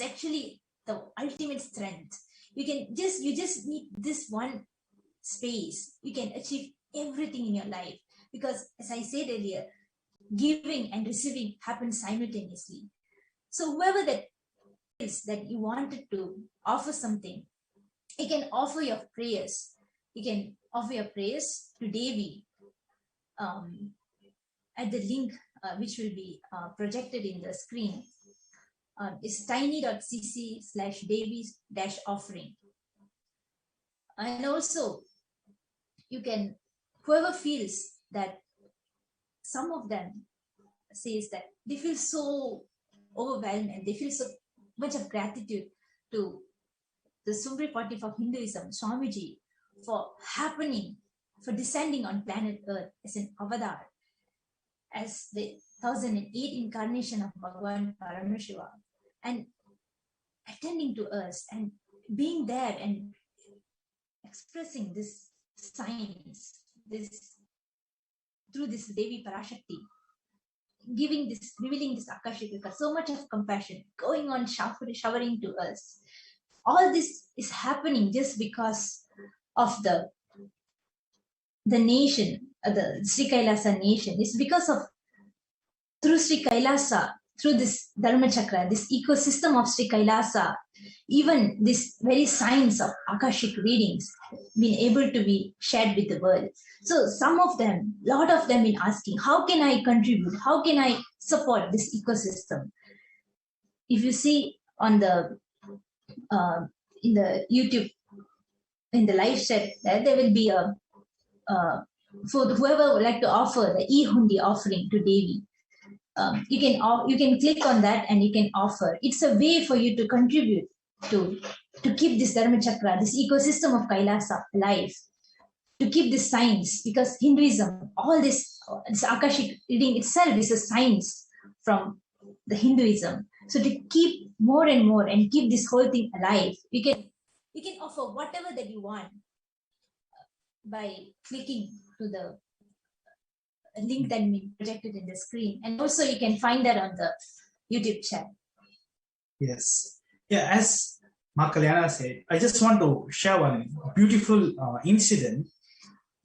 actually the ultimate strength. You just need this one space. You can achieve everything in your life, because as I said earlier, giving and receiving happen simultaneously. So whoever that is that you wanted to offer something, you can offer your prayers. You can offer your prayers to Devi at the link which will be projected in the screen. Is tiny.cc/Devi-offering. And also, you can, whoever feels that, some of them says that they feel so overwhelmed and they feel so much of gratitude to the Supreme Pontiff of Hinduism, Swamiji, for descending on planet Earth as an avatar, as the 1008 incarnation of Bhagavan Paramashivam, and attending to us and being there and expressing this science, through this Devi Parashakti, revealing this Akashic, so much of compassion, going on showering to us. All this is happening just because of the nation, the Sri Kailasa nation. It's because of, through Sri Kailasa, through this Dharma Chakra, this ecosystem of Sri Kailasa, even this very science of Akashic readings been able to be shared with the world. So some of them, lot of them been asking, how can I contribute? How can I support this ecosystem? If you see on the in the YouTube, in the live chat, there will be a for whoever would like to offer the e-hundi offering to Devi. You can click on that and you can offer. It's a way for you to contribute to keep this Dharma Chakra, this ecosystem of Kailasa alive, to keep this science, because Hinduism, all this Akashic reading itself is a science from the Hinduism. So to keep more and more and keep this whole thing alive, you can offer whatever that you want by clicking to the link that we projected in the screen. And also you can find that on the YouTube chat. Yes. Yeah, as Ma Kalyana said, I just want to share one beautiful incident.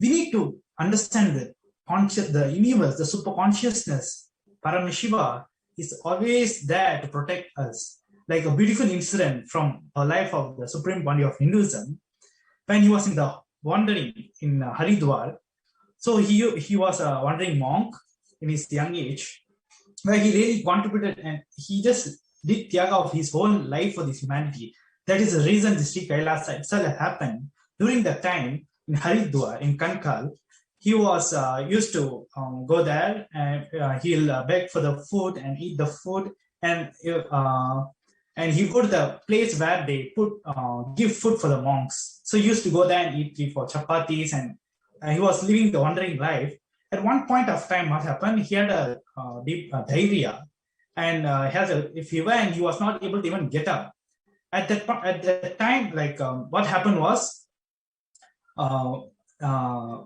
We need to understand that the universe, the superconsciousness, Paramashiva, is always there to protect us. Like a beautiful incident from a life of the Supreme Pontiff of Hinduism, when he was wandering in Haridwar. So he was a wandering monk in his young age, where he really contributed and he just did Tyaga of his whole life for this humanity. That is the reason the Sri Kailasa itself happened. During that time in Haridwar, in Kankal, he was used to go there and he'll beg for the food and eat the food, and he go to the place where they give food for the monks. So he used to go there and eat 3-4 chapatis, and he was living the wandering life. At one point of time, what happened? He had a deep diarrhea, and he has a fever, and he was not able to even get up. At that time, like what happened was,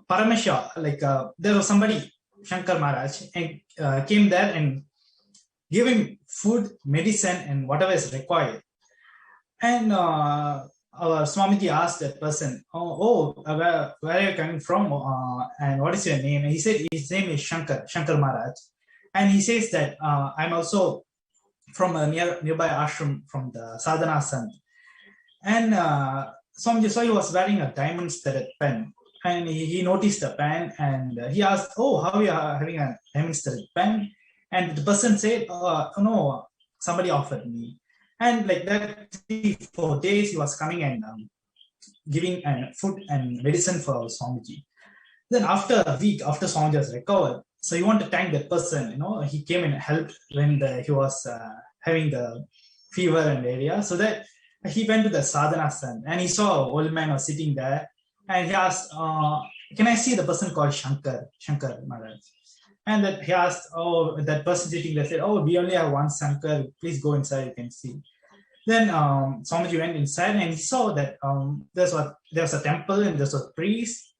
Paramashivam, there was somebody, Shankar Maharaj, and came there and gave him food, medicine, and whatever is required. And our Swamiji asked that person, where are you coming from, and what is your name? And he said his name is Shankar Maharaj. And he says that I'm also from a nearby ashram from the Sadhana Sant. And Swamiji saw he was wearing a diamond-studded pen. And he noticed the pen, and he asked, how are you having a diamond-studded pen? And the person said, no, somebody offered me. And like that, 3-4 days, he was coming and giving food and medicine for Swamiji. Then after a week, after Swamiji was recovered, so he wanted to thank that person. He came and helped when he was having the fever and area. So that he went to the Sadhana Sant, and he saw an old man was sitting there, and he asked, can I see the person called Shankar Maharaj? And that he asked, that person sitting there said, we only have one Shankar, please go inside, you can see. Then Swamiji went inside, and he saw that there was a temple, and there was a priest,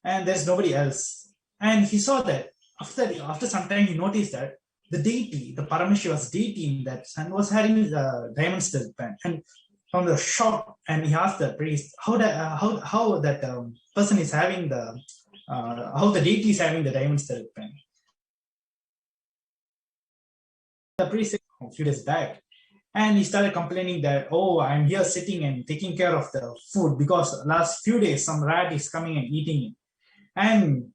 and there's nobody else. And he saw that after some time, he noticed that the deity, the Paramashiva's deity in that sun was having the diamond stud pen. And from the shock, and he asked the priest how that person is having the how the deity is having the diamond stud pen. The priest said a few days back, and he started complaining that, oh, I'm here sitting and taking care of the food because last few days some rat is coming and eating it. And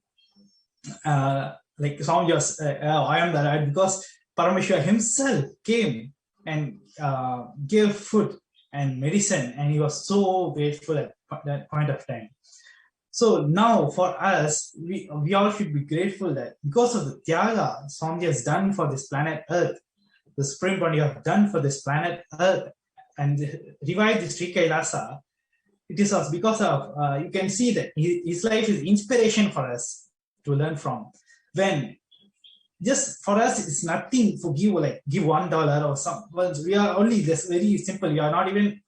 like someone just, I am the rat, because Paramashiva himself came and gave food and medicine, and he was so grateful at that point of time. So now for us, we all should be grateful that because of the Tyaga Swamiji has done for this planet Earth, the Supreme Body have done for this planet Earth, and revived the Sri Kailasa, it is because of, you can see that his life is inspiration for us to learn from. When just for us, it's nothing to give, like give $1 or some. Well, we are only this very simple. We are not even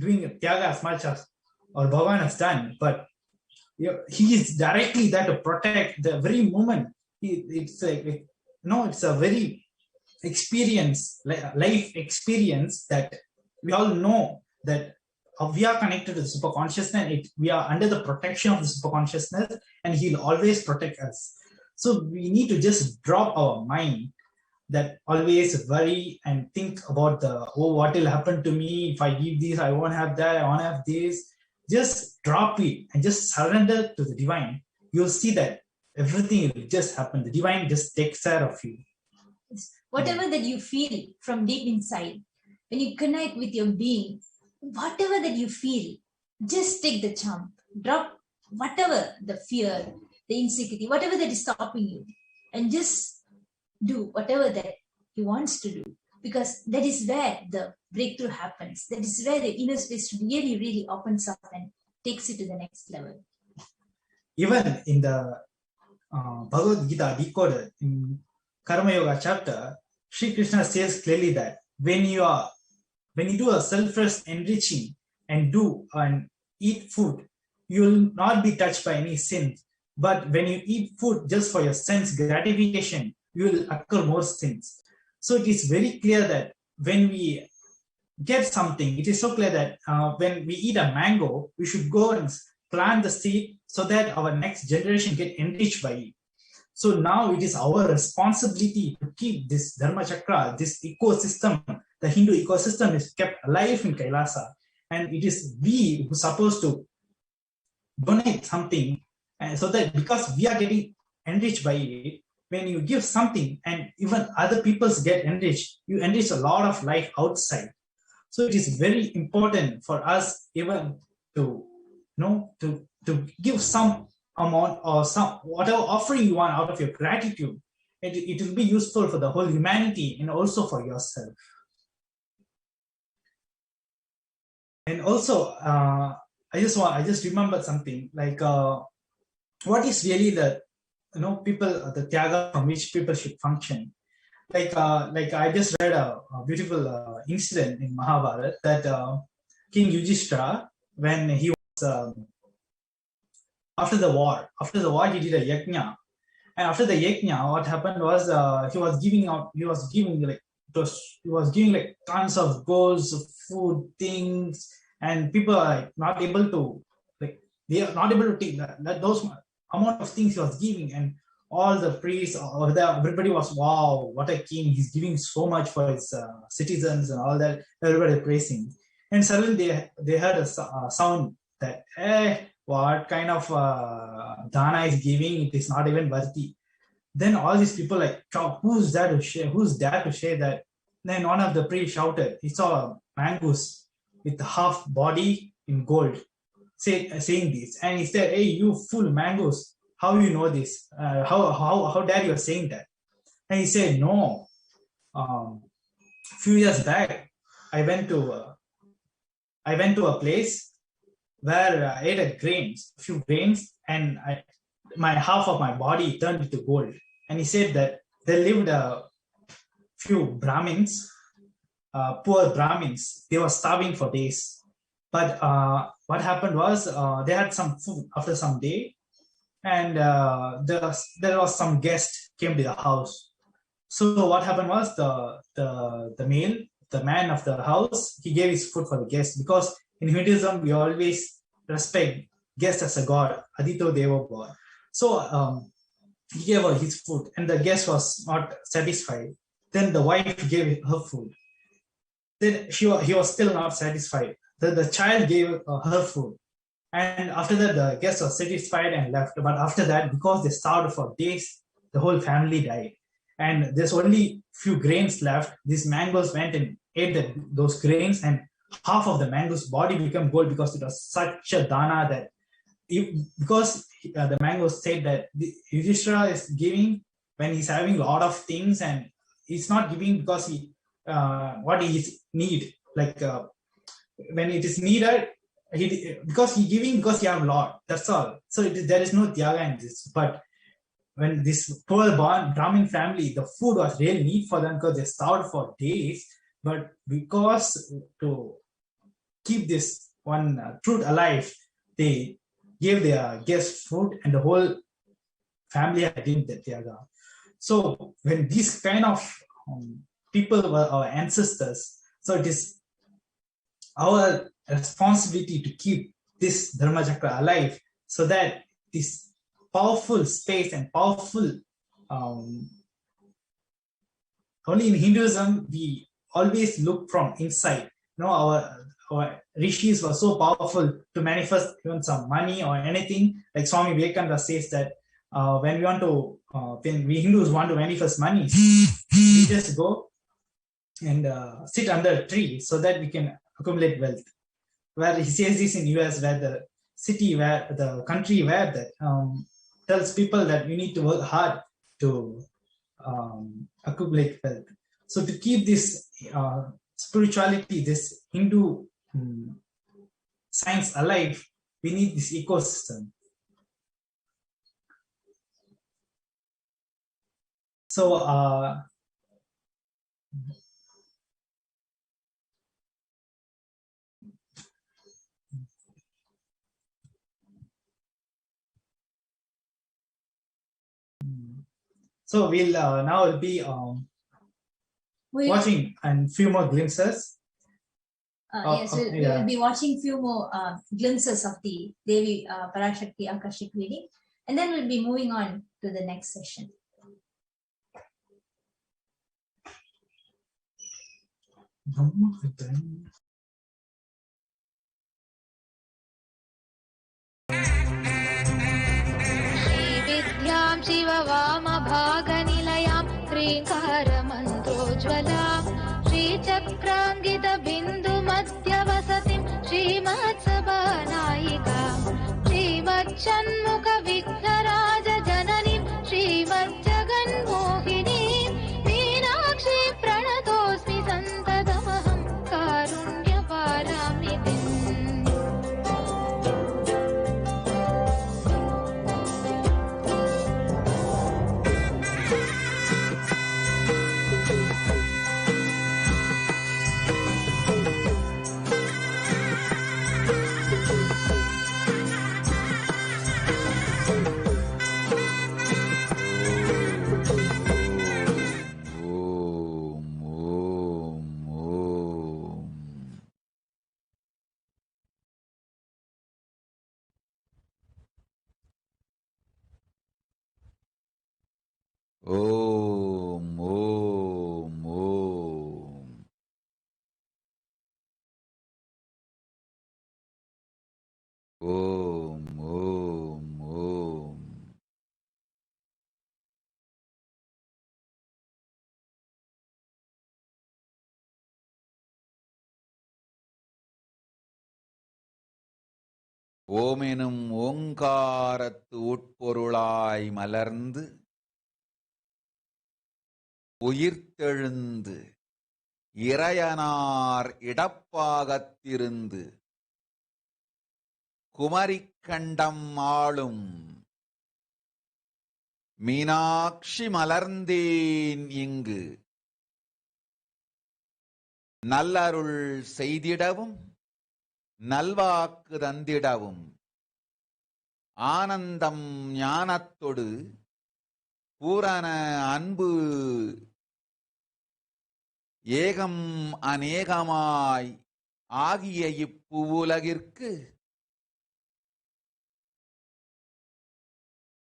doing Tyaga as much as or Bhagavan has done, but he is directly there to protect the very moment. It's like it's a very life experience that we all know that we are connected to the superconsciousness. We are under the protection of the superconsciousness, and he'll always protect us. So we need to just drop our mind that always worry and think about what will happen to me if I give this, I won't have that, I won't have this. Just drop it and just surrender to the divine. You'll see that everything will just happen. The divine just takes care of you. Whatever that you feel from deep inside, when you connect with your being, whatever that you feel, just take the jump. Drop whatever the fear, the insecurity, whatever that is stopping you, and just do whatever that he wants to do. Because that is where the breakthrough happens. That is where the inner space really, really opens up and takes you to the next level. Even in the Bhagavad Gita Decoder, in Karma Yoga chapter, Sri Krishna says clearly that when you do a selfless enriching and eat food, you will not be touched by any sin. But when you eat food just for your sense gratification, you will occur more sins. So it is very clear that when we get something, it is so clear that when we eat a mango, we should go and plant the seed so that our next generation get enriched by it. So now it is our responsibility to keep this Dharma Chakra, this ecosystem, the Hindu ecosystem is kept alive in Kailasa. And it is we who are supposed to donate something, and so that because we are getting enriched by it, when you give something and even other peoples get enriched, you enrich a lot of life outside. So it is very important for us even to give some amount or some whatever offering you want out of your gratitude. It will be useful for the whole humanity and also for yourself. And also, I just remembered something like what is really the the Tyaga from which people should function. Like I just read a beautiful incident in Mahabharata that King Yudhishthira, when he was after the war he did a yajna, and after the yajna, what happened was he was giving like tons of golds, food, things, and people are not able to take those amount of things he was giving, and all the priests or everybody was, wow, what a king, he's giving so much for his citizens and all that, everybody praising. And suddenly they heard a sound that, what kind of dana is giving, it is not even worthy. Then all these people like, who's there to share that? Then one of the priests shouted, he saw a mongoose with half body in gold saying this, and he said, hey, you fool mongoose, how you know this? How dare you are saying that? And he said, no, few years back I went to a place where I ate a few grains, and my half of my body turned into gold. And he said that there lived a few Brahmins, poor Brahmins. They were starving for days. But what happened was they had some food after some day, and there was some guest came to the house. So what happened was the male, the man of the house, he gave his food for the guest, because in Hinduism we always respect guest as a god, Adito Devo god. So he gave her his food, and the guest was not satisfied. Then the wife gave her food. Then he was still not satisfied. The child gave her food, and after that the guest was satisfied and left. But after that, because they starved for days, the whole family died, and there's only few grains left. These mangoes went and ate those grains, and half of the mango's body became gold, because it was such a dana that because the mangoes said that the Yudhishthira is giving when he's having a lot of things, and he's not giving because he what he need, like when it is needed, because he giving because he have a lot, that's all. So there is no tyaga in this. But when this poor Brahmin family, the food was really need for them because they starved for days, but because to keep this one truth alive, they gave their guests food, and the whole family had did the tyaga. So when these kind of people were our ancestors, so it is our responsibility to keep this Dharma Chakra alive, so that this powerful space and powerful only in Hinduism we always look from inside. Our rishis were so powerful to manifest even some money or anything. Like Swami Vivekananda says that when we Hindus want to manifest money, we just go and sit under a tree so that we can accumulate wealth. Where he says this in US, where the country where that tells people that you need to work hard to accumulate wealth. So to keep this spirituality, this Hindu science alive, we need this ecosystem. So so we'll now will be watching and few more glimpses. Yes, we will be watching few more glimpses of the Devi Parashakti Akashic reading, and then we'll be moving on to the next session. श्रीविद्यां शिववामभागनिलयां श्रीङ्कारमन्त्रोज्ज्वलां श्रीचक्राङ्गितबिन्दुमध्यवसतिं श्रीमत्सभानायिकां श्रीमच्छण्मुखविघ्नराजजननीं श्रीमज्जगन्मोहिनीं Meenakshi प्रणतोऽस्मि सन्ततमहं कारुण्यपारामितिम् Om, Om, Om. Om, Om, Om. ஓம் எனும் ஓங்காரத்து உட்பொருளாய் மலர்ந்து உயிர்த்தெழுந்து இறையனார் இடப்பாகத்திருந்து குமரிக்கண்டம் ஆளும் மீனாட்சி மலர்ந்தேன் இங்கு நல்லருள் செய்திடவும் நல்வாக்கு தந்திடவும் ஆனந்தம் ஞானத்தொடு பூரண அன்பு ஏகம் அநேகமாய் ஆகிய இப்புவுலகிற்கு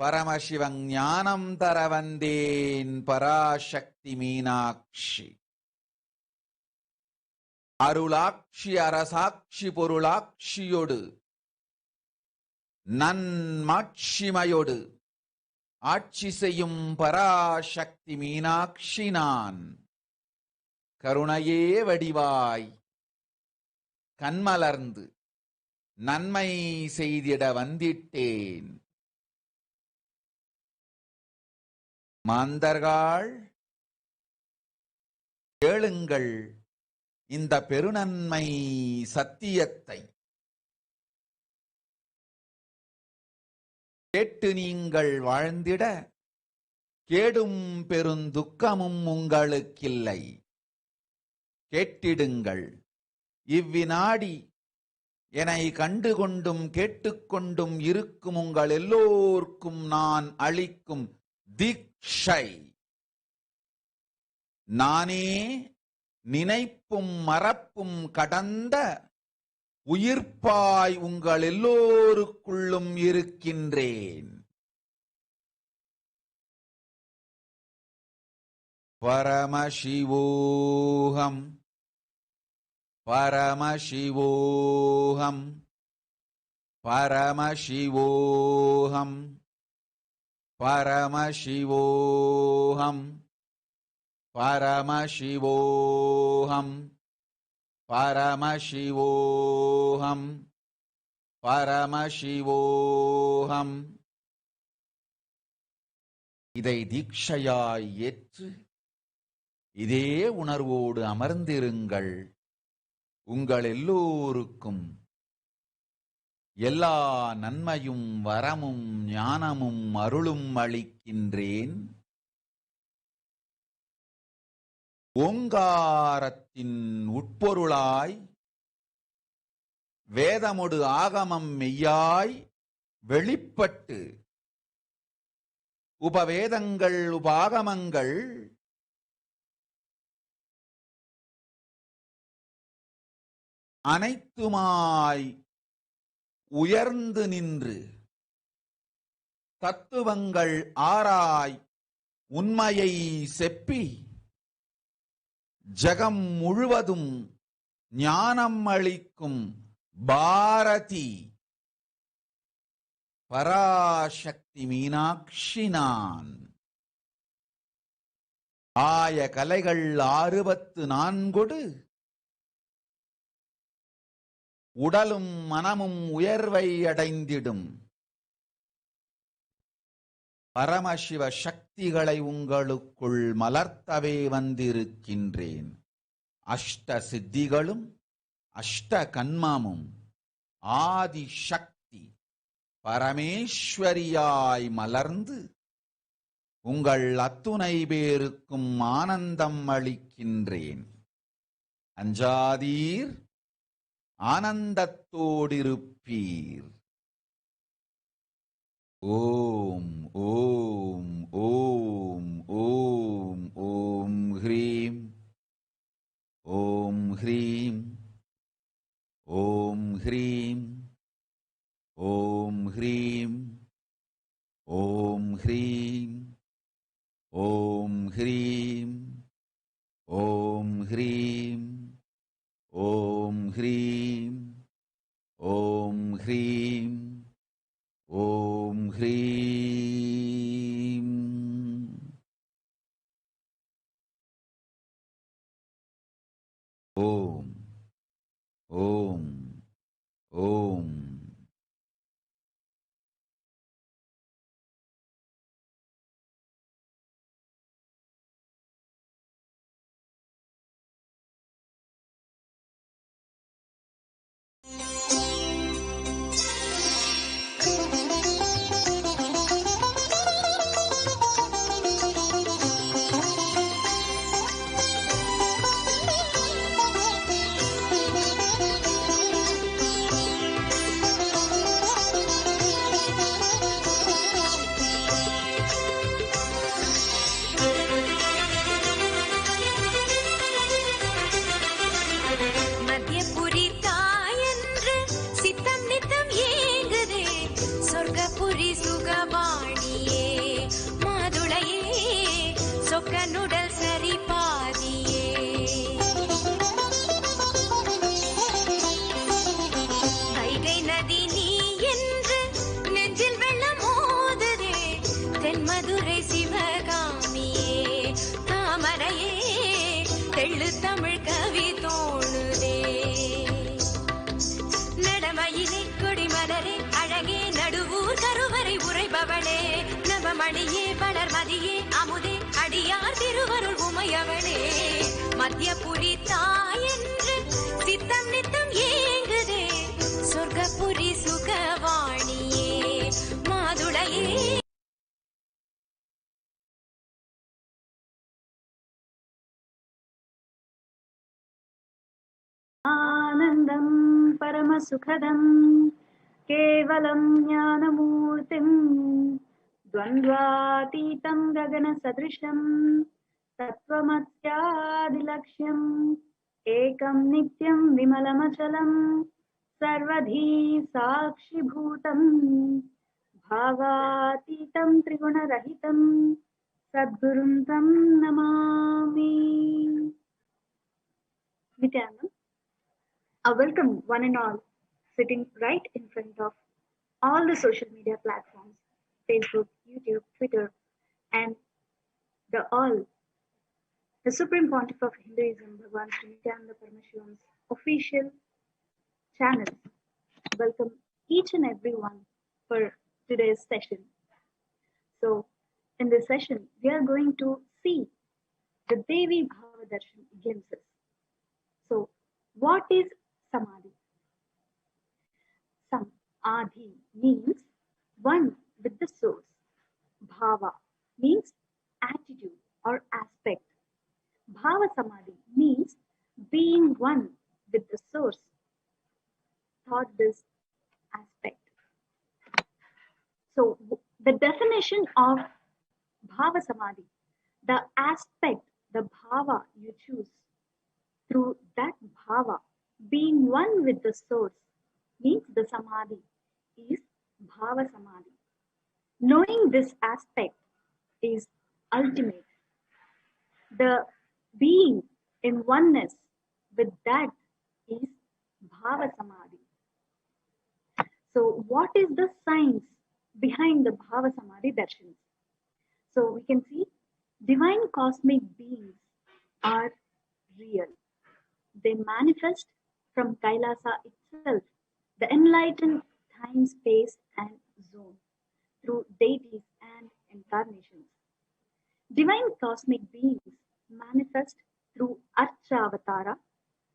பரமசிவன் ஞானம் தர வந்தேன் பராசக்தி மீனாட்சி. அருளாட்சி அரசாட்சி பொருளாட்சியோடு நன்மாட்சிமையோடு ஆட்சி செய்யும் பராசக்தி மீனாட்சி நான். கருணையே வடிவாய் கண்மலர்ந்து நன்மை செய்திட வந்திட்டேன். மாந்தர்கள் கேளுங்கள் இந்த பெருநன்மை சத்தியத்தை. கேட்டு நீங்கள் வாழ்ந்திட கேடும் பெருந்துக்கமும் உங்களுக்கில்லை. கேட்டிடுங்கள். இவ்வினாடி என்னை கண்டுகொண்டும் கேட்டுக்கொண்டும் இருக்கும் உங்கள் எல்லோர்க்கும் நான் அளிக்கும் தீட்சை. நானே நினைப்பும் மறப்பும் கடந்த உயிர்ப்பாய் உங்கள் எல்லோருக்குள்ளும் இருக்கின்றேன். பரமசிவோகம் பரமசிவோகம் பரமசிவோகம் பரமசிவோகம் பரமசிவோகம் பரமசிவோகம் பரமசிவோகம். இதை தீட்சையாய் ஏற்று இதே உணர்வோடு அமர்ந்திருங்கள். உங்கள் எல்லோருக்கும் எல்லா நன்மையும் வரமும் ஞானமும் அருளும் அளிக்கின்றேன். ஓங்காரத்தின் உட்பொருளாய் வேதமொடு ஆகமம் மெய்யாய் வெளிப்பட்டு உபவேதங்கள் உபாகமங்கள் அனைத்துமாய் உயர்ந்து நின்று தத்துவங்கள் ஆராய் உண்மையை செப்பி ஜகம் முழுவதும் ஞானம் அளிக்கும் பாரதி பராசக்தி மீனாட்சி நான். ஆய கலைகள் 64 உடலும் மனமும் உயர்வை அடைந்திடும் பரமசிவ சக்திகளை உங்களுக்குள் மலர்த்தவே வந்திருக்கின்றேன். அஷ்ட சித்திகளும் அஷ்ட கன்மமும் ஆதி சக்தி பரமேஸ்வரியாய் மலர்ந்து உங்கள் அத்துணை பேருக்கும் ஆனந்தம் அளிக்கின்றேன். அஞ்சாதீர், ஆனந்தத்தோடிருப்பீர். ஓம் ஓம் ஓம் ஓம் ஓம் ஹ்ரீம் ஓம் ஹ்ரீம் ஓம் ஹ்ரீம் ஓம் ஹ்ரீம் ஓம் ஹ்ரீம் ஓம் ஹ்ரீம் ஓம் ஹ்ரீம் ஓம் ஹ்ரீம் ஓம் ஹ்ரீம் ஓம் ஹ்ரீம். ஓம் ஓம் ஓம். மணியே வளர்மதியே அமுதே அடியார் திருவருள் உமையவளே மத்தியபுரி தாயென்று சித்தம் நித்தம் ஏங்குதே சொர்க்கபுரி சுகவாணியே மாதுளையே आनन्दं परमसुखदं केवलं ज्ञानमूर्तिं द्वन्द्वातीतं गगनसदृशं तत्त्वमस्यादिलक्ष्यम् एकं नित्यं विमलमचलं सर्वधी साक्षिभूतं भावातीतं त्रिगुणरहितं सद्गुरुं तं Namami. Nithyananda, I welcome one and all sitting right in front of all the social media platforms, Facebook, YouTube, Twitter, and the Supreme Pontiff of Hinduism, Bhagwan Sri Nithyananda Paramashivam's official channels. Welcome each and every one for today's session. So, in this session, we are going to see the Devi Bhava Darshan glimpses. So, what is Samadhi? Samadhi means one with the source. Bhava means attitude or aspect. Bhava Samadhi means being one with the source. Thought this aspect. So the definition of Bhava Samadhi, the aspect, the Bhava you choose, through that Bhava, being one with the source, means the Samadhi is Bhava Samadhi. Knowing this aspect is ultimate. The being in oneness with that is Bhava Samadhi. So what is the science behind the Bhava Samadhi darshans? So we can see divine cosmic beings are real. They manifest from Kailasa itself, the enlightened time, space, and zone, through deities and incarnations. Divine cosmic beings manifest through Archavatara,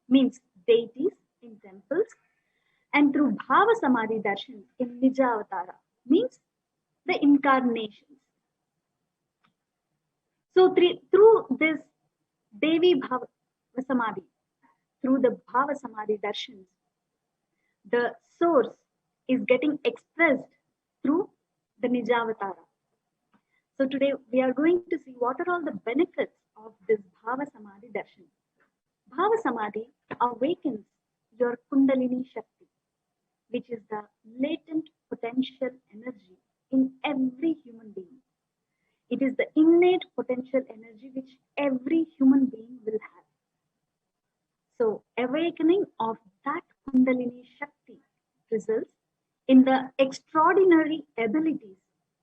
means deities in temples, and through Bhava Samadhi Darshan in Nijavatara, means the incarnations. So through this Devi Bhava Samadhi, through the Bhava Samadhi Darshans, the source is getting expressed through the Nijavatara. So today we are going to see what are all the benefits of this Bhava Samadhi Darshan. Bhava Samadhi awakens your Kundalini Shakti, which is the latent potential energy in every human being. It is the innate potential energy which every human being will have. So awakening of that Kundalini Shakti results in the extraordinary abilities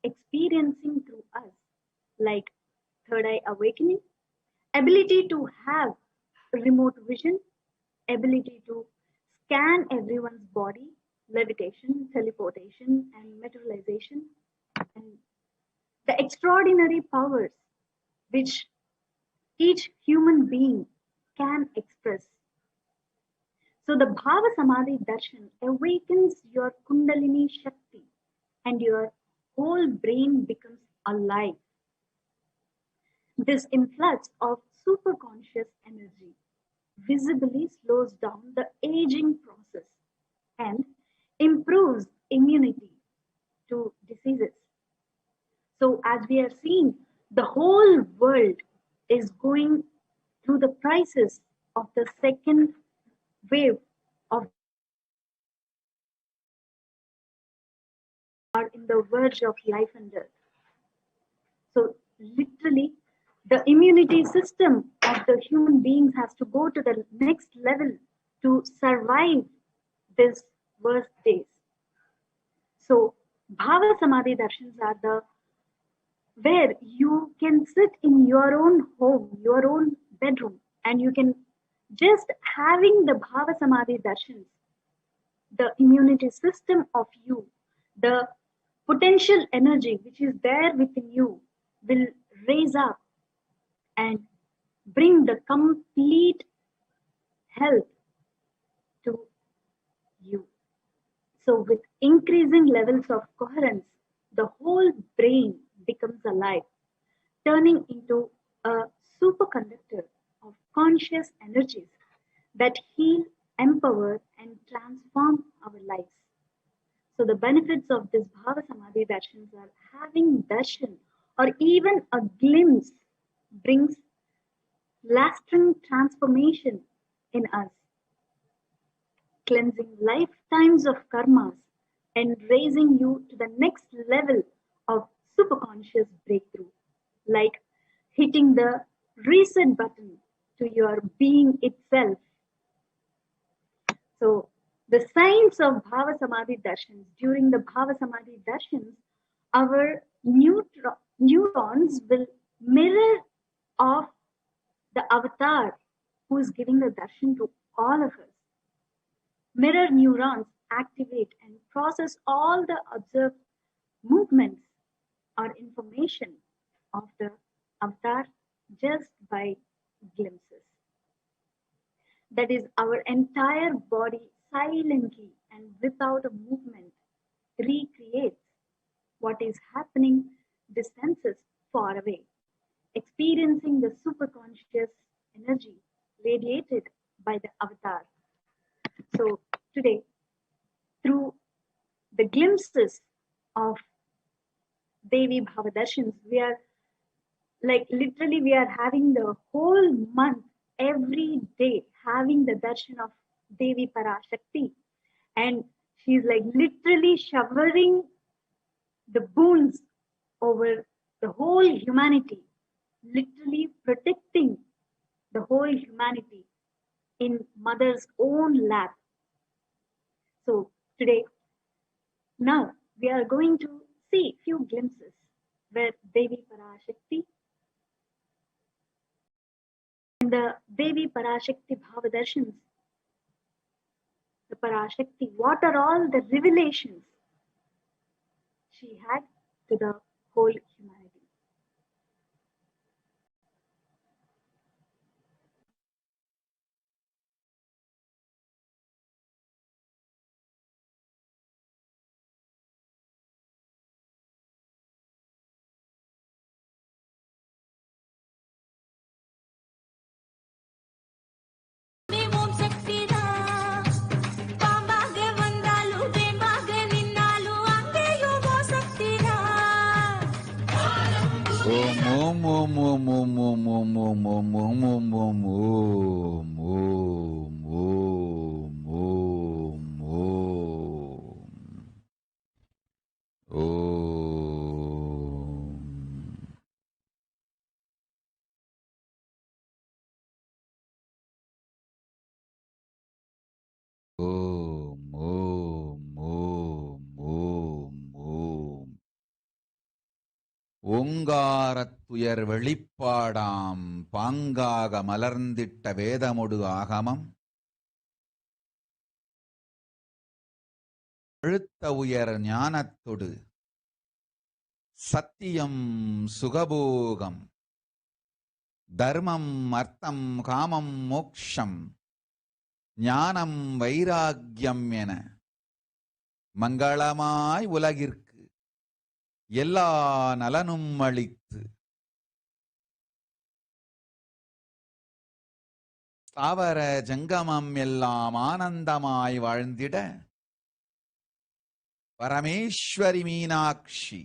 experiencing through us, like third eye awakening, ability to have remote vision, ability to scan everyone's body, levitation, teleportation, and materialization, and the extraordinary powers which each human being can express. So the Bhava Samadhi Darshan awakens your Kundalini Shakti and your whole brain becomes alive. This influx of superconscious energy visibly slows down the aging process and improves immunity to diseases. So as we are seeing, the whole world is going through the crisis of the second wave of are in the verge of life and death. So literally, the immunity system of the human beings has to go to the next level to survive this worst days. So Bhava Samadhi Darshans are the where you can sit in your own home, your own bedroom, and you can just having the Bhava Samadhi Darshans, the immunity system of you, the potential energy which is there within you will raise up and bring the complete health to you. So with increasing levels of coherence, the whole brain becomes alive, turning into a superconductor of conscious energies that heal, empower, and transform our lives. So the benefits of this Bhava Samadhi darshans are having darshan or even a glimpse brings lasting transformation in us, cleansing lifetimes of karmas and raising you to the next level of superconscious breakthrough, like hitting the reset button to your being itself. So the signs of Bhava Samadhi darshans, during the Bhava Samadhi darshans, our neurons will mirror of the avatar who is giving the darshan to all of us. Mirror neurons activate and process all the observed movements or information of the avatar just by glimpses. That is, our entire body silently and without a movement recreates what is happening distances far away, experiencing the superconscious energy radiated by the avatar. So today, through the glimpses of Devi Bhavadarshans, we are like literally we are having the whole month every day having the darshan of Devi Parashakti, and she's like literally showering the boons over the whole humanity, literally protecting the whole humanity in mother's own lap. So today, now we are going to see few glimpses where Devi Parashakti and the Devi Parashakti Bhavadarshans, the Parashakti, what are all the revelations she had to the whole humanity. ஓம் சக்திதா பாம்பாக வந்தாலும் வேம்பாக நின்னாலும் அங்கேயும் ஓம் சக்திதா ஓம் ஓம் ஓம் ஓம் ஓம் ஓம் ஓம் ஓம் ஓம் ஓம் ஓம் ஓம் ஓம் ஓம் ஓம் ஓம் ஓம் ஓம். ஓம் ஓம் ஓம் ஓம் ஓம். ஓங்காரத்துயர் வெளிப்பாடாம் பாங்காக மலர்ந்திட்ட வேதமொடு ஆகமம் அழுத்த உயர் ஞானத்தொடு சத்தியம் சுகபோகம் தர்மம் அர்த்தம் காமம் மோக்ஷம் ஞானம் வைராக்கியம் என மங்களமாய் உலகிற்கு எல்லா நலனும் அளித்து தாவர ஜங்கமம் எல்லாம் ஆனந்தமாய் வாழ்ந்திட பரமேஸ்வரி மீனாட்சி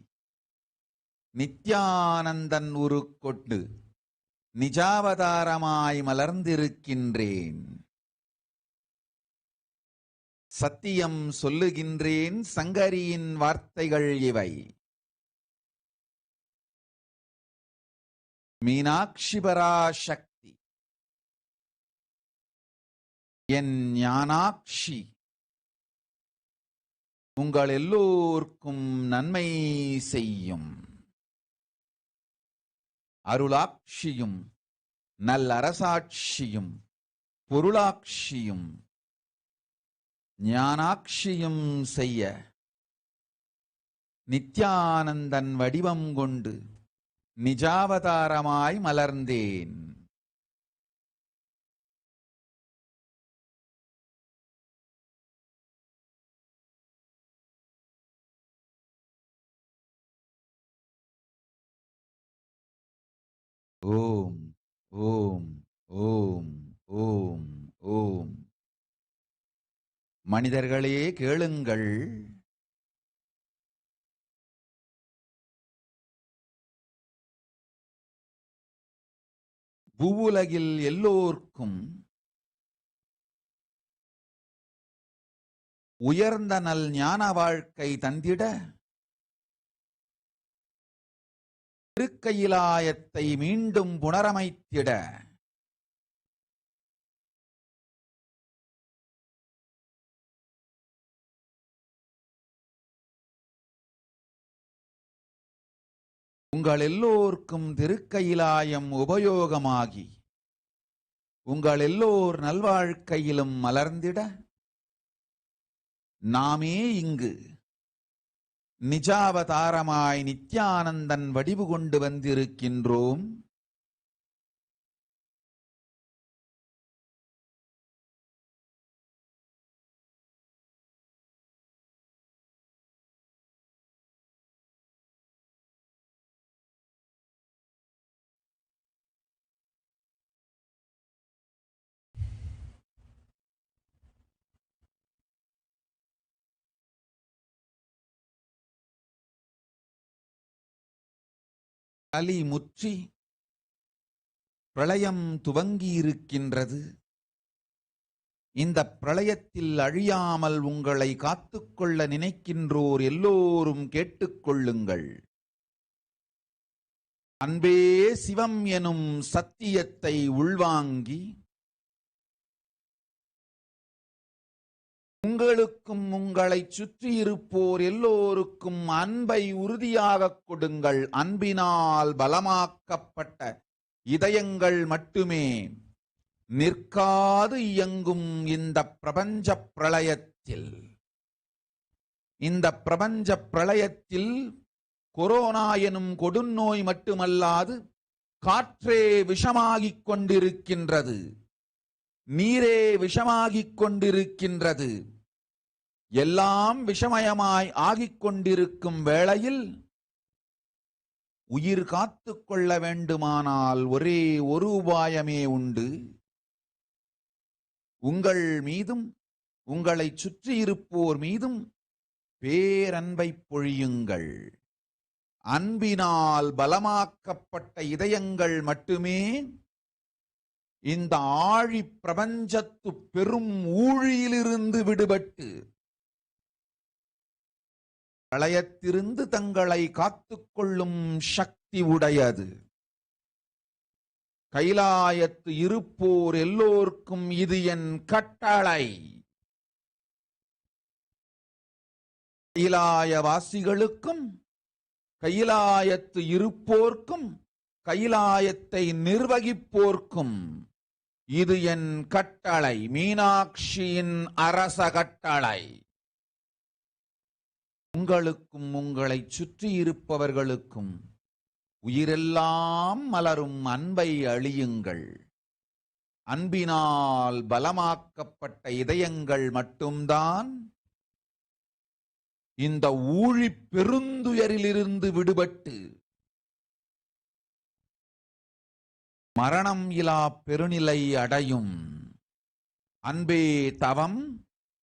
நித்யானந்தன் உருக்கொண்டு நிஜாவதாரமாய் மலர்ந்திருக்கின்றேன். சத்தியம் சொல்லுகின்றேன், சங்கரியின் வார்த்தைகள் இவை. மீனாட்சி பராசக்தி என் ஞானாட்சி உங்கள் எல்லோர்க்கும் நன்மை செய்யும். அருளாட்சியும் நல்லரசாட்சியும் பொருளாட்சியும் ஞானாட்சியும் செய்ய நித்யானந்தன் வடிவம் கொண்டு நிஜாவதாரமாய் மலர்ந்தேன். ஓம் ஓம் ஓம் ஓம் ஓம். மனிதர்களே கேளுங்கள். பூவுலகில் எல்லோர்க்கும் உயர்ந்த நல் ஞான வாழ்க்கை தந்திட திருக்கையிலாயத்தை மீண்டும் புனரமைத்திட உங்கள் எல்லோர்க்கும் திருக்கையிலாயம் உபயோகமாகி உங்கள் எல்லோர் நல்வாழ்க்கையிலும் மலர்ந்திட நாமே இங்கு நிஜாவதாரமாய் நித்யானந்தன் வடிவு கொண்டு வந்திருக்கின்றோம். கலி முற்றி பிரளயம் துவங்கியிருக்கின்றது. இந்த பிரளயத்தில் அழியாமல் உங்களை காத்துக்கொள்ள நினைக்கின்றோர் எல்லோரும் கேட்டுக்கொள்ளுங்கள். அன்பே சிவம் எனும் சத்தியத்தை உள்வாங்கி உங்களுக்கும் உங்களைச் சுற்றியிருப்போர் எல்லோருக்கும் அன்பை உறுதியாகக் கொடுங்கள். அன்பினால் பலமாக்கப்பட்ட இதயங்கள் மட்டுமே நிற்காது இயங்கும் இந்த பிரபஞ்ச பிரளயத்தில் கொரோனா எனும் கொடுநோய் மட்டுமல்லாது காற்றே விஷமாகிக் கொண்டிருக்கின்றது, நீரே விஷமாகிக் கொண்டிருக்கின்றது. எல்லாம் விஷமயமாய் ஆகிக் கொண்டிருக்கும் வேளையில் உயிர் காத்து கொள்ள வேண்டுமானால் ஒரே ஒரு உபாயமே உண்டு. உங்கள் மீதும் உங்களை சுற்றியிருப்போர் மீதும் பேரன்பை பொழியுங்கள். அன்பினால் பலமாக்கப்பட்ட இதயங்கள் மட்டுமே இந்த ஆழி பிரபஞ்சத்து பெரும் ஊழியிலிருந்து விடுபட்டு பிரளயத்திலிருந்து தங்களை காத்துக்கொள்ளும் சக்தி உடையது. கைலாயத்து இருப்போர் எல்லோருக்கும் இது என் கட்டளை. கைலாயவாசிகளுக்கும் கைலாயத்து இருப்போர்க்கும் கைலாயத்தை நிர்வகிப்போர்க்கும் இது என் கட்டளை, மீனாட்சியின் அரச கட்டளை. உங்களுக்கும் உங்களை சுற்றி இருப்பவர்களுக்கும் உயிரெல்லாம் மலரும் அன்பை அழியுங்கள். அன்பினால் பலமாக்கப்பட்ட இதயங்கள் மட்டும்தான் இந்த ஊழி பெருந்துயரிலிருந்து விடுபட்டு மரணம் இலா பெருநிலை அடையும். அன்பே தவம்,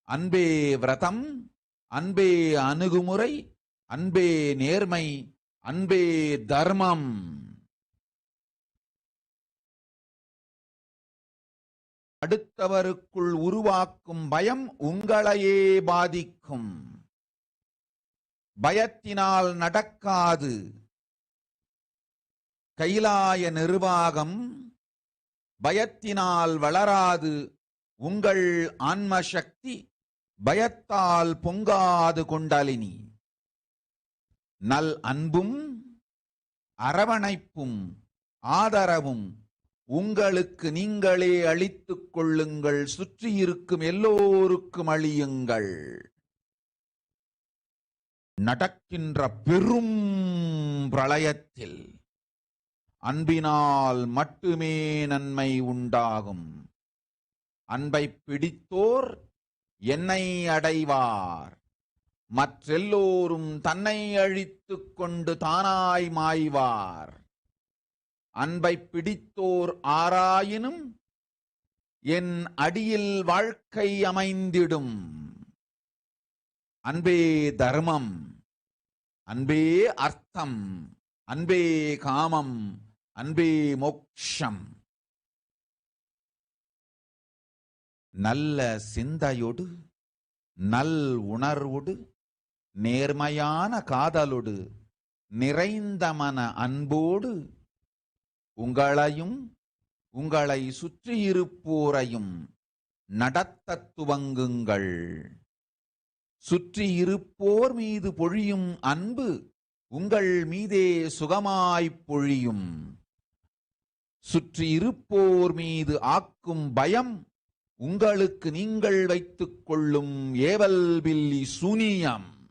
அன்பே விரதம், அன்பே அணுகுமுறை, அன்பே நேர்மை, அன்பே தர்மம். அடுத்தவருக்குள் உருவாக்கும் பயம் உங்களையே பாதிக்கும். பயத்தினால் நடக்காது. கைலாய நிர்வாகம் பயத்தினால் வளராது. உங்கள் ஆன்ம சக்தி பயத்தால் பொங்காது. கொண்டாலினி நல் அன்பும் அரவணைப்பும் ஆதரவும் உங்களுக்கு நீங்களே அளித்துக் கொள்ளுங்கள். சுற்றியிருக்கும் எல்லோருக்கும் அளியுங்கள். நடக்கின்ற பெரும் பிரளயத்தில் அன்பினால் மட்டுமே நன்மை உண்டாகும். அன்பை பிடித்தோர் என்னை அடைவார். மற்றெல்லோரும் தன்னை அழித்துக் கொண்டு தானாய் மாய்வார். அன்பை பிடித்தோர் ஆராயினும் என் அடியில் வாழ்க்கை அமைந்திடும். அன்பே தர்மம், அன்பே அர்த்தம், அன்பே காமம், அன்பே மோக்ஷம். நல்ல சிந்தையொடு, நல் உணர்வோடு, நேர்மையான காதலோடு, நிறைந்த மன அன்போடு உங்களையும் உங்களை சுற்றியிருப்போரையும் நடத்தத் துவங்குங்கள். சுற்றியிருப்போர் மீது பொழியும் அன்பு உங்கள் மீதே சுகமாய்ப் பொழியும். சுற்றியிருப்போர் மீது ஆக்கும் பயம் உங்களுக்கு நீங்கள் வைத்துக் கொள்ளும் ஏவல் பில்லி சூனியம்.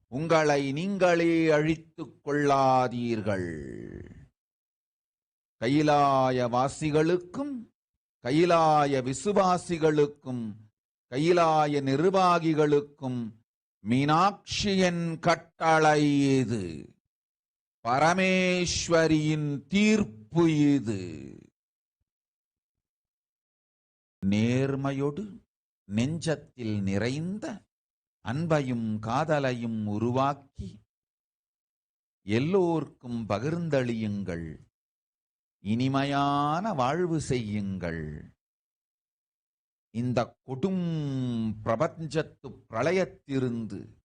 உங்களை நீங்களே அழித்துக் கொள்ளாதீர்கள். கைலாய வாசிகளுக்கும் கைலாய விசுவாசிகளுக்கும் கைலாய நிர்வாகிகளுக்கும் மீனாட்சியின் கட்டளை இது. பரமேஸ்வரியின் தீர்ப்பு இது. நேர்மையோடு நெஞ்சத்தில் நிறைந்த அன்பையும் காதலையும் உருவாக்கி எல்லோர்க்கும் பகிர்ந்தளியுங்கள். இனிமையான வாழ்வு செய்யுங்கள். இந்த கொடும் பிரபஞ்சத்து பிரளயத்திலிருந்து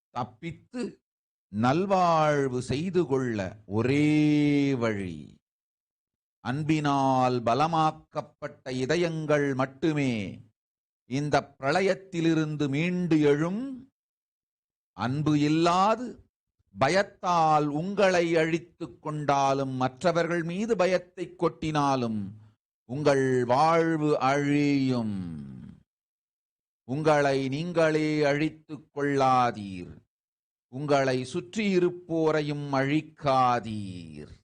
தப்பித்து நல்வாழ்வு செய்து கொள்ள ஒரே வழி அன்பினால் பலமாக்கப்பட்ட இதயங்கள் மட்டுமே இந்த பிரளயத்திலிருந்து மீண்டு எழும். அன்பு இல்லாது பயத்தால் உங்களை அழித்துக் கொண்டாலும் மற்றவர்கள் மீது பயத்தை கொட்டினாலும் உங்கள் வாழ்வு அழியும். உங்களை நீங்களே அழித்துக் கொள்ளாதீர். உங்களை சுற்றியிருப்போரையும் அழிக்காதீர்.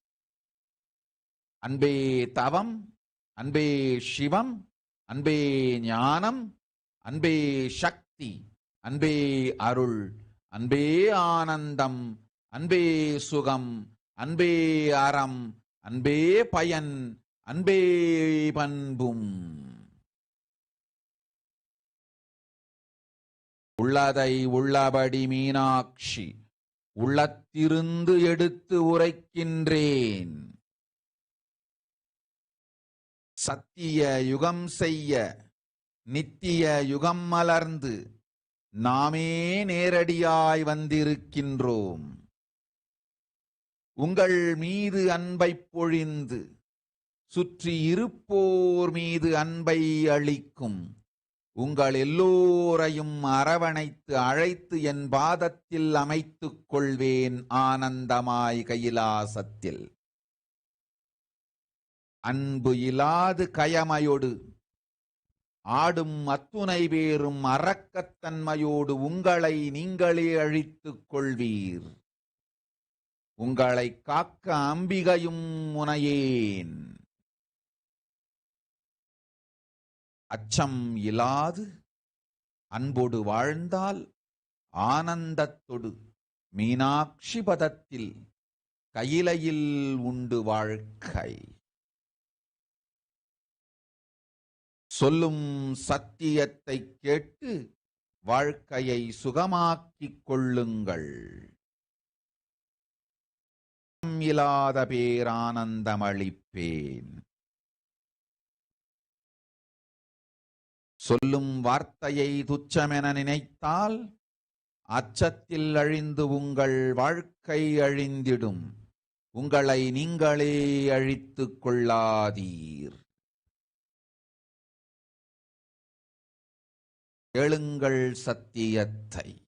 அன்பே தவம், அன்பே சிவம், அன்பே ஞானம், அன்பே சக்தி, அன்பே அருள், அன்பே ஆனந்தம், அன்பே சுகம், அன்பே அறம், அன்பே பயன், அன்பே பண்பும். உள்ளதை உள்ளபடி மீனாட்சி உள்ளத்திருந்து எடுத்து உரைக்கின்றேன். சத்திய யுகம் செய்ய நித்திய யுகம் மலர்ந்து நாமே நேரடியாய் வந்திருக்கின்றோம். உங்கள் மீது அன்பை பொழிந்து சுற்றி இருப்போர் மீது அன்பை அளிக்கும் உங்கள் எல்லோரையும் அரவணைத்து அழைத்து என் பாதத்தில் அமைத்துக் கொள்வேன் ஆனந்தமாய் கைலாசத்தில். அன்பு இலாது கயமையோடு ஆடும் அத்துணை பேரும் அரக்கத்தன்மையோடு உங்களை நீங்களே அழித்துக் கொள்வீர். உங்களை காக்க அம்பிகையும் முனையேன். அச்சம் இலாது அன்போடு வாழ்ந்தால் ஆனந்தத்தொடு மீனாட்சி பதத்தில் கையிலையில் உண்டு வாழ்க்கை. சொல்லும் சத்தியத்தை கேட்டு வாழ்க்கையை சுகமாக்கிக் கொள்ளுங்கள். இல்லாத பேரானந்தமளிப்பேன். சொல்லும் வார்த்தையை துச்சமென நினைத்தால் அச்சத்தில் அழிந்து உங்கள் வாழ்க்கை அழிந்திடும். உங்களை நீங்களே அழித்துக் கொள்ளாதீர். கேளுங்கள் சத்தியத்தை.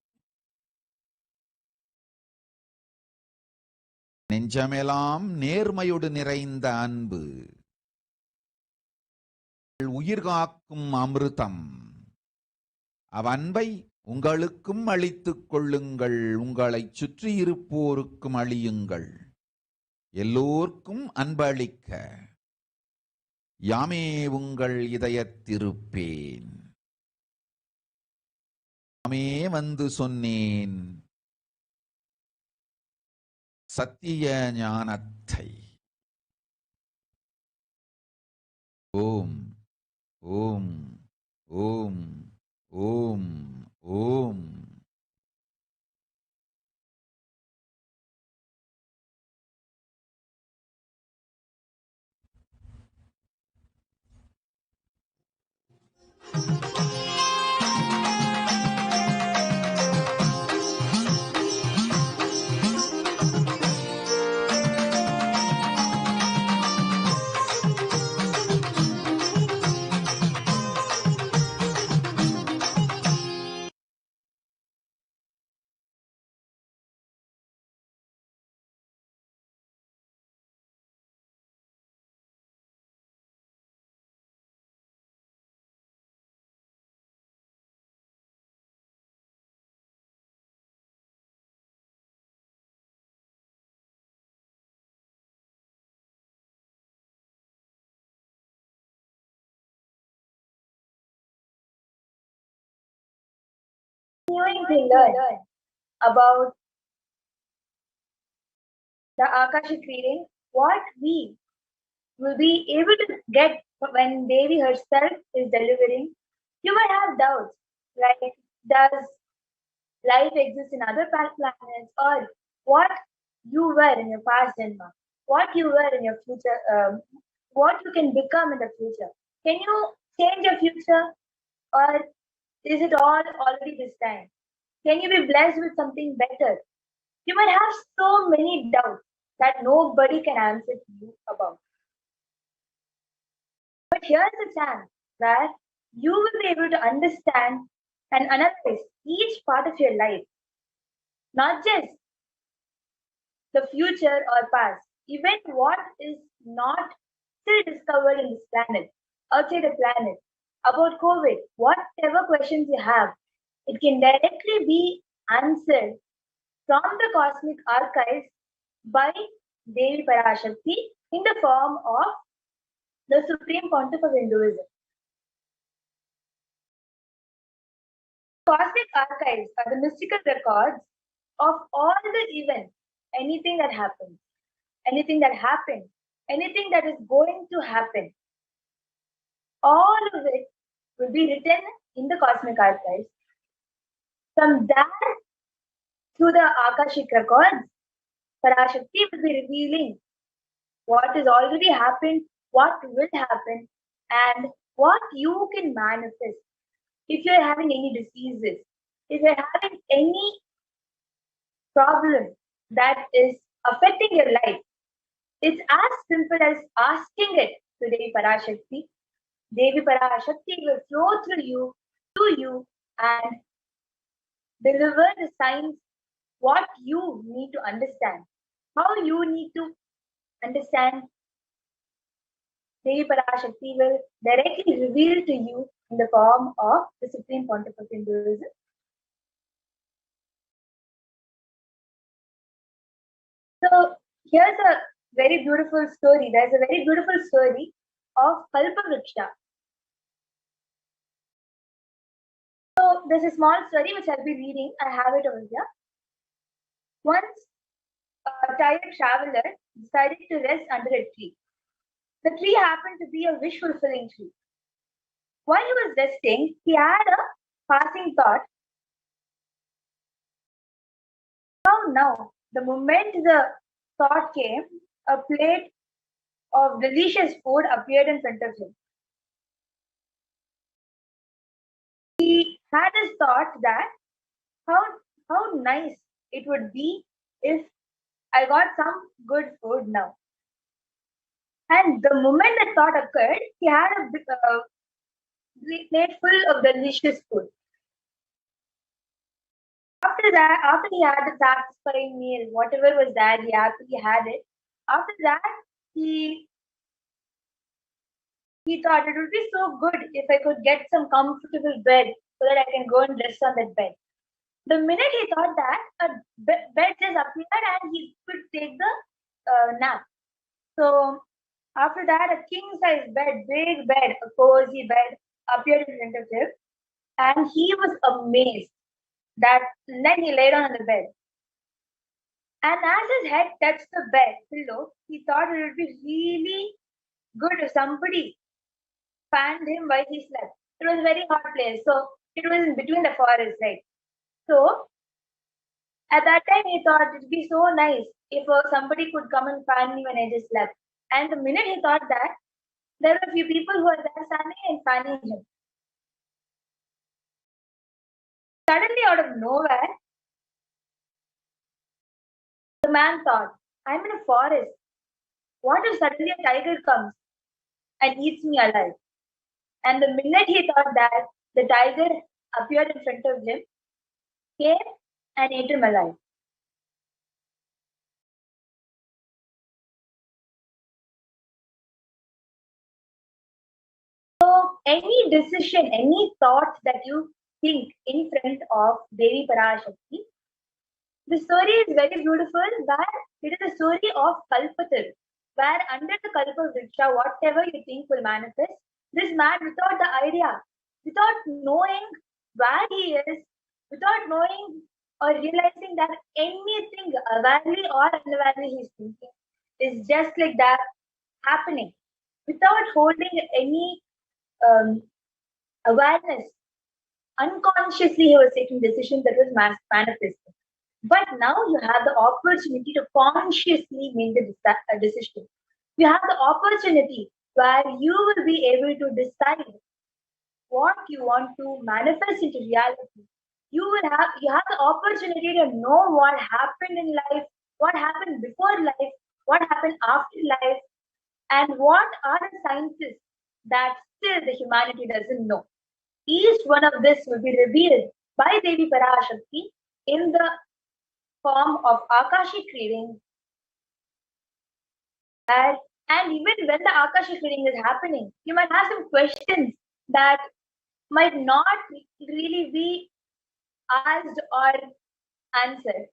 நெஞ்சமெல்லாம் நேர்மையோடு நிறைந்த அன்பு உயிர் காக்கும் அமிர்தம். அவ்வன்பை உங்களுக்கும் அளித்துக் கொள்ளுங்கள், உங்களைச் சுற்றியிருப்போருக்கும் அளியுங்கள். எல்லோர்க்கும் அன்பளிக்க யாமே உங்கள் இதயத்திருப்பேன். யாமே வந்து சொன்னேன் சத்திய ஞானத்தை. ஓம் ஓம் ஓம் ஓம் ஓம். Continuing to learn about the Akashic reading, what we will be able to get when Devi herself is delivering. You might have doubts like, does life exist in other planets, or what you were in your past Janma, what you were in your future, what you can become in the future. Can you change your future, or is it all already this time? Can you be blessed with something better? You might have so many doubts that nobody can answer to you about. But here's a chance where you will be able to understand and analyze each part of your life, not just the future or past, even what is not still discovered in this planet, outside the planet, about COVID, whatever questions you have, it can directly be answered from the cosmic archives by Devi Parashakti in the form of the Supreme Pontiff of Hinduism. Cosmic archives are the mystical records of all the events, anything that happens, anything that happened, anything that is going to happen. All of it will be written in the cosmic archives. From that, through the Akashic records, Parashakti will be revealing what has already happened, what will happen, and what you can manifest. If you're having any diseases, if you're having any problem that is affecting your life, it's as simple as asking it to Devi Parashakti. Devi Parashakti will flow through you, to you, and deliver the signs, what you need to understand, how you need to understand. Devi Parashakti will directly reveal to you in the form of the Supreme Pontiff of Hinduism. So here's a very beautiful story. There's a very beautiful story of Kalpavriksha. So there's a small story which I'll be reading. I have it over here. Once a tired traveler decided to rest under a tree. The tree happened to be a wish-fulfilling tree. While he was resting, he had a passing thought. Now, the moment the thought came, a plate of delicious food appeared in front of him. He had this thought that how nice it would be if I got some good food now. And the moment that thought occurred, he had a plate full of delicious food. After he had a satisfying meal, whatever was there, he happily had it. After that, he thought it would be so good if I could get some comfortable bed so that I can go and rest on that bed. The minute he thought that, a bed just appeared and he could take the nap. So after that, a king size bed, big bed, a cozy bed appeared in front of him, and he was amazed that then he lay down on the bed. And as his head touched the bed pillow, he thought it would be really good if somebody fanned him while he slept. It was a very hot place, so it was in between the forest, right? So at that time, he thought it'd be so nice if somebody could come and fan me when I just slept. And the minute he thought that, there were a few people who were there standing and fanning him. Suddenly, out of nowhere, the man thought, I'm in a forest. What if suddenly a tiger comes and eats me alive? And the minute he thought that, the tiger appeared in front of him, came and ate him alive. So, any decision, any thought that you think in front of Devi Parashakti, the story is very beautiful, where it is a story of Kalpatil, where under the Kalpa Vriksha, whatever you think will manifest, this man, without the idea, without knowing where he is, without knowing or realizing that anything awarely or unawarely he's thinking, is just like that happening, without holding any awareness. Unconsciously, he was taking decisions that was manifesting. But now you have the opportunity to consciously make the decision. You have the opportunity where you will be able to decide what you want to manifest into reality. You have the opportunity to know what happened in life, what happened before life, what happened after life, and what are the sciences that still the humanity doesn't know. Each one of this will be revealed by Devi Parashakti in the form of Akashic reading. And even when the Akashic reading is happening, you might have some questions that might not really be asked or answered.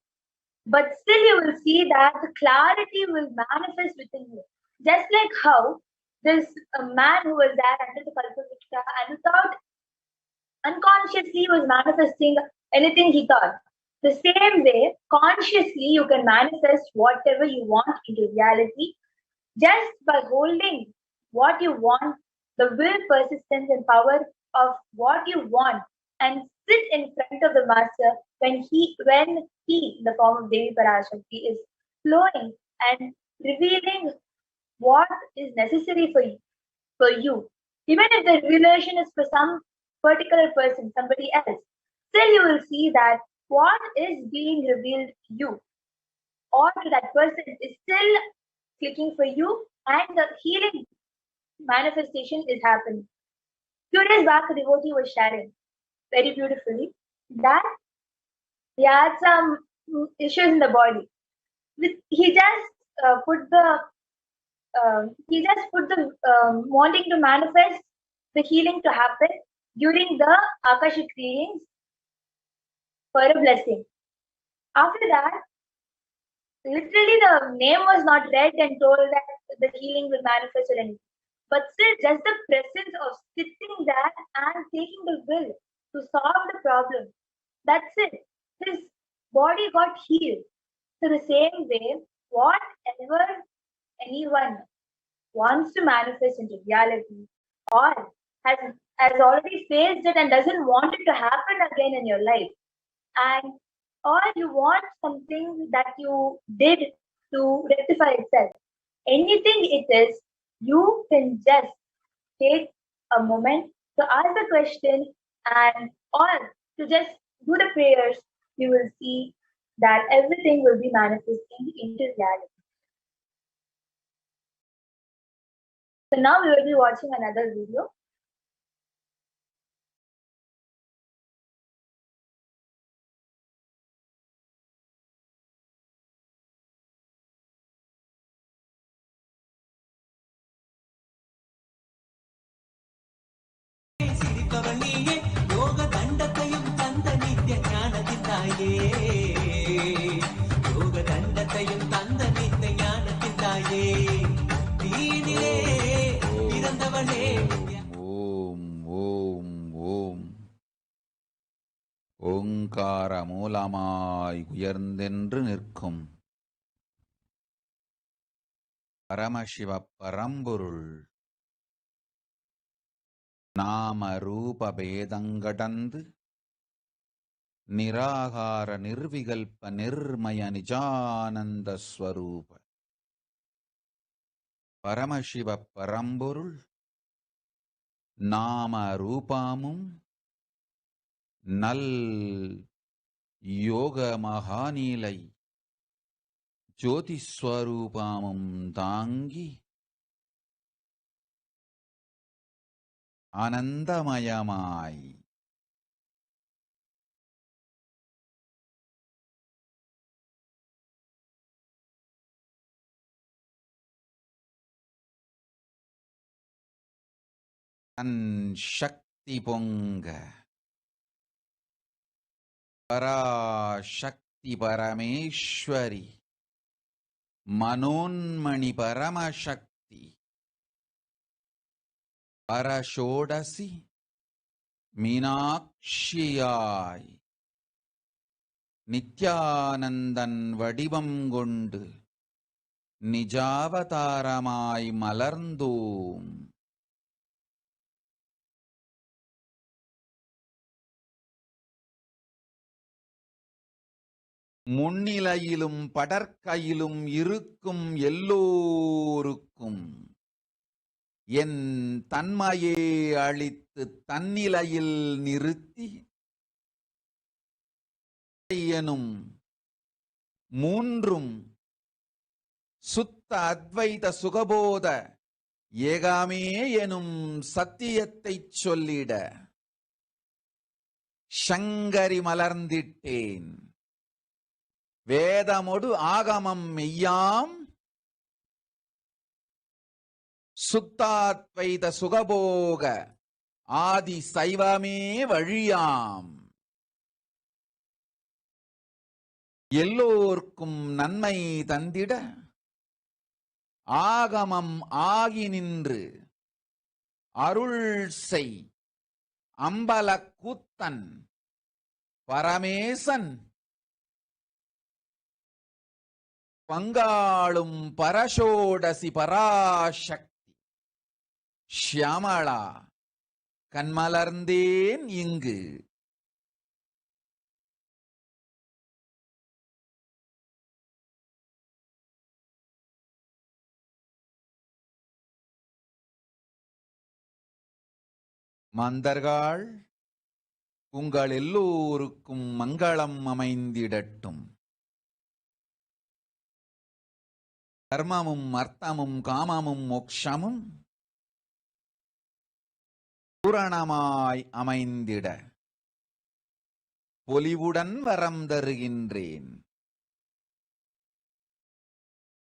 But still, you will see that the clarity will manifest within you. Just like how this man who was there under the Kalpavriksha and without unconsciously was manifesting anything he thought. The same way, consciously, you can manifest whatever you want into reality just by holding what you want, the will, persistence, and power of what you want, and sit in front of the master when he, in the form of Devi Parashakti, is flowing and revealing what is necessary for you. Even if the revelation is for some particular person, somebody else, still you will see that what is being revealed to you or to that person is still clicking for you, and the healing manifestation is happening. Few days back, a devotee was sharing very beautifully that he had some issues in the body. He just put the wanting to manifest the healing to happen during the Akashic readings for a blessing. After that, literally the name was not read and told that the healing will manifest or anything. But still, just the presence of sitting there and taking the will to solve the problem, that's it. His body got healed. So the same way, whatever anyone wants to manifest into reality or has already faced it and doesn't want it to happen again in your life, and or you want something that you did to rectify itself, anything it is, you can just take a moment to ask the question and or to just do the prayers. You will see that everything will be manifesting into reality. So now we will be watching another video. சிரித்தவள் நீயே யோக தண்ட ஓங்கார மூலமாய் உயர்ந்தென்று நிற்கும் பரமசிவ பரம்பொருள் நாம ரூப பேதங்கடந்து நிராகார நிர்விகல்ப நிர்மய நிஜானந்த ஸ்வரூப பரமசிவ பரம்பொருள் நாம ரூபமும் நல் யோக மகாநீலை ஜோதிஸ்வரூபமும் தாங்கி ஆனந்தமயமாய் தன் சக்தி பொங்க பராசக்தி பரமேஸ்வரி மனோன்மணி பரமசக்தி பரஷோடசி மீனாட்சியாய் நித்யானந்தன் வடிவம் கொண்டு நிஜாவதாரமாய் மலர்ந்தோம். முன்னிலையிலும் படற்கையிலும் இருக்கும் எல்லோருக்கும் என் தன்மையே அளித்து தன்னிலையில் நிறுத்தி எனும் மூன்றும் சுத்த அத்வைத சுகபோத ஏகாமே எனும் சத்தியத்தைச் சொல்லிட சங்கரி மலர்ந்திட்டேன். வேதமொடு ஆகமம் மெய்யாம் சுத்தாத்வைத சுகபோக ஆதி சைவமே வழியாம். எல்லோர்க்கும் நன்மை தந்திட ஆகமம் ஆகி நின்று அருள் செய் அம்பல கூத்தன் பரமேசன் பங்காளும் பரஷோடசி பராசக்தி ஷியாமளா கண்மலர்ந்தேன் இங்கு. மாந்தர்கள் உங்கள் எல்லோருக்கும் மங்களம் அமைந்திடட்டும். கர்மமும் அர்த்தமும் காமமும் மோட்சமும் பூரணமாய் அமைந்திட பொலிவுடன் வரம் தருகின்றேன்.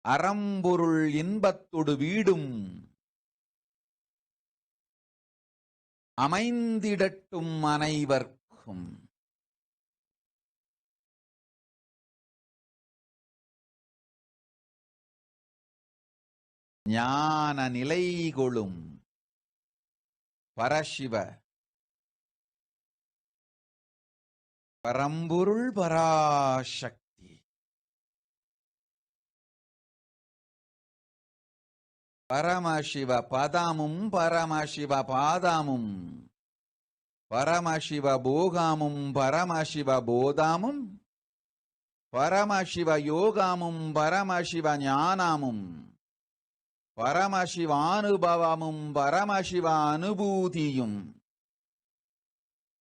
அறம்பொருள் இன்பத்தொடு வீடும் அமைந்திடட்டும் அனைவர்க்கும். ஞான நிலை கொளும் பரசிவ பரம்பொருள் பராசக்தி பரமசிவ பதமும் பரமசிவ பாதமும் பரமசிவ போகமும் பரமசிவ போதமும் பரமசிவ யோகமும் பரமசிவ ஞானமும் பரமசிவானுபவமும் பரமசிவ அனுபூதியும்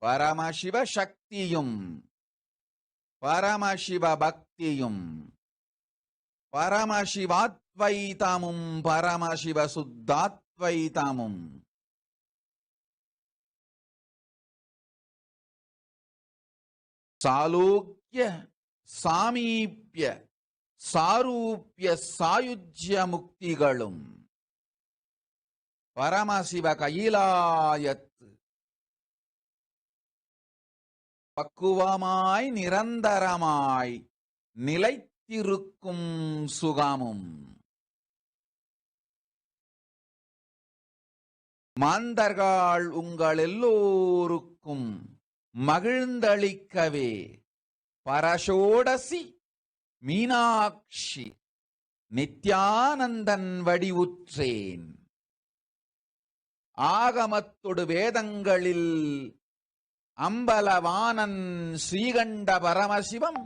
பரமசிவ சக்தியும் பரமசிவ பக்தியும் பரமசிவாத்வைதமும் பரமசிவ சுத்தாத்வைதமும் சாலோக்கிய சாமீப்ய சாரூப்ய சாயுஜ்ய முக்திகளும் பரமசிவ கையிலாயத்து பக்குவமாய் நிரந்தரமாய் நிலைத்திருக்கும் சுகமும் மாந்தர்கள் உங்கள் எல்லோருக்கும் மகிழ்ந்தளிக்கவே பரஷோடசி மீனாட்சி நித்யானந்தன் வடிவுற்றேன். ஆகமத்தொடு வேதங்களில் அம்பலவானன் ஸ்ரீகண்ட பரமசிவம்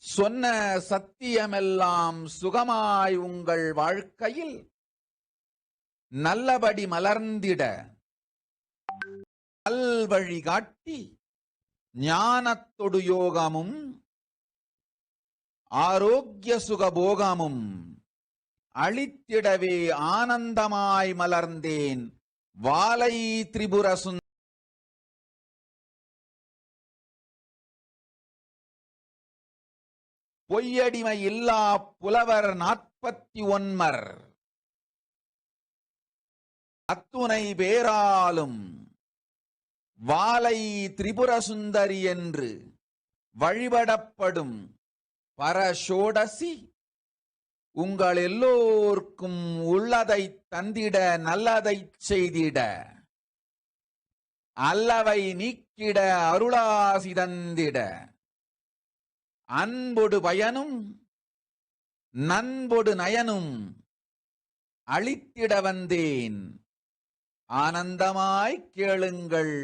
சொன்ன சத்தியமெல்லாம் சுகமாய் உங்கள் வாழ்க்கையில் நல்லபடி மலர்ந்திட நல்வழி காட்டி ஞானத்தொடு யோகமும் ஆரோக்கிய சுகபோகமும் அளித்திடவே ஆனந்தமாய் மலர்ந்தேன். வாலை திரிபுர பொய்யடிமை இல்லா புலவர் 49 அத்துணை பேராலும் வாலை திரிபுர சுந்தரி என்று வழிபடப்படும் பரஷோடசி உங்கள் எல்லோர்க்கும் உள்ளதை தந்திட நல்லதைச் செய்திட அல்லவை நீக்கிட அருளாசி தந்திட அன்பொடு பயனும் நண்பொடு நயனும் அளித்திட வந்தேன். ஆனந்தமாய் கேளுங்கள்.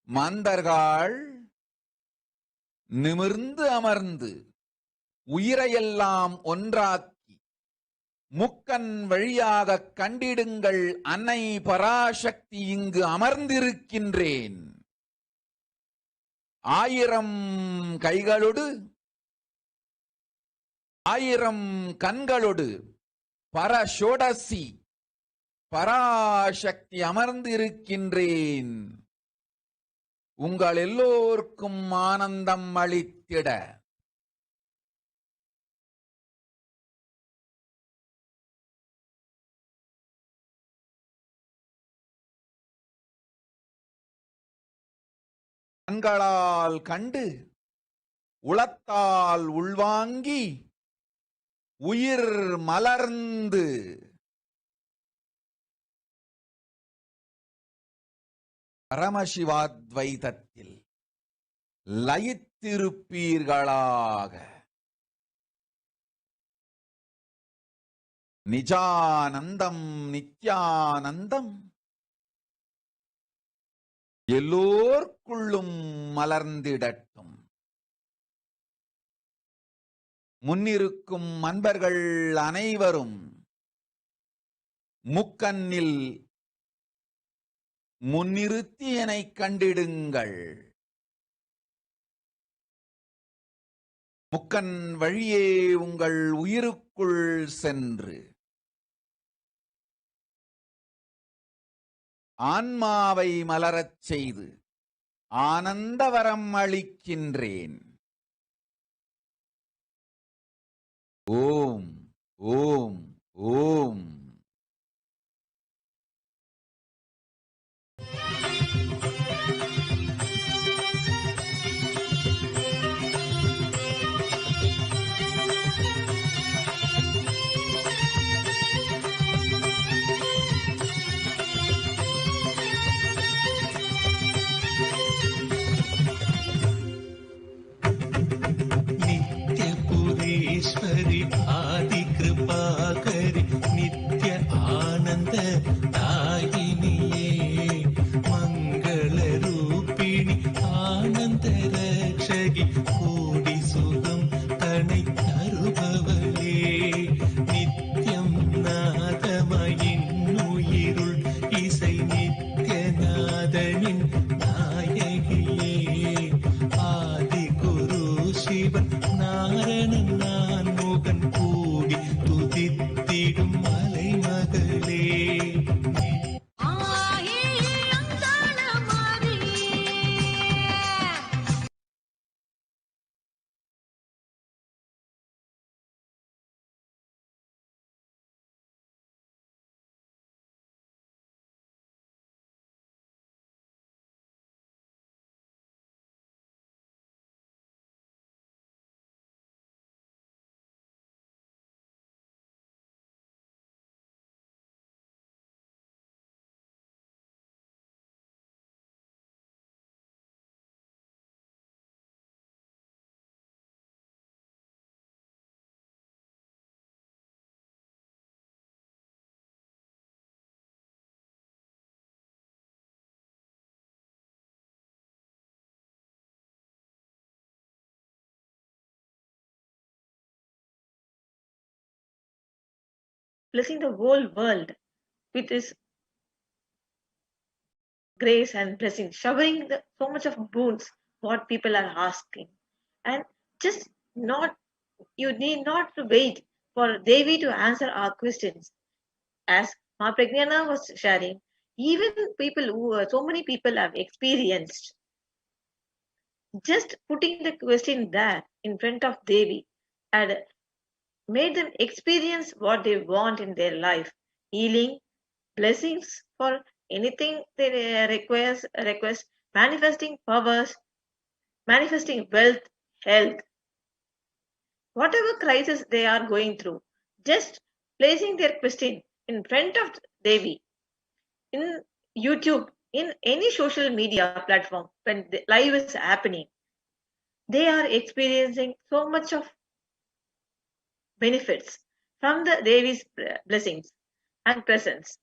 மந்தர்கள் நிமிர்ந்து அமர்ந்து உயிரையெல்லாம் ஒன்றாக்கி முக்கன் வழியாக கண்டிடுங்கள். அன்னை பராசக்தி இங்கு அமர்ந்திருக்கின்றேன். 1000 கைகளோடு 1000 கண்களோடு பரஷோடசி பராசக்தி அமர்ந்திருக்கின்றேன். உங்கள் எல்லோருக்கும் ஆனந்தம் அளித்திட கண்களால் கண்டு உளத்தால் உள்வாங்கி உயிர் மலர்ந்து பரமசிவாத்வைதத்தில் லயித்திருப்பீர்களாக. நிஜானந்தம் நித்யானந்தம் எல்லோர்க்குள்ளும் மலர்ந்திடட்டும். முன்னிருக்கும் அன்பர்கள் அனைவரும் முக்கண்ணில் முன்னிறுத்தி என்னை கண்டிடுங்கள். முக்கன் வழியே உங்கள் உயிருக்குள் சென்று ஆன்மாவை மலரச் செய்து ஆனந்தவரம் அளிக்கின்றேன். ஓம் ஓம் ஓம். नित्यपुरेश्वरि आदिकृपाकरि नित्य blessing the whole world with His grace and blessing, showering so much of boons what people are asking. And just not, you need not to wait for Devi to answer our questions. As Ma Pragnana was sharing, even people so many people have experienced, just putting the question there in front of Devi and made them experience what they want in their life, healing, blessings for anything they request, manifesting powers, manifesting wealth, health, whatever crisis they are going through, just placing their question in front of Devi in YouTube, in any social media platform when the live is happening, they are experiencing so much of benefits from the Devi's blessings and presence.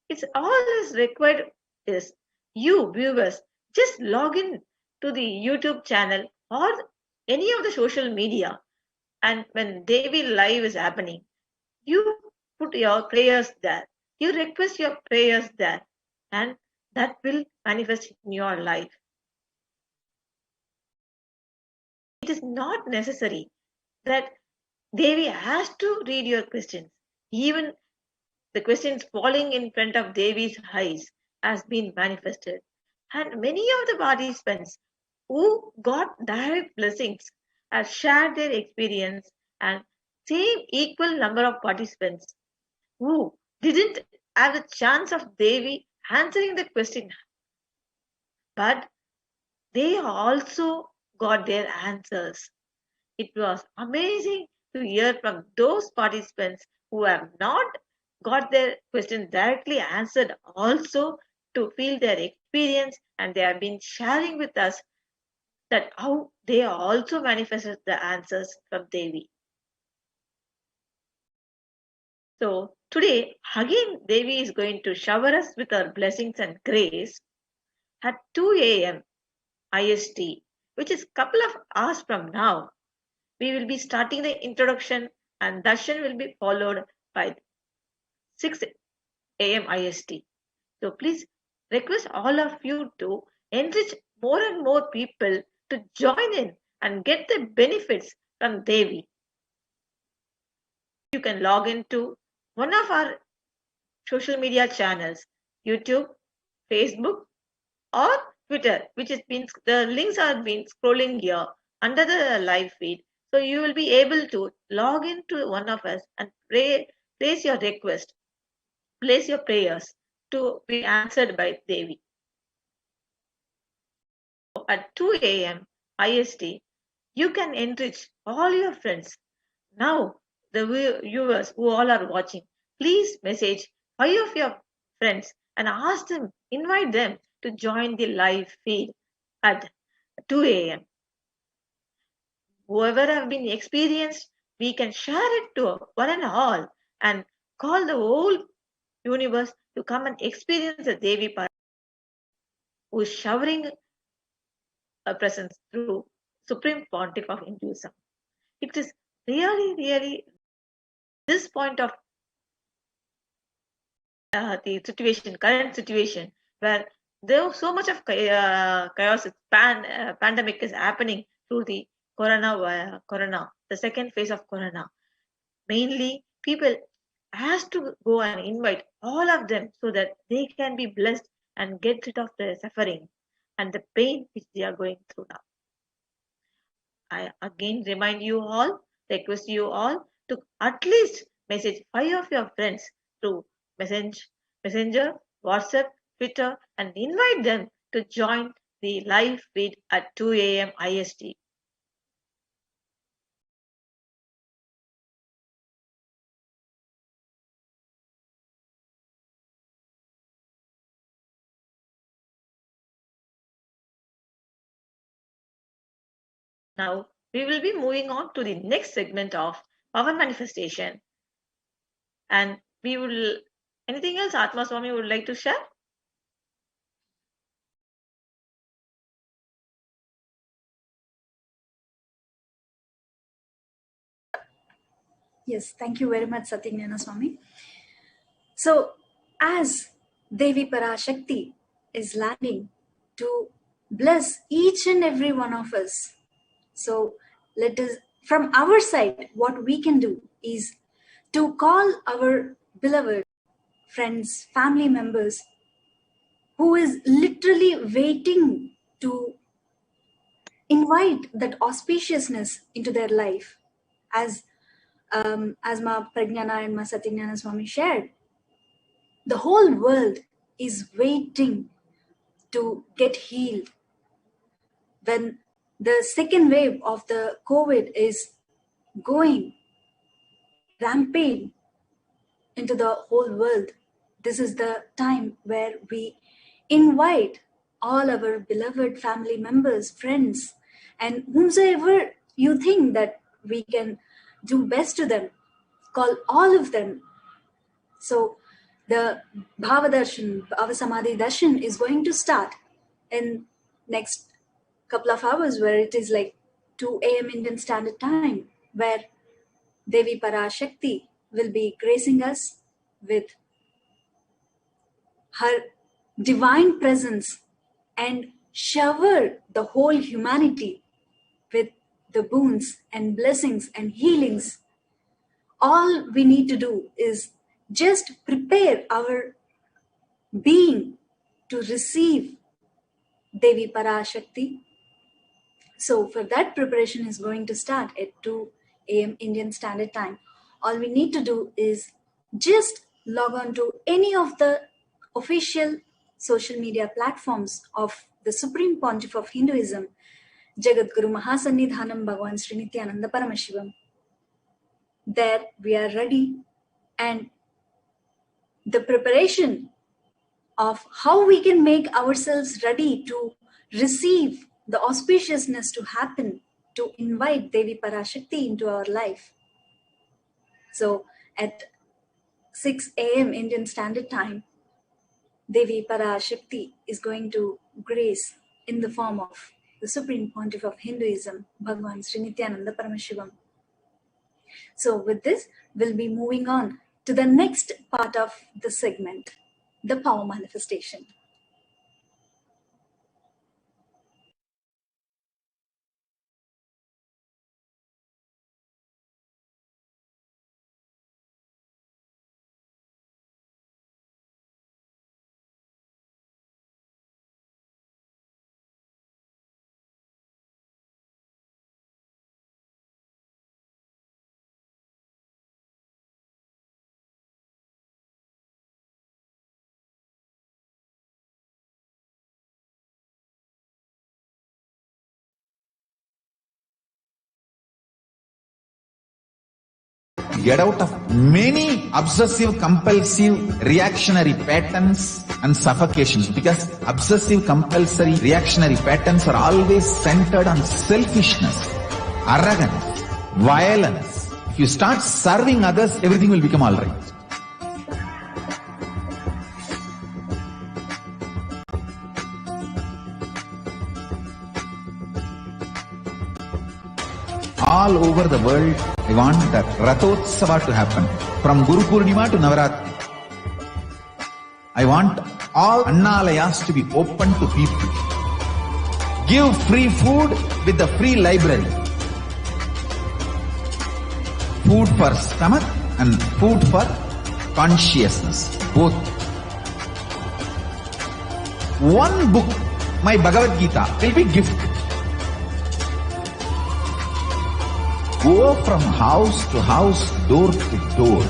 It's all is required is you viewers just log in to the YouTube channel or any of the social media, and when Devi live is happening, you put your prayers there, you request your prayers there, and that will manifest in your life. It is not necessary that Devi has to read your questions. Even the questions falling in front of Devi's eyes has been manifested. And many of the participants who got direct blessings have shared their experience, and same equal number of participants who didn't have the chance of Devi answering the question, but they also got their answers. It was amazing to hear from those participants who have not got their question directly answered also to feel their experience, and they have been sharing with us that how they also manifested the answers from Devi. So today again Devi is going to shower us with her blessings and grace at 2 a.m. IST, which is couple of hours from now. We will be starting the introduction, and darshan will be followed by 6 a.m. IST. So please request all of you to enrich more and more people to join in and get the benefits from Devi. You can log into one of our social media channels, YouTube, Facebook, or Twitter, which has been, the links are been scrolling here under the live feed. So you will be able to log into one of us and place your request, place your prayers to be answered by Devi. At 2 a.m. IST, you can enrich all your friends. Now, the viewers who all are watching, please message 5 of your friends and ask them, invite them to join the live feed at 2 a.m. Whoever have been experienced, we can share it to one and all and call the whole universe to come and experience the Devi Parashakti, who is showering a presence through Supreme Pontiff of Hinduism. It is really, really this point of the situation, current situation, where there was so much of chaos, pandemic is happening through the corona, the second phase of corona. Mainly, people has to go and invite all of them so that they can be blessed and get rid of the suffering and the pain which they are going through now. I again remind you all, request you all to at least message 5 of your friends through Messenger, WhatsApp, Twitter, and invite them to join the live feed at 2 a.m. IST. Now, we will be moving on to the next segment of power manifestation. And we will, anything else Atma Swami would like to share? Yes, thank you very much, Satyanarayana Swami. So, as Devi Parashakti is landing to bless each and every one of us, so let us, from our side, what we can do is to call our beloved friends, family members who is literally waiting to invite that auspiciousness into their life, as Ma Pragnana and Ma Satyajnana Swami shared. The whole world is waiting to get healed. When the second wave of the COVID is going rampant into the whole world, this is the time where we invite all our beloved family members, friends, and whomsoever you think that we can do best to them, call all of them. So the Bhava Darshan, Bhava Samadhi Darshan is going to start in next couple of hours, where it is like 2 a.m. Indian Standard Time, where Devi Parashakti will be gracing us with her divine presence and shower the whole humanity with the boons and blessings and healings. All we need to do is just prepare our being to receive Devi Parashakti. So for that, preparation is going to start at 2 a.m. Indian Standard Time. All we need to do is just log on to any of the official social media platforms of the Supreme Pontiff of Hinduism, Jagadguru Mahasannidhanam Bhagavan Sri Nithyananda Paramashivam. There we are ready, and the preparation of how we can make ourselves ready to receive the auspiciousness to happen, to invite Devi Parashakti into our life. So at 6 a.m. Indian Standard Time, Devi Parashakti is going to grace in the form of the Supreme Pontiff of Hinduism, Bhagavan Sri Nithyananda Paramashivam. So with this, we'll be moving on to the next part of the segment, the power manifestation. Get out of many obsessive compulsive reactionary patterns and suffocations, because obsessive compulsory reactionary patterns are always centered on selfishness, arrogance, violence. If you start serving others, everything will become all right. All over the world, I want that Rathotsava to happen. From Guru Purnima to Navaratri. I want all Annalayas to be open to people. Give free food with the free library. Food for stomach and food for consciousness. Both. One book, my Bhagavad Gita, will be gift. Go from house to house, door to door.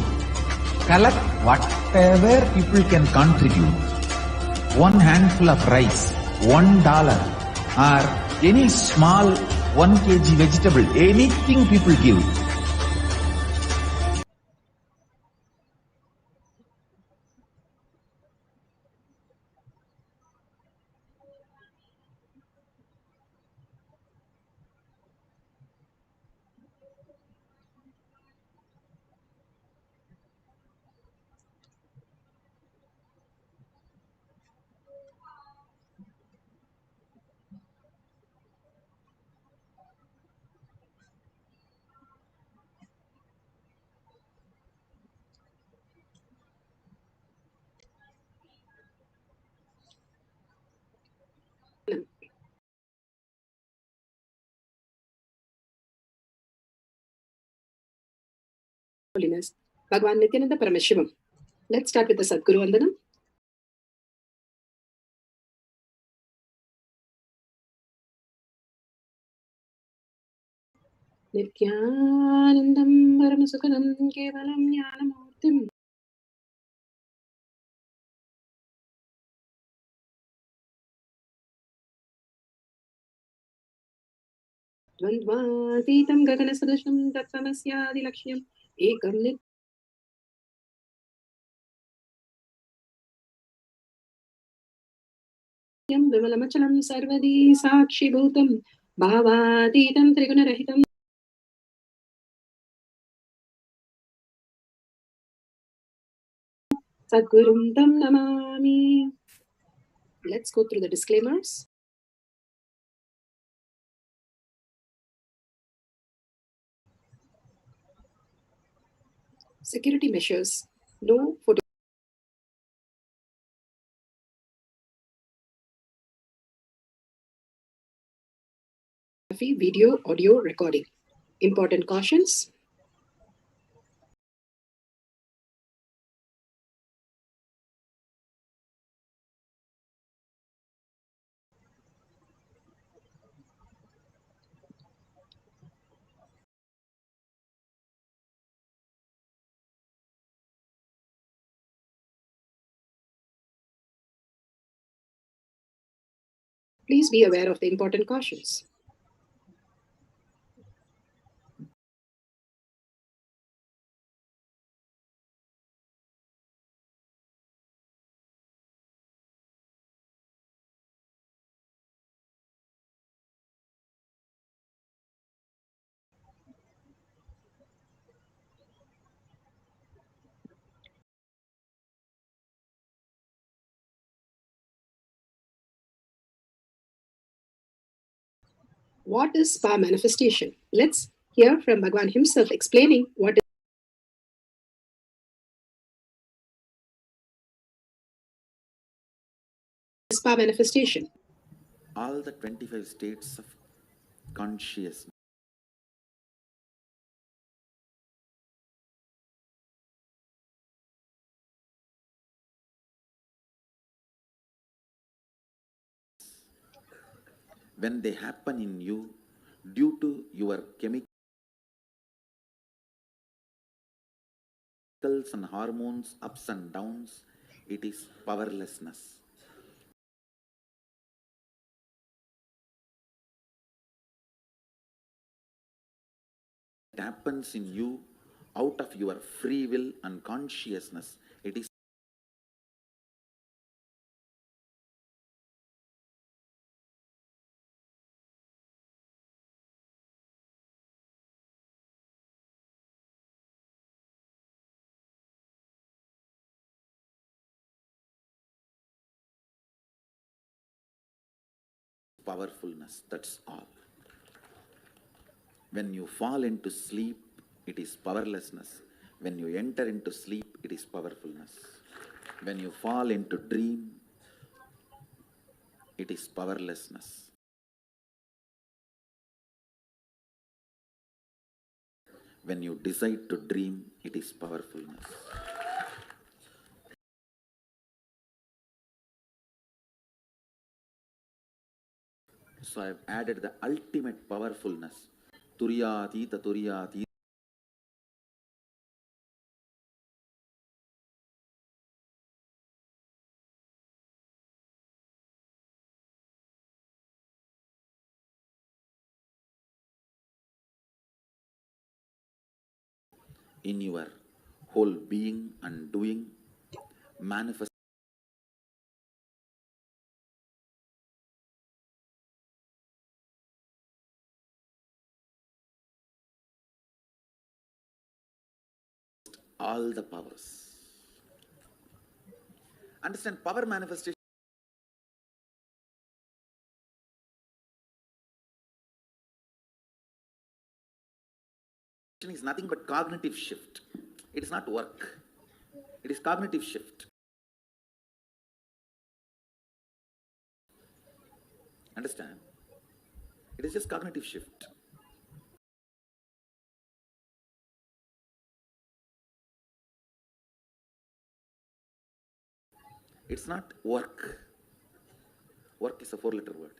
Collect whatever people can contribute. One handful of rice, $1, or any small 1 kg vegetable, anything people give. Holiness Bhagwan Nithyananda Paramashivam. Let's start with the Sadguru Vandanam. Nithyanandam Paramasukhanam Kevalam Jnanamurtim Dvandvatītam Gaganasadasham Tattvamasyaadilakshmyam Ekam Nityam Vimalamachalam Sarvadi Sakshibhutam Bhavatītam Trigunarahitam Sadgurum Tam Namami. Let's go through the disclaimers. Security measures. No photography, video, audio recording. Important cautions. Please be aware of the important cautions. What is spa manifestation? Let's hear from Bhagwan himself explaining what is spa manifestation. All the 25 states of consciousness when they happen in you due to your chemicals and hormones ups and downs, it is powerlessness. It happens in you out of your free will and consciousness. It is powerfulness, that's all. When you fall into sleep, it is powerlessness. When you enter into sleep, it is powerfulness. When you fall into dream, it is powerlessness. When you decide to dream, it is powerfulness. So I have added the ultimate powerfulness. Turyatita Turyatita. In your whole being and doing, manifest all the powers. Understand, power manifestation is nothing but cognitive shift. It is not work. It is cognitive shift. Understand? It is just cognitive shift. It's not work. Work is a 4-letter word.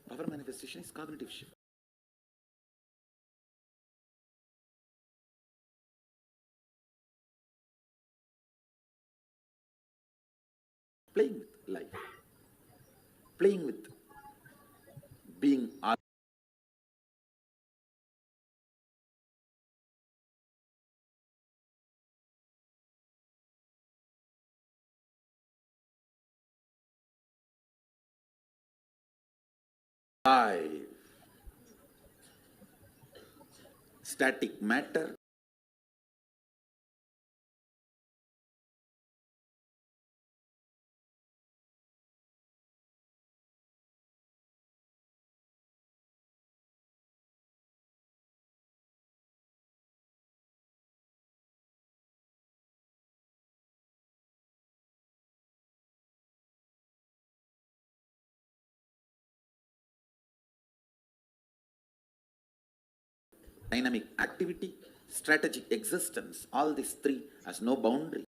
Power manifestation is cognitive shift. Playing with life. Playing with being alive. Static matter. Dynamic activity, strategic existence, all these three has no boundary.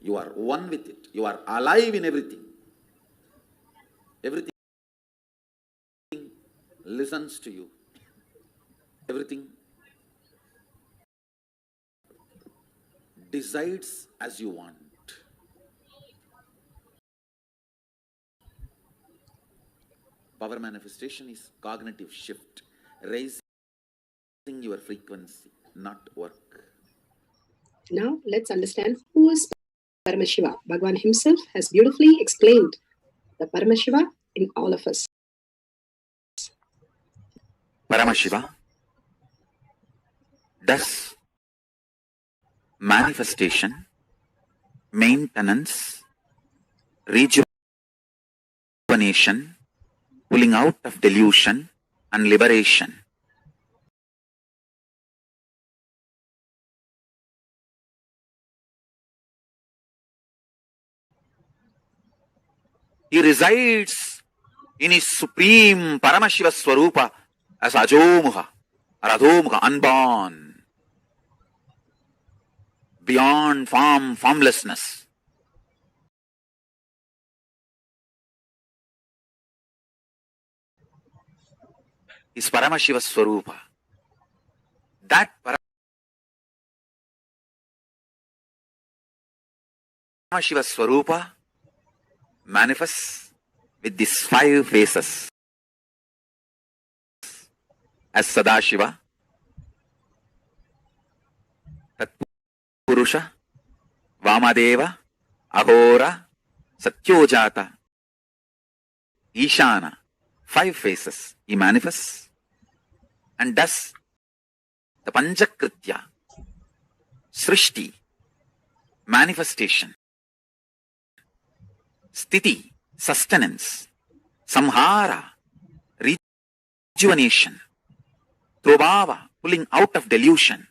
You are one with it. You are alive in everything. Everything listens to you. Everything decides as you want. Power manifestation is cognitive shift, raising your frequency, not work. Now let's understand who is Paramashiva. Bhagavan himself has beautifully explained the Paramashiva in all of us. Paramashiva does manifestation, maintenance, rejuvenation, pulling out of delusion, and liberation. He resides in his supreme Paramashiva Swarupa as Ajomuha or Adhomuha, unborn, beyond form, formlessness. Is Paramashiva Swarupa. That Paramashiva Swarupa manifests with these 5 faces as Sadashiva, Tatpurusha, Vamadeva, Ahora, Satyojata, Ishana. 5 faces he manifests and does the Panchakritya, Srishti, manifestation, Sthiti, sustenance, Samhara, rejuvenation, Trobhava, pulling out of delusion,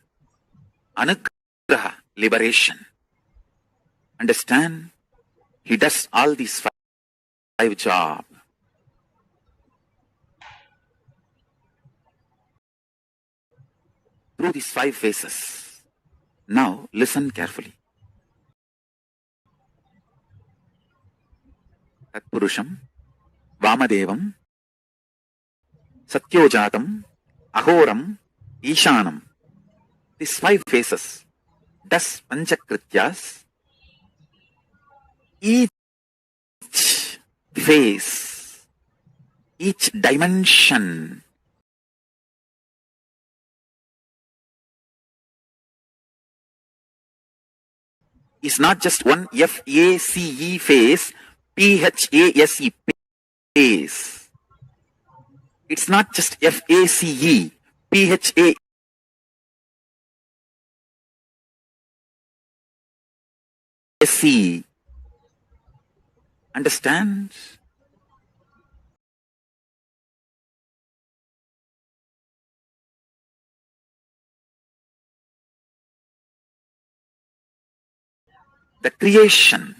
Anugraha, liberation. Understand? He does all these 5 jobs. Through these 5 phases. Now listen carefully. Tatpurusham, Vamadevam, Satyojatam, Ahoram, Ishanam. These 5 phases does Panchakrityas. Each phase, each dimension is not just one F-A-C-E phase, P-H-A-S-E phase. It's not just F-A-C-E, P-H-A-S-E. Understand? The creation,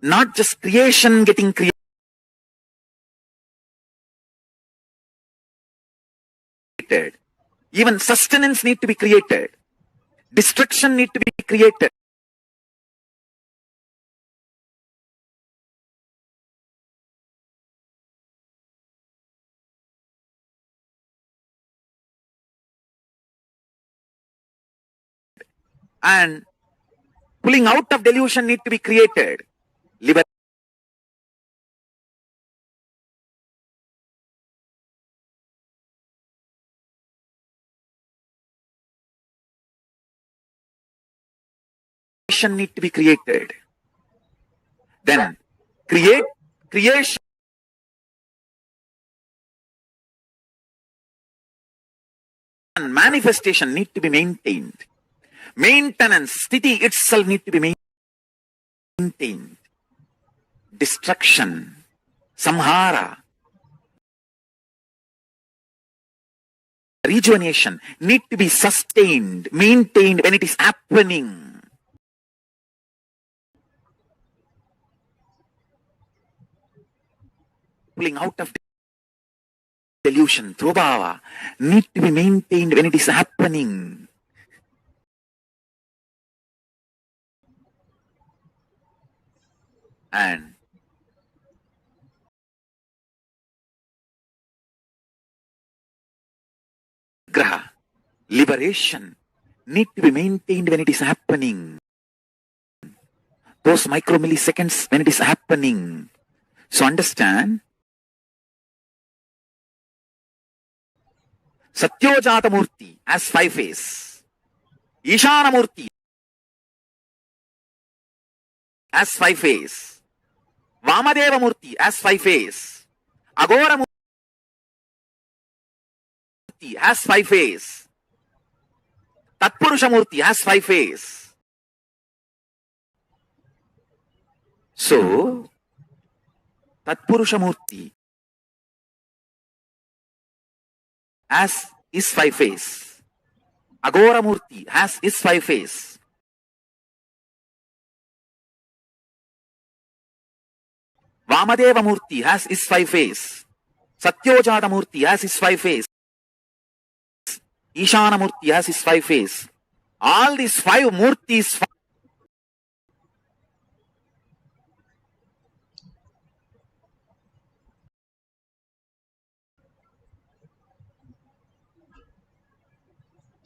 not just creation getting created. Even sustenance need to be created. Destruction need to be created. And pulling out of delusion need to be created. Liberation need to be created. Then creation and manifestation need to be maintained. Maintenance, sthiti itself need to be maintained. Destruction, samhara, rejuvenation need to be sustained, maintained when it is happening. Pulling out of delusion, throbhava, need to be maintained when it is happening. And graha, liberation, need to be maintained when it is happening. Those micromilliseconds when it is happening. So understand, Satyojata Murti has 5 faces. Ishana Murti has 5 faces. Vamadeva Murti has 5 faces. Agora Murti has 5 faces. Tatpurusha Murti has 5 faces. So, Tatpurusha Murti has his 5 faces. Agora Murti has his 5 faces. Vamadeva Murti has his 5 faces. Satyojata Murti has his 5 faces. Ishana Murti has his 5 faces. All these 5 Murtis,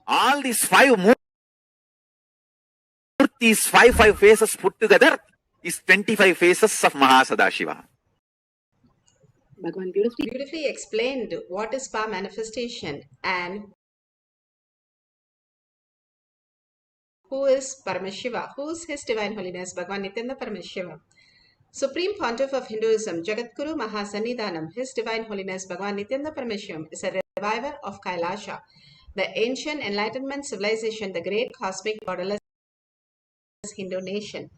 all these 5 Murtis, 5 faces put together is 25 faces of Mahasadashiva. Bhagavan beautifully explained what is power manifestation and who is Paramashiva, who is His Divine Holiness Bhagavan Nithyananda Paramashivam, Supreme Pontiff of Hinduism, Jagadguru Mahasannidhanam. His Divine Holiness Bhagavan Nithyananda Paramashivam is a reviver of Kailasa, the ancient enlightenment civilization, the great cosmic borderless Hindu nation.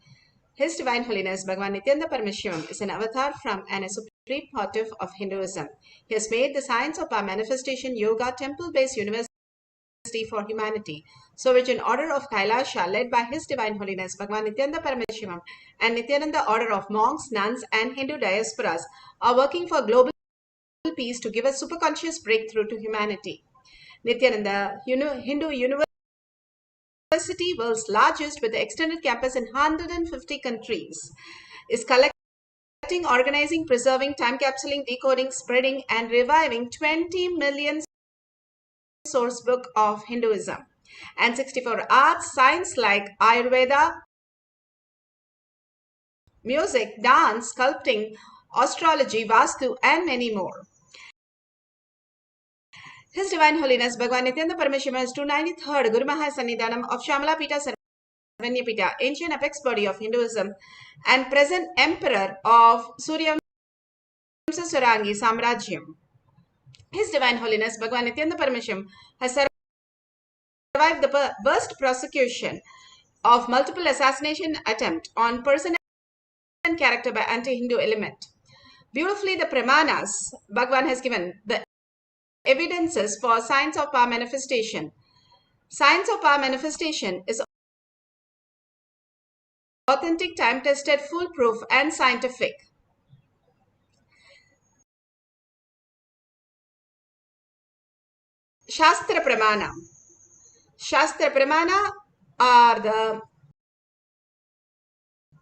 His Divine Holiness Bhagavan Nithyananda Paramashivam is an avatar from and a Supreme Pontiff of Hinduism. He has made the science of our manifestation yoga temple-based university for humanity. So which in order of Kailasa, led by His Divine Holiness Bhagavan Nithyananda Paramashivam and Nithyananda order of monks, nuns and Hindu diasporas are working for global peace to give a superconscious breakthrough to humanity. Nithyananda Hindu University, world's largest with the extended campus in 150 countries, is collecting, organizing, preserving, time capsuling, decoding, spreading and reviving 20 million source book of Hinduism and 64 arts, science like Ayurveda, music, dance, sculpting, astrology, Vastu and many more. His Divine Holiness Bhagavan Nithyananda Paramashivam is 293rd Guru Mahasannidhanam of Shamala Pita Sarvanya Pita, ancient apex body of Hinduism and present emperor of Suryamsa Surangi Samrajyam. His Divine Holiness Bhagavan Nithyananda Paramashivam has survived the burst prosecution of multiple assassination attempt on person and character by anti-Hindu element. Beautifully, the Pramanas Bhagavan has given the evidences for science of power manifestation. Science of power manifestation is authentic, time-tested, foolproof, and scientific. Shastra Pramana. Shastra Pramana are the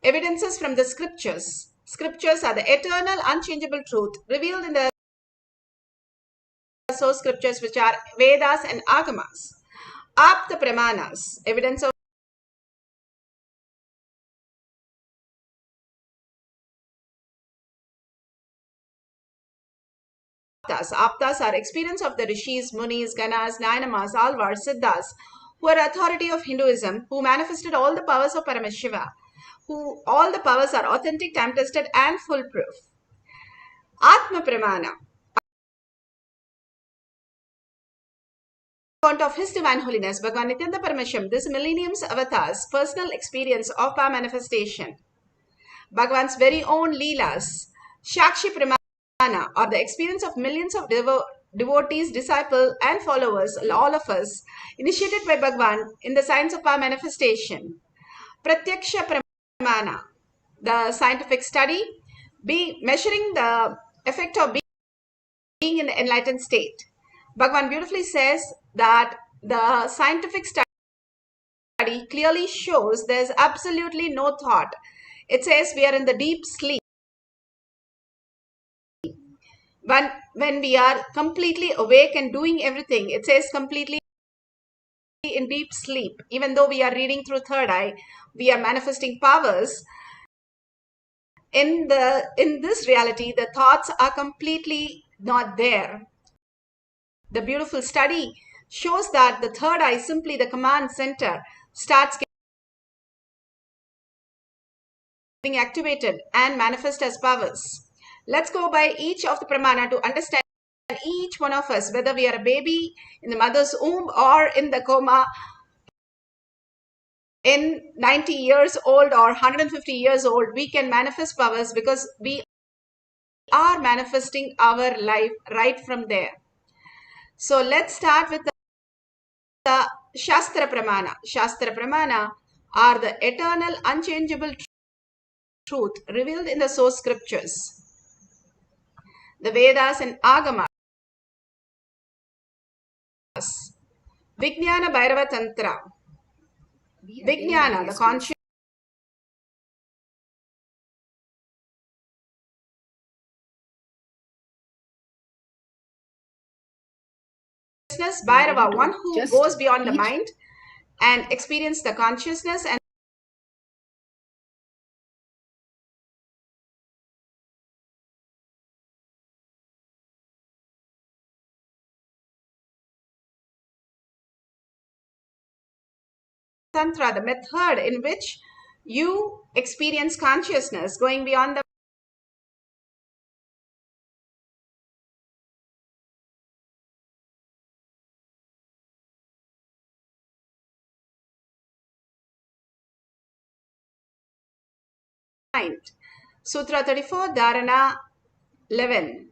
evidences from the scriptures. Scriptures are the eternal, unchangeable truth revealed in the source scriptures, which are Vedas and Agamas. Apta Pramanas, evidence of Aptas. Aptas are experience of the rishis, munis, ganas, nayamas, alvars, siddhas, who are authority of Hinduism, who manifested all the powers of Paramashiva, who all the powers are authentic, time-tested, and foolproof. Atma Pramana, account of His Divine Holiness, Bhagavan Nithyananda Paramashivam, this millennium's avatar's personal experience of power manifestation. Bhagavan's very own Leelas, Shakshi Pramana, or the experience of millions of devotees, disciples, and followers, all of us, initiated by Bhagavan in the science of power manifestation. Pratyaksha Pramana, the scientific study, measuring the effect of being in the enlightened state. Bhagavan beautifully says that the scientific study clearly shows there's absolutely no thought. It says we are in the deep sleep. When we are completely awake and doing everything, it says completely in deep sleep. Even though we are reading through third eye, we are manifesting powers. In this reality, the thoughts are completely not there. The beautiful study shows that the third eye, simply the command center, starts getting activated and manifest as powers. Let's go by each of the pramana to understand each one of us, whether we are a baby in the mother's womb or in the coma, in 90 years old or 150 years old, we can manifest powers because we are manifesting our life right from there. So let's start with the Shastra Pramana. Shastra Pramana are the eternal, unchangeable truth revealed in the source scriptures, the Vedas and Agamas. Vijnana Bhairava Tantra. Vijnana, the consciousness. Bhairava, one who goes beyond the mind and experience the consciousness, and Tantra, the method in which you experience consciousness going beyond the mind. Sutra 34, Dharana 11.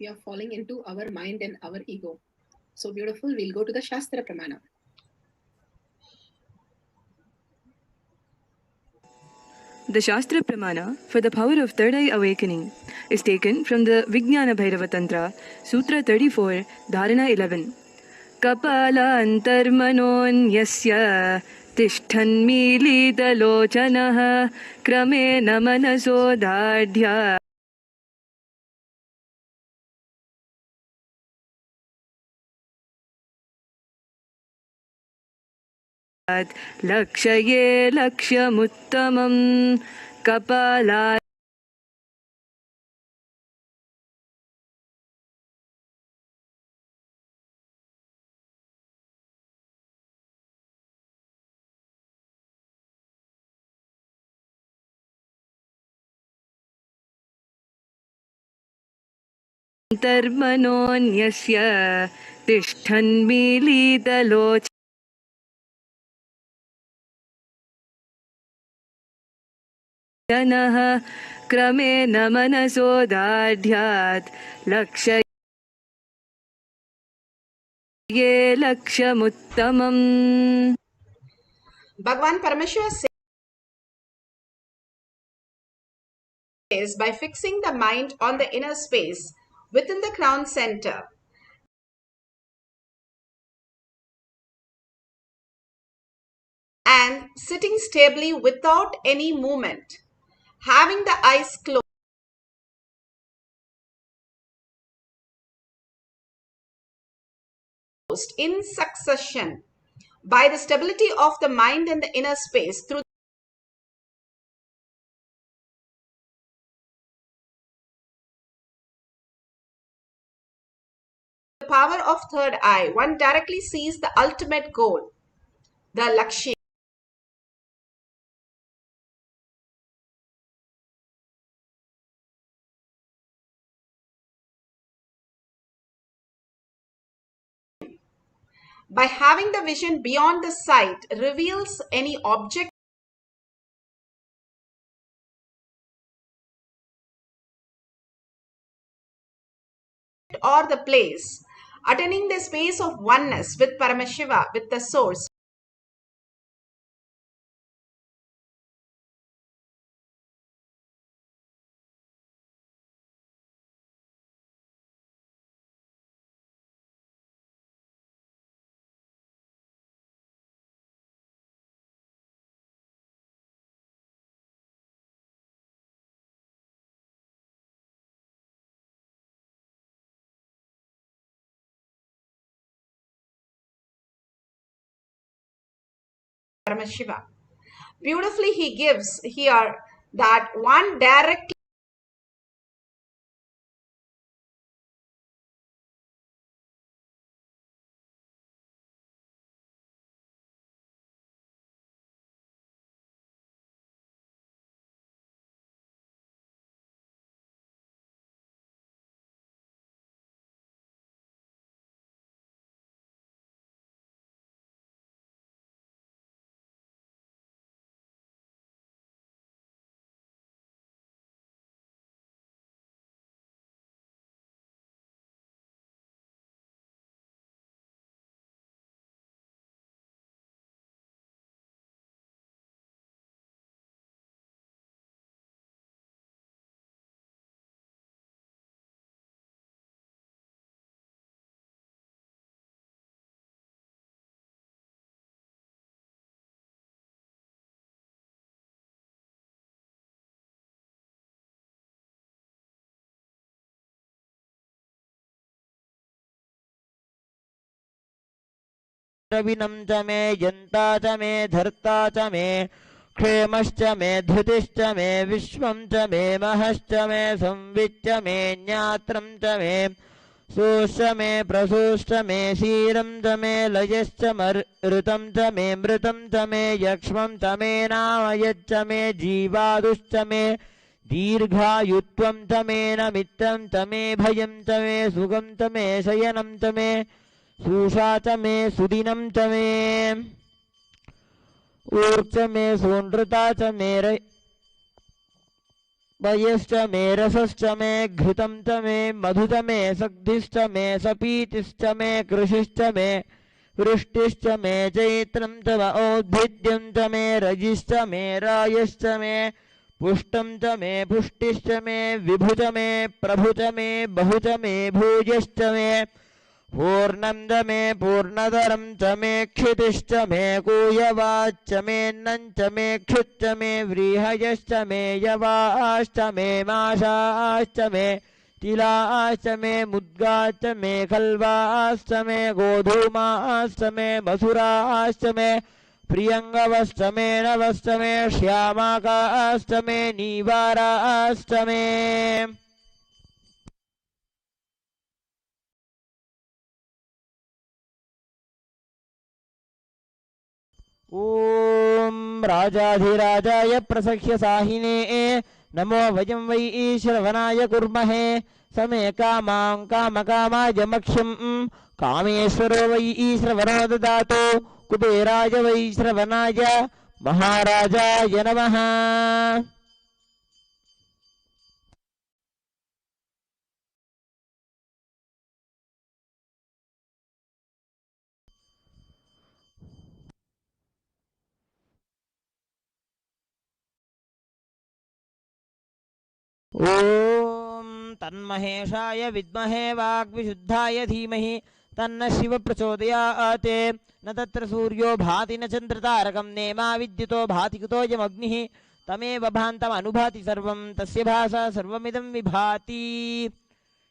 We are falling into our mind and our ego. So beautiful. We'll go to the Shastra Pramana. The Shastra Pramana for the power of third eye awakening is taken from the Vijnana Bhairava Tantra, Sutra 34, Dharana 11. Kapala antarmanonyasya tishthanmilidalochanaha kramena manaso dadhya Lakshaye lakshamuttamam kapala antarmanonyasya tishthanmilidalochanaha Janah kramena manaso dadhyat lakshaye lakshamuttamam. Bhagavan Paramashiva says, by fixing the mind on the inner space within the crown center and sitting stably without any movement, having the eyes closed in succession, by the stability of the mind in the inner space through the power of third eye, one directly sees the ultimate goal, the Lakshya. By having the vision beyond the sight, reveals any object or the place, attaining the space of oneness with Paramashiva, with the source. Paramashiva. Beautifully, he gives here that one directly द्रविणं च मे यन्ता च मे धर्ता च मे क्षेमश्च मे धृतिश्च मे विश्वं च मे महश्च मे संविच्च मे ज्ञात्रं च मे सोश्च मे प्रसोश्च मे क्षीरं च मे लयश्च मृतं च मे मृतं च मे यक्ष्मं च मे नामयच्च मे जीवादुश्च मे दीर्घायुत्वं च मे नमित्रं च मे भयं च मे सुखं च मे शयनं च मे सूषा च मे सुदिनं च मे ऊर्च मे सोनृता च मे वयश्च मे रसश्च मे घृतं च मे मधु च मे सग्धिश्च मे सपीतिश्च मे कृषिश्च मे वृष्टिश्च मे चैत्रं च औद्भिद्यं च मे रजिश्च मे रायश्च मे पुष्टं च मे पुष्टिश्च मे विभु च मे प्रभु च मे बहु च मे भूयश्च मे पूर्णं च मे पूर्णतरं च मे क्षितिश्च मे कूयवाच्च मेऽन्नं च मे क्षुच्च मे व्रीहयश्च मे यवाश्च मे माशाश्च मे तिलाश्च मे मुद्गाश्च मे खल्वाश्च मे गोधूमाश्च मे मसुराश्च मे प्रियङ्गवश्च मे नवश्च मे श्यामाकाश्च मे नीवाराश्च मे ॐ राजाधिराजाय प्रसह्य साहिने नमो वयं वै श्रवणाय कुर्महे समे कामां कामकामाय मह्यं कामेश्वरो वै श्रवणो ददातु कुबेराय वै श्रवणाय महाराजाय नमः ॐ तन्महेशाय विद्महे वाग्विशुद्धाय धीमहि तन्न शिव प्रचोदयात् न तत्र सूर्यो भाति न चन्द्रतारकं नेमा विद्युतो भाति कुतोऽयमग्निः तमेव भान्तमनुभाति सर्वं तस्य भासा सर्वमिदं विभाति।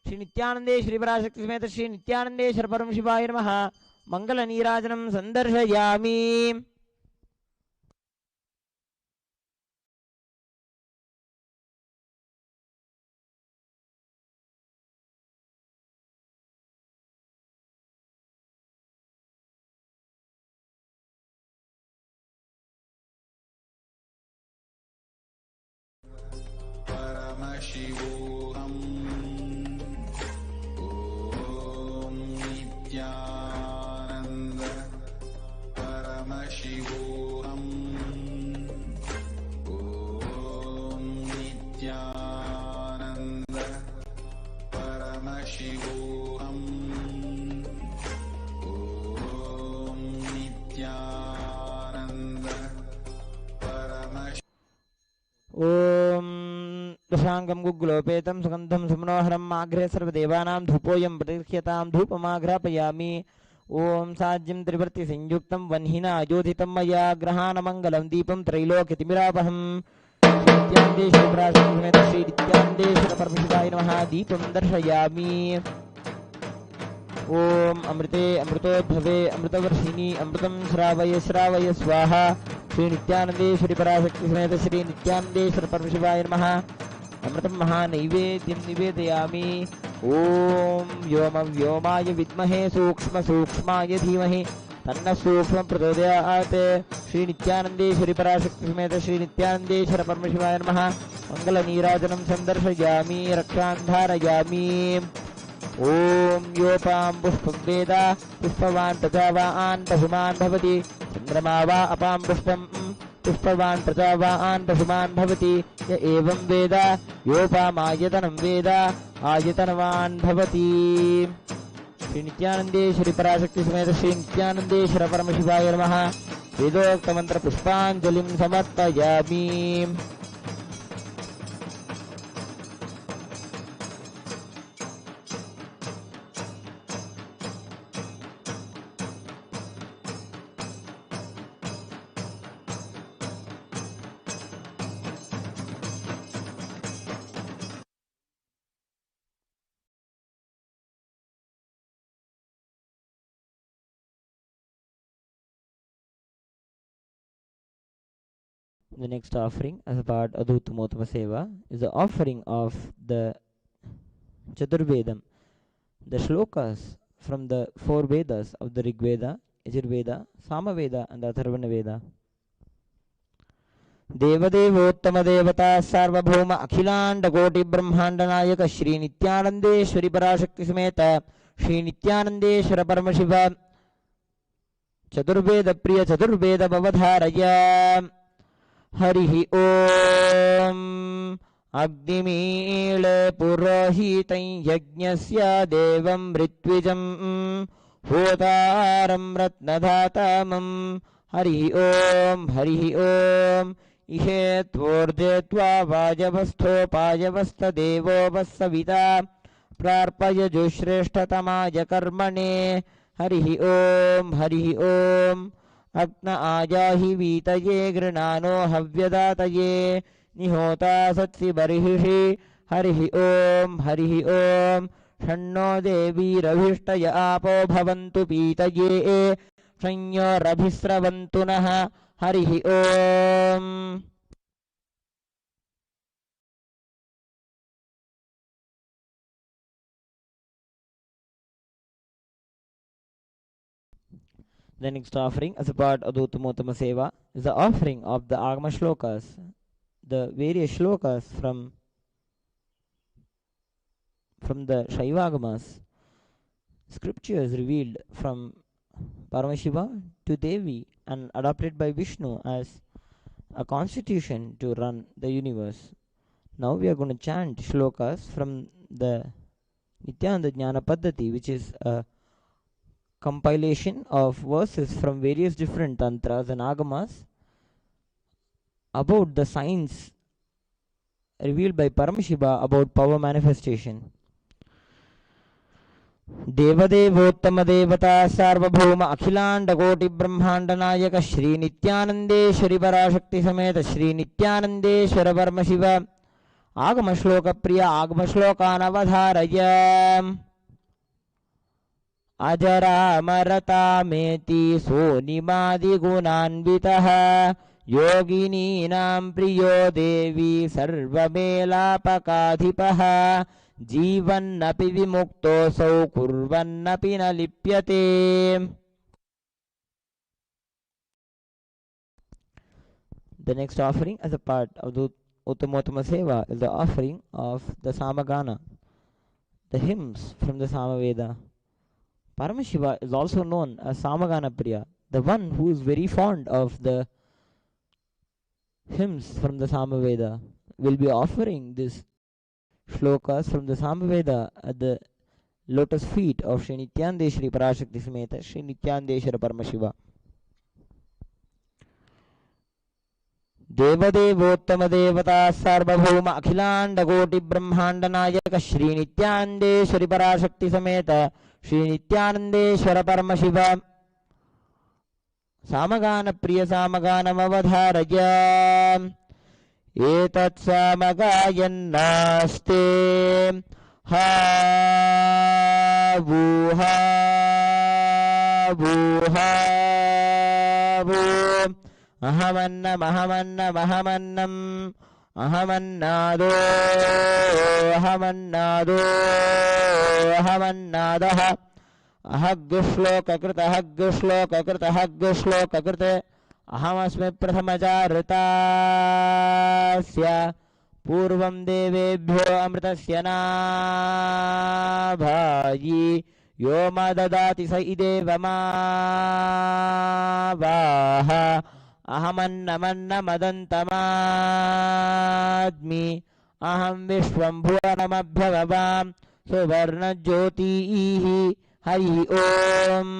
श्री नित्यानंदे श्री पराशक्ति समेत श्री नित्यानंदेश्वर परम शिवाय नमः। मंगल नीराजनं संदर्शयामि। परमशिवोऽहम् ॐ नित्यानन्द परमशिवोऽहम् ॐ नित्यानन्द परमशिवोऽहम् ॐ नित्यानन्द परमशिवोऽहम्। ओम दशांगम गुग्गुलोपेतं सुगंधं सुमनोहरम् आग्रे सर्वदेवानां धूपोऽयं प्रतिगृह्यतां धूपमाघ्रापयामि। ओम साज्यं त्रिवर्ति संयुक्तं वह्निना अयोधितं मया ग्रहाणमङ्गलं दीपं त्रैलोक्यतिमिरापहम्। नित्यानन्देश्वर पराशक्ति समेत श्री नित्यानन्देश्वर परमशिवाय नमः। दीपं दर्शयामि। ओम अमृते अमृतोद्भवे अमृतवर्षिणी अमृतं श्रावय श्रावय स्वाहा। श्री नित्यानंदेश्वरी पराशक्ति समेत श्री नित्यानंदेश्वर परमशिवाय नमः। अमृतं महानैवेद्यं निवेदयामि। ओम व्योम व्योमाय विद्महे सूक्ष्म सूक्ष्माय धीमहि तन्नः सूक्ष्मं प्रचोदयात्। श्री नित्यानंदेश्वरी पराशक्ति समेत श्री नित्यानंदेश्वर परमशिवाय नमः। मंगल नीराजनं संदर्शयामि रक्षां धारयामि। ओम योपां पुष्पं वेद पुष्पवान् प्रजावान् पशुमान् भवति चन्द्रमा वा अपां पुष्पं पुष्पवान् प्रजावान् पशुमान् भवति य एवं वेद योपामायतनं वेद आयतनवान् भवति। श्री नित्यानंदेश्वरी पराशक्ति समेत श्री नित्यानंदेश्वर परमशिवाय नमः। वेदोक्त मंत्र पुष्पांजलिं समर्पयामि। The next offering as a part of Adhutamotama Seva is the offering of the Chaturvedam, the shlokas from the four Vedas of the Rig Veda, Yajurveda, Samaveda and the Atharvana Veda. देवदेवोत्तम देवता सार्वभौम अखिलांड कोटि ब्रह्मांड नायक श्री नित्यानंदेश्वरी पराशक्ति समेत श्री नित्यानंदेश्वर परमशिव चतुर्वेद प्रिय चतुर्वेद अवधारय। हरिः ओम अग्निमीळे पुरोहितं यज्ञस्य देवं ऋत्विजं होतारं रत्नधातमं। हरिः ओम इहेत्वोर्जेत्वा वाजवस्थोपायवस्तदेवो वस्सविता प्रार्पय जुश्रेष्ठतमाय कर्मणे। हरिः ओम अग्न आजाहि वीतये गृणानो हव्यदातये निहोता सत्सि बर्हिषि। हरिः ओम षण्णो देवीरभिष्टय आपो भवन्तु पीतये संयोरभिस्रवन्तु नः। हरिः ओम। The next offering as a part of the Uttamotama Seva is the offering of the Agama Shlokas, the various shlokas from the Shaivagamas, scriptures revealed from Paramashiva to Devi and adopted by Vishnu as a constitution to run the universe. Now we are going to chant shlokas from the Nityananda Jnana Paddhati, which is a compilation of verses from various different tantras and agamas about the science revealed by Paramashiva about power manifestation. देवदेवोत्तम देवता सार्वभौम अखिलांड कोटि ब्रह्मांड नायक श्री नित्यानंदेश्वरी पराशक्ति समेत श्री नित्यानंदेश्वर परमशिव आगम श्लोक प्रिय आगम श्लोकानवधारय अजरामरतामेति सोनिमादिगुणान्वितः योगिनीनां प्रियो देवी सर्वमेलापकाधिपः जीवन्नपि विमुक्तोऽसौ कुर्वन्नपि न लिप्यते. The next offering as a part of the Uttamottama Seva is the offering of the Samagana, the hymns from the Samaveda. Paramashiva is also known as Samagana Priya, the one who is very fond of the hymns from the Samaveda, will be offering this shlokas from the Samaveda at the lotus feet of Sri Nithyanandeshwari Parashakti Sameta Sri Nithyanandeshwara Paramashiva. देवदेवोत्तम देवता सार्वभौम अखिलांड कोटि ब्रह्मांड नायक श्री नित्यानंदेश्वरी पराशक्ति समेत श्री नित्यानंदेश्वर परमशिव सामगान प्रिय सामगानमवधारय एतत् सामगायन्नास्ते हावूहा वूहा वू अहमन्नमहमन्नमहमन्नम् अहमन्नादो अहमन्नादो अहमन्नादः अहग्श्लोककृत अहग्श्लोककृत अहग्श्लोककृत अहमस्मि प्रथमचारुतास्य पूर्वं देवेभ्यो अमृतस्य नाभायि यो मा ददाति स इदेवमावाह अहमन्नमन्नमदन्तमाद्मि अहं विश्वं भुवनमभ्यववां सुवर्णज्योतिः हरिः ओम्.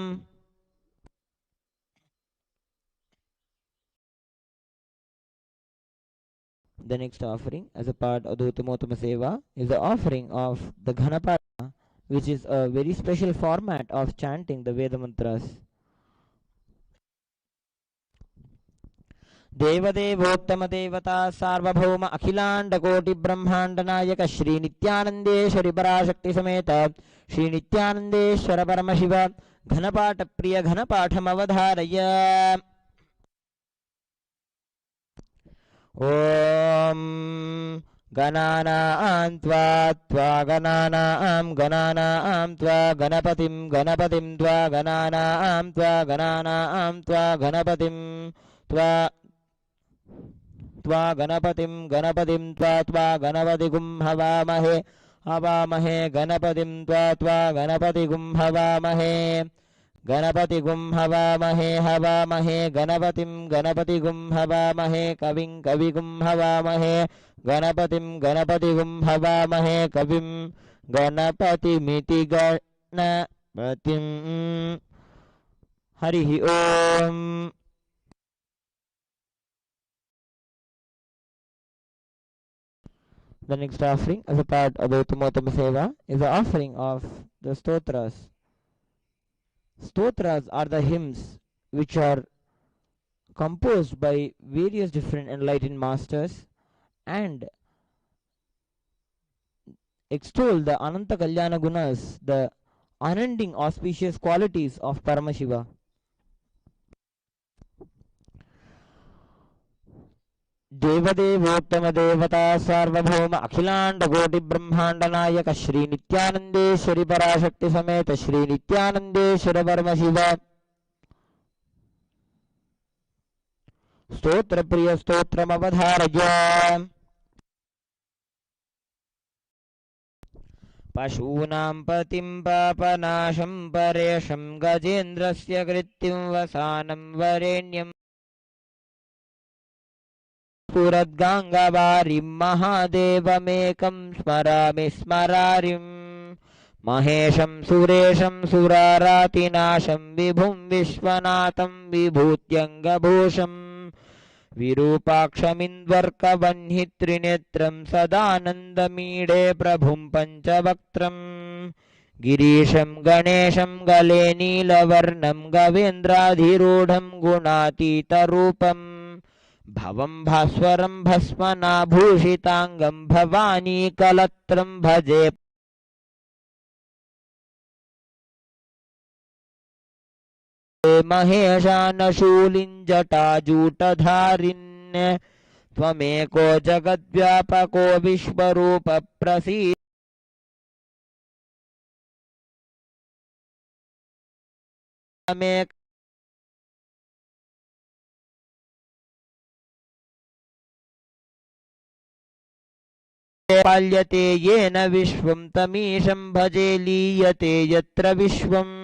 The next offering as a part of the Uttamottama Seva is the offering of the Ghanapata, which is a very special format of chanting the Veda mantras. देवदेवोत्तम देवता सार्वभौम अखिलांड कोटि ब्रह्मांड नायक श्री नित्यानंदेश्वरी पराशक्ति समेत श्री नित्यानंदेश्वर परमशिव घनपाठ प्रिय घनपाठमवधारय ओम गणानां त्वा त्वा गणानां गणानां त्वा गणपतिं गणपतिं त्वा गणानां त्वा गणानां त्वा गणपतिं त्वा त्वा गणपतिं गणपतिं त्वा त्वा गणपतिगुं हवामहे हवामहे गणपतिं त्वा त्वा गणपतिगुं हवामहे गणपतिगुं हवामहे हवामहे गणपतिं गणपतिगुं हवामहे कविं कविगुं हवामहे गणपतिं गणपतिगुं हवामहे कविं गणपतिमिति गणपतिं हरिः ओम्. The next offering as a part of the Uttamottama Seva is the offering of the stotras. Stotras are the hymns which are composed by various different enlightened masters and extol the Ananta Kalyana Gunas, the unending auspicious qualities of Paramashiva. देवदेवोत्तम देवता सार्वभौम अखिलांड कोटि ब्रह्मांड नायक श्री नित्यानंदेश्वरी पराशक्ति समेत श्री नित्यानंदेश्वर परमशिव स्तोत्र प्रिय स्तोत्रमवधारय पशूनां पतिं पापनाशं परेशं गजेन्द्रस्य कृत्तिं वसानं वरेण्यं पुरद्गाङ्गवारिं महादेवमेकं स्मरामि स्मरारिं महेशं सुरेशं सुरारातिनाशं विभुं विश्वनाथं विभूत्यङ्गभूषं विरूपाक्षमिन्द्वर्कवह्नित्रिनेत्रं सदानन्दमीडे प्रभुं पञ्चवक्त्रम् गिरीशं गणेशं गले नीलवर्णं गवेन्द्राधिरूढं गुणातीतरूपं भवं भास्वरं भस्मनाभूषिताङ्गं भवानी कलत्रं भजे महेशानशूलिं जटाजूटधारिन् त्वमेको जगद्व्यापको विश्वरूप प्रसीद मे पाल्यते येन विश्वं तमीशं भजे लीयते यत्र विश्वम्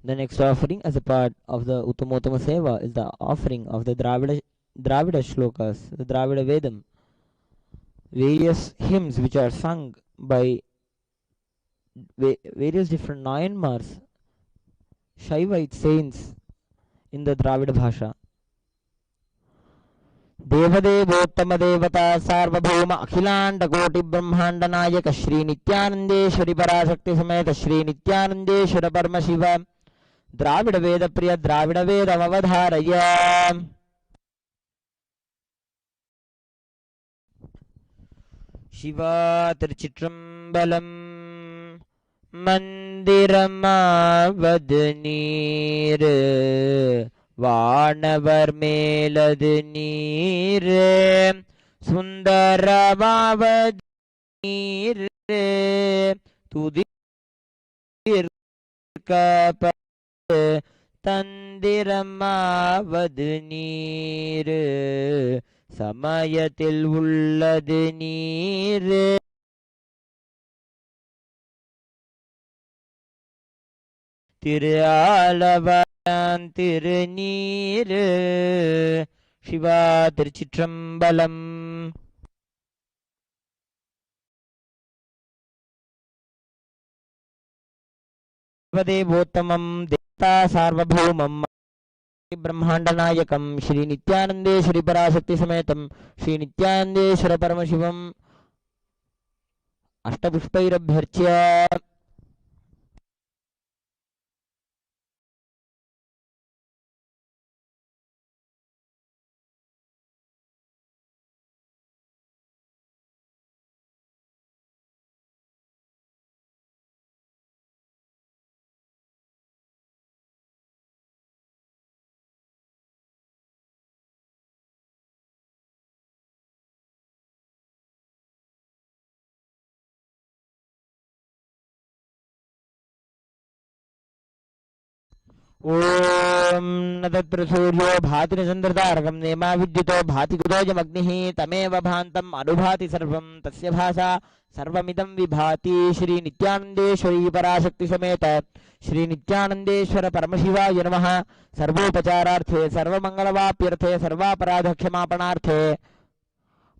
The next offering as a part of the Uttamottama Seva is the offering of the Dravida Shlokas, the Dravida Vedam, various hymns which are sung by various different Nayanmars, Shaivite saints in the Dravida Bhasha. देवदेवोत्तम देवता सार्वभौम अखिलांड कोटि ब्रह्मांड नायक श्री नित्यानंदेश्वरी पराशक्ति समेत श्री नित्यानंदेश्वर परमशिव द्राविड वेद प्रिय द्राविड वेद अवधारय शिवा तिरुचित्रंबलम मंदिरमावदनीर वानवर मेलद नीर सुंदरमावद नीर तुदीर cup தந்திரமாவது நீர் சமயத்தில் உள்ளது நீர் திரு ஆலவான் திருநீர் சிவா திருச்சிற்றம்பலம் देवोत्तमं देवता सार्वभौमं ब्रह्मांडनायकं श्री नित्यानंदेश्वरी पराशक्ति समेतं श्री नित्यानंदेश्वर परमशिवम् अष्टपुष्पैरभ्यर्च्य ओम न तत्र सूर्यो भाति न चन्द्रतारकं नेमा विद्युतो भाति कुतोऽयमग्निः तमेव भान्तम् अनुभाति सर्वं तस्य भाषा सर्वमिदं विभाति श्री नित्यानंदेश्वरी पराशक्ति समेत श्री नित्यानंदेश्वर परमशिवाय नमः सर्वोपचारार्थे सर्वमंगलवाप्यर्थे सर्वापराधक्षमापणार्थे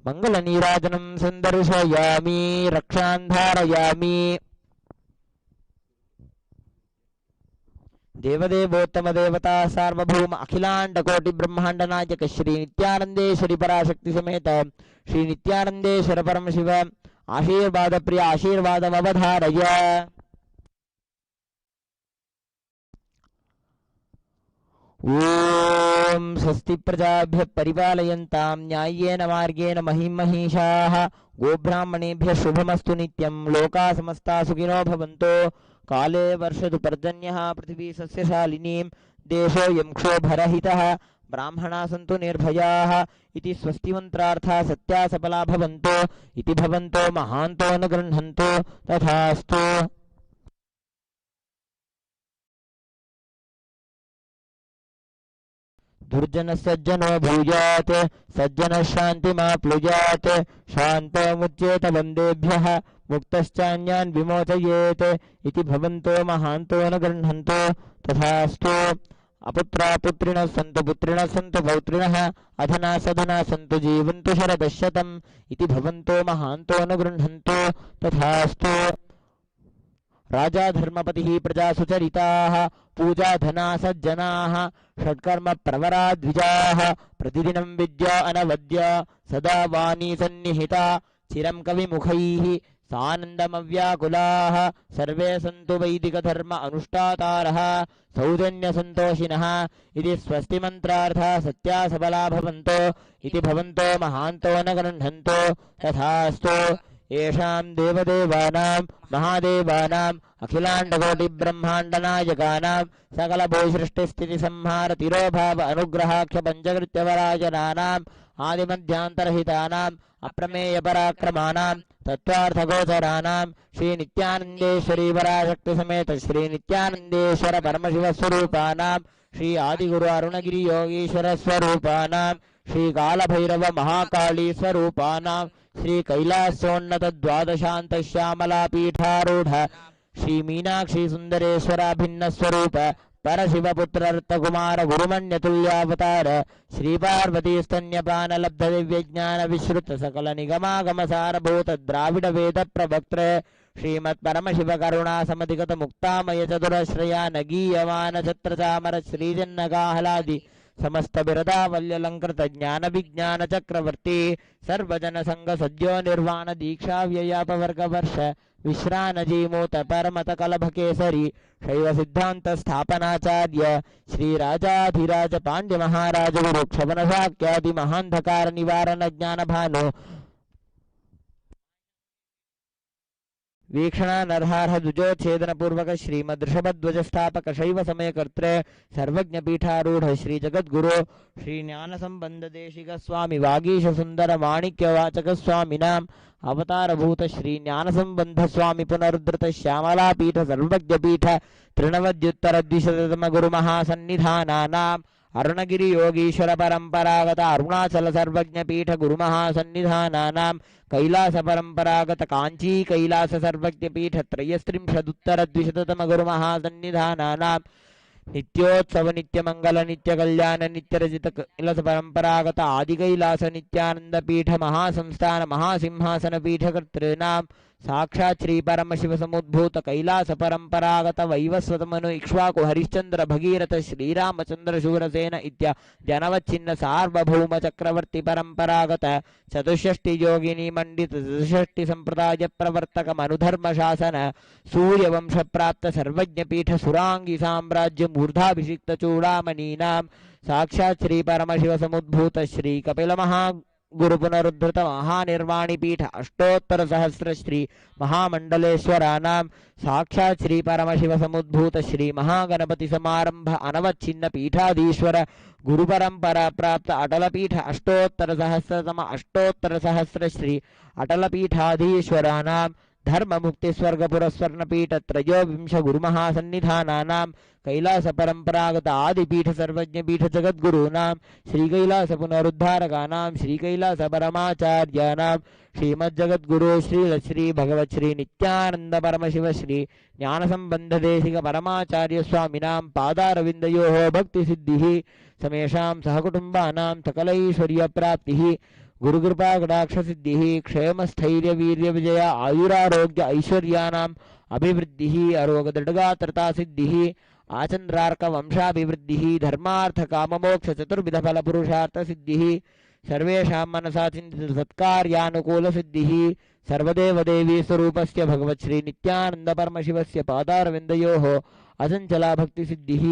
मंगलनीराजनं सन्दर्शयामि रक्षान्धारयामि देवदेवोत्तम देवता सार्वभौम अखिलांड कोटि ब्रह्मांड नायक श्री नित्यानंदेश्वरी पराशक्ति समेत श्री नित्यानंदेश्वर परमशिव आशीर्वाद प्रिय आशीर्वाद अवधारय ओम स्वस्ति प्रजाभ्य परिपालयन्तां न्याय्येन मार्गेण महीं महिषाः गोब्राह्मणेभ्यः शुभमस्तु नित्यं लोकाः समस्ताः सुखिनो भवन्तु काले वर्षतु पर्जन्यः पृथिवी सस्यशालिनीं देशोऽयं क्षोभरहितः ब्राह्मणाः सन्तु निर्भयाः इति स्वस्तिमन्त्रार्थाः सत्या सफला भवन्तु इति भवन्तो महान्तो न गृह्णन्तु तथास्तु दुर्जन सज्जनो भूयात् सज्जन शान्तिमाप्नुयात् शान्तो मुच्येत बन्देभ्यः मुक्तश्चान्यान् विमोचयेत् इति भवन्तो महान्तो न गृह्णन्तु तथास्तु अपुत्रा पुत्रिणः सन्तु पुत्रिणः सन्तु पौत्रिणः अधना सधना सन्तु जीवन्तु शरदशतम् इति भवन्तो महान्तो अनुगृह्णन्तु तथास्तु। राजा धर्मपतिः प्रजासु चरिताः पूजा धना सज्जनाः षट्कर्म प्रवरा द्विजाः प्रतिदिनं विद्या अनवद्य सदा वाणी सन्निहिता चिरं कविमुखैः सानन्दमव्याकुलाः सर्वे सन्तु वैदिकधर्म अनुष्ठातारः सौजन्यसन्तोषिणः इति स्वस्ति मन्त्रार्थः सत्या सबला भवन्तो इति भवन्तो महान्तो न गृह्णन्तो तथास्तु। येषां देवदेवानां महादेवानाम् अखिलाण्डकोटिब्रह्माण्डनायकानां सकलभूसृष्टिस्थितिसंहार तिरोभाव अनुग्रहाख्य पञ्चकृत्यवराजनानाम् आदिमध्यान्तरहितानाम् अप्रमेयपराक्रमाणां तत्त्वार्थगोचराणां श्रीनित्यानन्देश्वरी पराशक्तिसमेत श्रीनित्यानन्देश्वर परमशिवस्वरूपाणां श्री आदिगुरु अरुणगिरि योगीश्वरस्वरूपाणां श्रीकालभैरव महाकाली स्वरूपाणां श्री कैलासोन्नत द्वादशांत श्यामला पीठारूढ़ श्री मीनाक्षी सुंदरेश्वराभिन्न स्वरूप परशिवपुत्र रत्नकुमार गुरुमण्यतुल्यावतार श्री पार्वती स्तन्यपान लब्ध दिव्य ज्ञान विश्रुत सकल निगमागम सारभूत द्राविड वेद प्रवक्त्र श्रीमत् परमशिव करुणा समधिगत मुक्तामय चतुरश्रया नगीयमान छत्र चामर श्रीजन्नगाहलादि समस्त बिरदावल्यलंकृत ज्ञान विज्ञान चक्रवर्ती सर्वजन संग सद्यो निर्वाण दीक्षा व्ययापवर्ग वर्ष विश्रानजीमूत परमत कलभ केसरी शैव सिद्धांत स्थापनाचार्य श्री राजाधिराज पांड्य महाराज गुरु क्षपन शाक्यादि महांधकार निवारण ज्ञान भानु वीक्षणा नरहारह द्विजोच्छेदन पूर्वक श्रीमद् ऋषभध्वज स्थापक शैव समय कर्त्रे सर्वज्ञ पीठारूढ़ श्री जगद्गुरु श्री ज्ञान संबंध देशिक स्वामी वागीश सुंदर माणिक्य वाचक स्वामिनाम अवतार भूत श्री ज्ञान संबंध स्वामी पुनरुद्धृत श्यामला पीठ सर्वज्ञ पीठ तृणवद्युत्तर द्विशततम गुरु महासन्निधानानाम अरुणगिरि योगीश्वर परंपरागत अरुणाचल सर्वज्ञ पीठ गुरु महासन्निधानानाम कैलास परंपरागत कांची कैलास सर्वज्ञ पीठ त्रयस्त्रिंशदुत्तर द्विशततम गुरु महासन्निधानानाम नित्योत्सव नित्य मंगल नित्य कल्याण नित्य रजित कैलास परंपरागत आदि कैलास नित्यानंद पीठ महासंस्थान महासिंहासन पीठ कर्तॄणाम साक्षात् श्री परमशिव समुद्भूत कैलास परंपरागत वैवस्वत मनु इक्ष्वाकु हरिश्चंद्र भगीरथ श्रीरामचंद्र शूरसेन इत्या जनवच्छिन्न सार्वभौम चक्रवर्ती परंपरागत चतुष्षष्टि योगिनी मंडित चतुष्षष्टि संप्रदाय प्रवर्तक मनुधर्म शासन सूर्यवंश प्राप्त सर्वज्ञ पीठ सुरांगी साम्राज्य मूर्धाभिषिक्त चूड़ामणीनाम साक्षात् श्री परमशिव समुद्भूत श्री कपिल महा गुरु पुनरुद्धृत महानिर्वाणी पीठ अष्टोत्तर सहस्र श्री महामंडलेश्वरानाम साक्षात् श्री परमशिव समुद्भूत श्री महागणपति समारंभ अनवच्छिन्न पीठाधीश्वर गुरु परंपरा प्राप्त अटल पीठ अष्टोत्तर सहस्रतम अष्टोत्तर सहस्र श्री अटल पीठाधीश्वरानाम धर्म मुक्ति स्वर्ग पुरस्वर्ण पीठ त्रयोविंश गुरु महासन्निधानानाम कैलास परंपरागत आदि पीठ सर्वज्ञ पीठ जगद्गुरूनाम श्री कैलास पुनरुद्धारकानाम श्री कैलास परमाचार्यानाम श्रीमज्जगद्गुरु श्री श्री भगवत श्री नित्यानंद परमशिव श्री ज्ञान संबंध देशिक परमाचार्य स्वामिनाम पादारविंदयोः भक्ति सिद्धिः समेषां सहकुटुंबानां सकलैश्वर्य प्राप्तिः गुरुकृपा कटाक्ष सिद्धिः क्षेम स्थैर्य वीर्य विजय आयुरारोग्य ऐश्वर्यानाम् अभिवृद्धिः अरोगदृढगात्रता सिद्धिः आचन्द्रार्क वंशाभिवृद्धिः धर्मार्थ काममोक्ष चतुर्विध फल पुरुषार्थ सिद्धिः सर्वेषां मनसा चिन्तित सत्कार्यानुकूल सिद्धिः सर्वदेव देवी स्वरूपस्य भगवत् श्री नित्यानंद परमशिवस्य पादारविन्दयोः अचञ्चला भक्ति सिद्धिः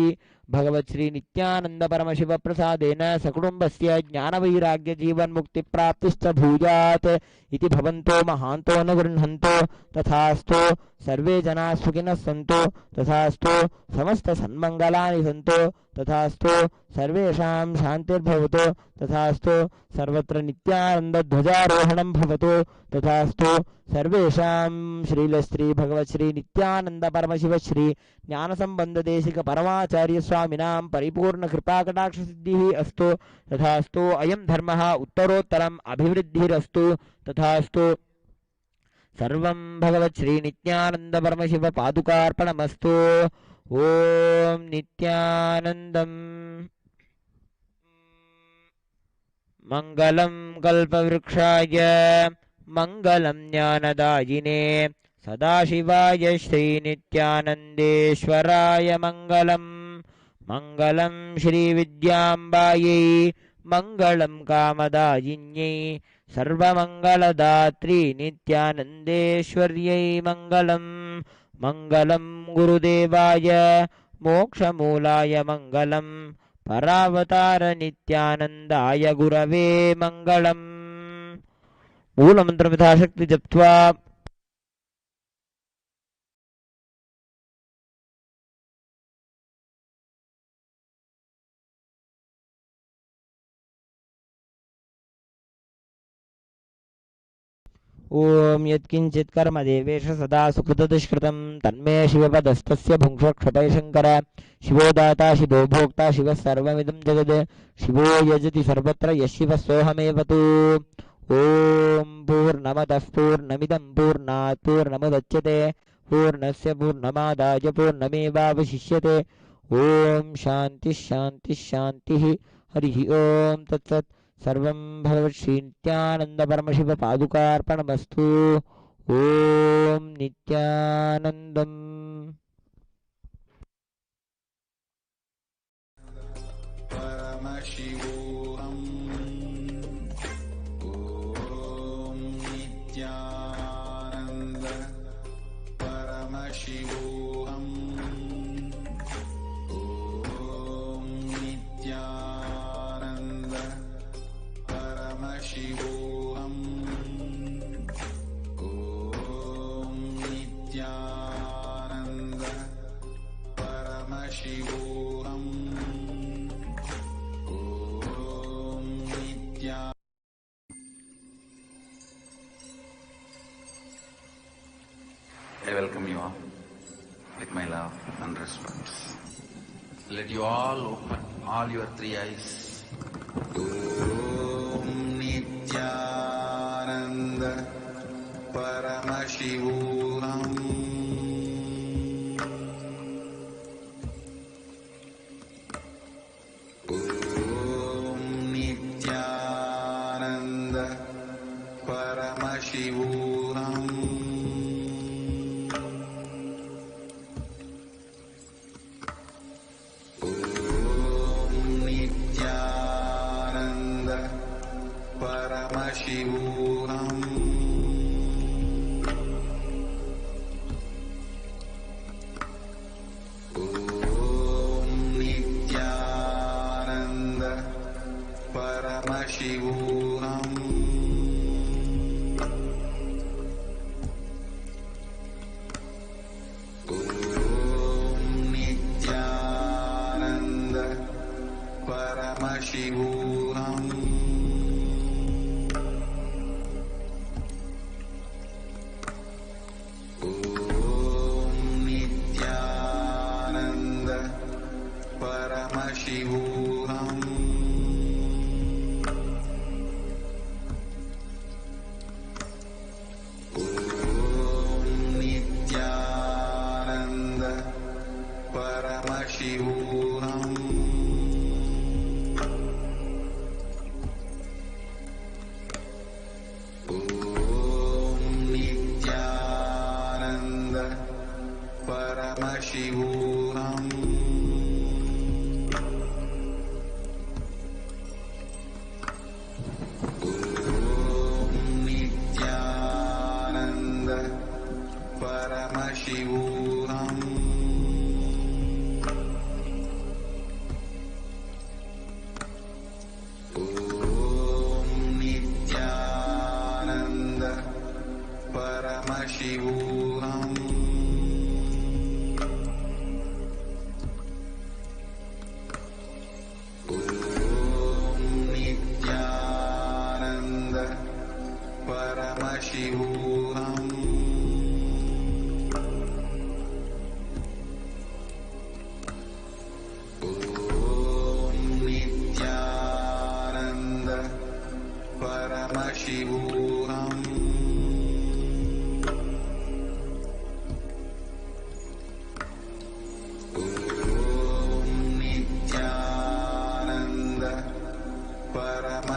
भगवत् श्री नित्यानंद परमशिव प्रसादेन सकुटुम्बस्य ज्ञानवैराग्य जीवन मुक्ति प्राप्तिश्च भूयात् इति भवन्तो महान्तो न गृह्णन्तो तथास्तु सर्वे जनाः सुखिनः सन्तु तथास्तु समस्त सन्मङ्गलानि सन्तु तथास्तु सर्वेषां शान्तिर्भवतु तथास्तु सर्वत्र नित्यानंद ध्वजारोहणं भवतु तथास्तु सर्वेषां श्रीलश्री भगवत् श्री नित्यानंद परमशिव श्री ज्ञान संबंध देशिक परमाचार्य स्वामिनां परिपूर्ण कृपा कटाक्ष सिद्धिः अस्तु तथास्तु अयं धर्मः उत्तरोत्तरम् अभिवृद्धिरस्तु तथास्तु सर्वं भगवत् श्री नित्यानंद परमशिव पादुकार्पणमस्तु ॐ नित्यानन्दम् मङ्गलं कल्पवृक्षाय मङ्गलं ज्ञानदायिने सदाशिवाय श्रीनित्यानन्देश्वराय मङ्गलम् मङ्गलं श्रीविद्याम्बायै मङ्गलं कामदायिन्यै सर्वमङ्गलदात्री नित्यानन्देश्वर्यै मङ्गलम् मङ्गलं गुरुदेवाय मोक्षमूलाय मङ्गलं परावतार नित्यानन्दाय गुरवे मङ्गलम् मूलमन्त्रं यथाशक्ति जप्त्वा ॐ यत्किञ्चित् कर्म देवेश सदा सुकृतदुष्कृतं तन्मे शिवपदस्तस्य भुङ्क्ष्वक्षपय शङ्कर शिवो दाता शिवो भोक्ता शिवः सर्वमिदं जगत् शिवो यजति सर्वत्र यः शिवः सोऽहमेव तु ॐ पूर्णमदः पूर्णमिदं पूर्णात् पूर्णमुदच्यते पूर्णस्य पूर्णमादाय पूर्णमेवावशिष्यते ॐ शान्तिः शान्तिः शान्तिः हरिः ॐ तत्सत् सर्वं भगवत्श्रीनित्यानन्दपरमशिवपादुकार्पणमस्तु ॐ नित्यानन्दम् परमशिवोऽहम् ॐ नित्यानन्द परमशिवोऽहम् ॐ नित्यानन्द परमशिवोऽहम् ॐ नित्यानन्द परमशिवोऽहम् I welcome you all with my love and respect. Let you all open all your three eyes. Om Nithyananda Paramashivam. Om Nithyananda Paramashivam. Paramashivam. Om Nithyananda Paramashivam. Om Nithyananda Paramashivam. Paramashivam. Om Nithyananda Paramashivam. Om Nithyananda Paramashivam. Paramashivam. Om Nithyananda Paramashivam. Om Nithyananda Paramashivam. Paramashivam. Om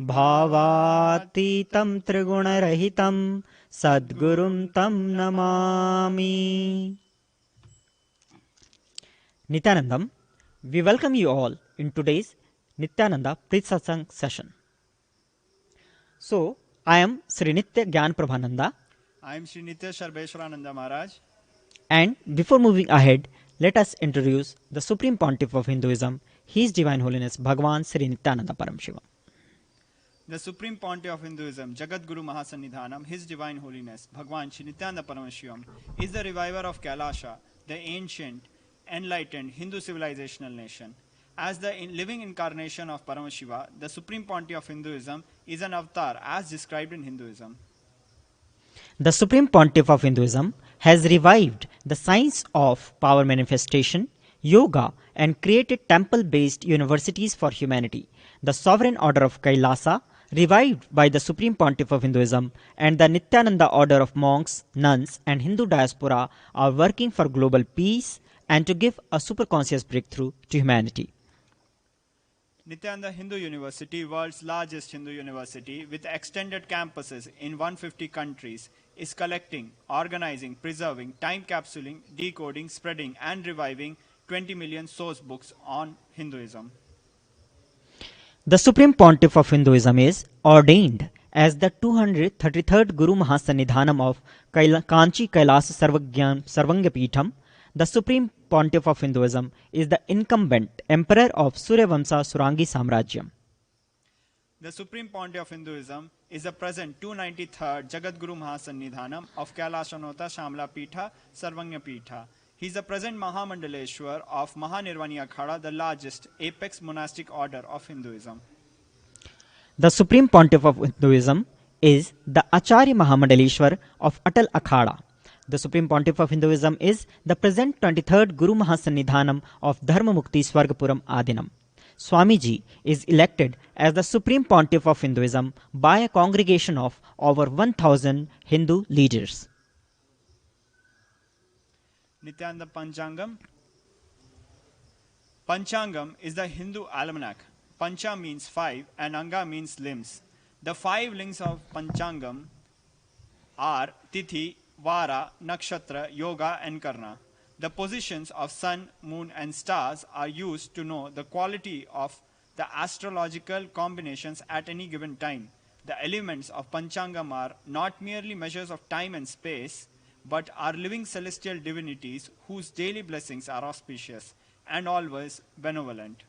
भावातीतं त्रिगुणरहितं सद्गुरुं तं Namami. Nithyanandam, we welcome you all in today's Nithyananda Preet Satsang session. So, I am Sri Nitya Gyan Prabhananda. I am Sri Nitya Sarveshwarananda Maharaj. And before moving ahead, let us introduce the Supreme Pontiff of Hinduism, His Divine Holiness Bhagavan Sri Nithyananda Paramashivam. The Supreme Pontiff of Hinduism, Jagat Guru Mahasannidhanam, His Divine Holiness Bhagwan Sri Nithyananda Paramashivam, is the reviver of Kailasa, the ancient, enlightened Hindu civilizational nation. As the living incarnation of Paramashiva, the Supreme Pontiff of Hinduism is an avatar as described in Hinduism. The Supreme Pontiff of Hinduism has revived the science of power manifestation, yoga, and created temple-based universities for humanity. The sovereign order of Kailasa, revived by the Supreme Pontiff of Hinduism, and the Nithyananda order of monks, nuns, and Hindu diaspora are working for global peace and to give a superconscious breakthrough to humanity. Nithyananda Hindu University, world's largest Hindu university with extended campuses in 150 countries, is collecting, organizing, preserving, time capsuling, decoding, spreading, and reviving 20 million source books on Hinduism. The Supreme Pontiff of Hinduism is ordained as the 233rd Guru Mahasannidhanam of Kanchi Kailasa Sarvanga Peetham. The Supreme Pontiff of Hinduism is the incumbent Emperor of Suryavamsa Surangi Samrajyam. The Supreme Pontiff of Hinduism is the present 293rd Jagat Guru Mahasannidhanam of Kailasanota Shamla Peetha Sarvanga Peetha. He is the present Mahamandaleshwar of Mahanirvani Akhada, the largest apex monastic order of Hinduism. The Supreme Pontiff of Hinduism is the Acharya Mahamandaleshwar of Atal Akhada. The Supreme Pontiff of Hinduism is the present 23rd Guru Mahasannidhanam of Dharma Mukti Swargapuram Adinam. Swamiji is elected as the Supreme Pontiff of Hinduism by a congregation of over 1,000 Hindu leaders. Nithyananda Panchangam. Panchangam is the Hindu almanac. Pancha means 5 and Anga means limbs. The 5 links of Panchangam are Tithi, Vara, Nakshatra, Yoga, and Karna. The positions of sun, moon, and stars are used to know the quality of the astrological combinations at any given time. The elements of Panchangam are not merely measures of time and space, but are living celestial divinities whose daily blessings are auspicious and always benevolent.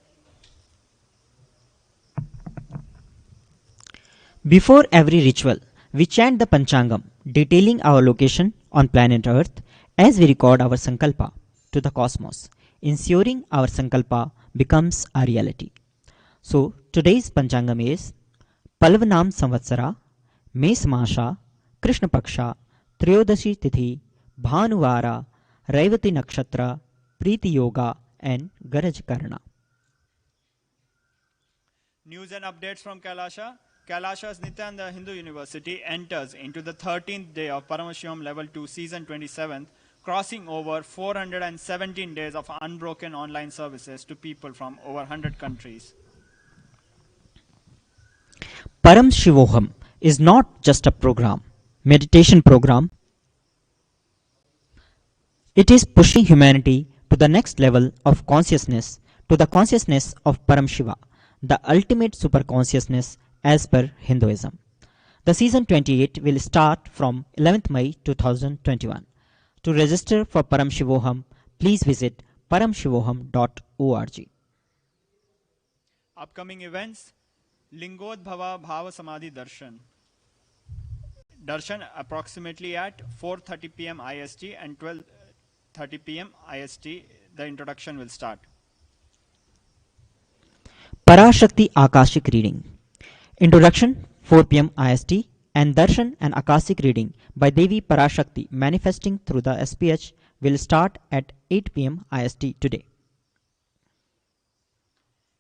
Before every ritual, we chant the Panchangam, detailing our location on planet Earth as we record our Sankalpa to the cosmos, ensuring our Sankalpa becomes a reality. So, today's Panchangam is Palvanam Samvatsara, Mesmasha, Krishna Paksha, Triyodashi Tithi, Bhanuvara, Raivati Nakshatra, Preeti Yoga, and Garaj Karna. News and updates from Kailasa. Kailasa's Nithyananda Hindu University enters into the 13th day of Paramashivam Level 2 Season 27th, crossing over 417 days of unbroken online services to people from over 100 countries. Paramashivam is not just a program, meditation program. It is pushing humanity to the next level of consciousness, to the consciousness of Paramashiva, the ultimate superconsciousness as per Hinduism. The season 28 will start from 11th May 2021. To register for Paramashivoham, please visit paramshivoham.org. Upcoming events: Lingodbhava Bhava Samadhi Darshan. Darshan approximately at 4:30 p.m. IST and 12:30 p.m. IST. The introduction will start. Parashakti Akashic reading. Introduction 4 p.m. IST and Darshan and Akashic reading by Devi Parashakti manifesting through the SPH will start at 8 p.m. IST today.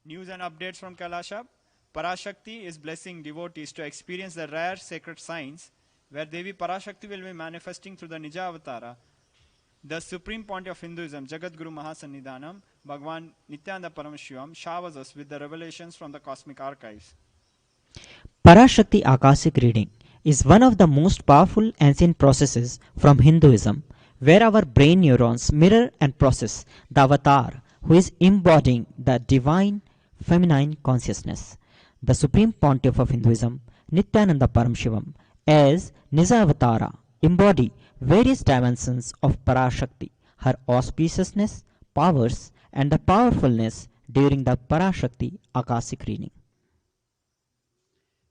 News and updates from Kailasa. Parashakti is blessing devotees to experience the rare sacred signs where Devi Parashakti will be manifesting through the Nija Avatara. The Supreme Pontiff of Hinduism, Jagat Guru Mahasannidhanam, Bhagwan Nithyananda Paramashivam, showers us with the revelations from the cosmic archives. Parashakti Akashic reading is one of the most powerful ancient processes from Hinduism, where our brain neurons mirror and process the avatar who is embodying the divine feminine consciousness. The Supreme Pontiff of Hinduism, Nithyananda Paramashivam, as Nijavatara, embody various dimensions of Parashakti, her auspiciousness, powers, and the powerfulness during the Parashakti Akashic reading.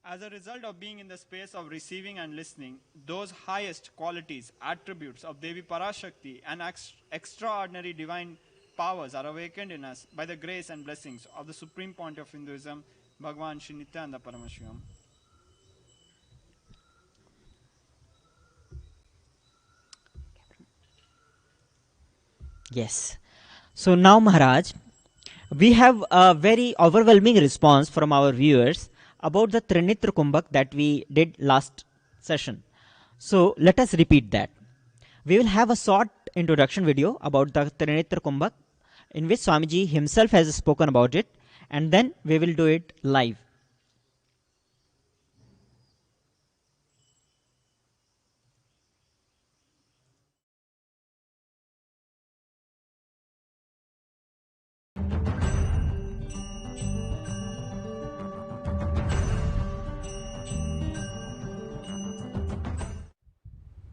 As a result of being in the space of receiving and listening, those highest qualities, attributes of Devi Parashakti and extraordinary divine powers are awakened in us by the grace and blessings of the Supreme Point of Hinduism, Bhagavan Sri Nithyananda Paramashivam. Yes. So now, Maharaj, we have a very overwhelming response from our viewers about the Trinitra Kumbhak that we did last session. So let us repeat that. We will have a short introduction video about the Trinitra Kumbhak in which Swamiji himself has spoken about it, and then we will do it live.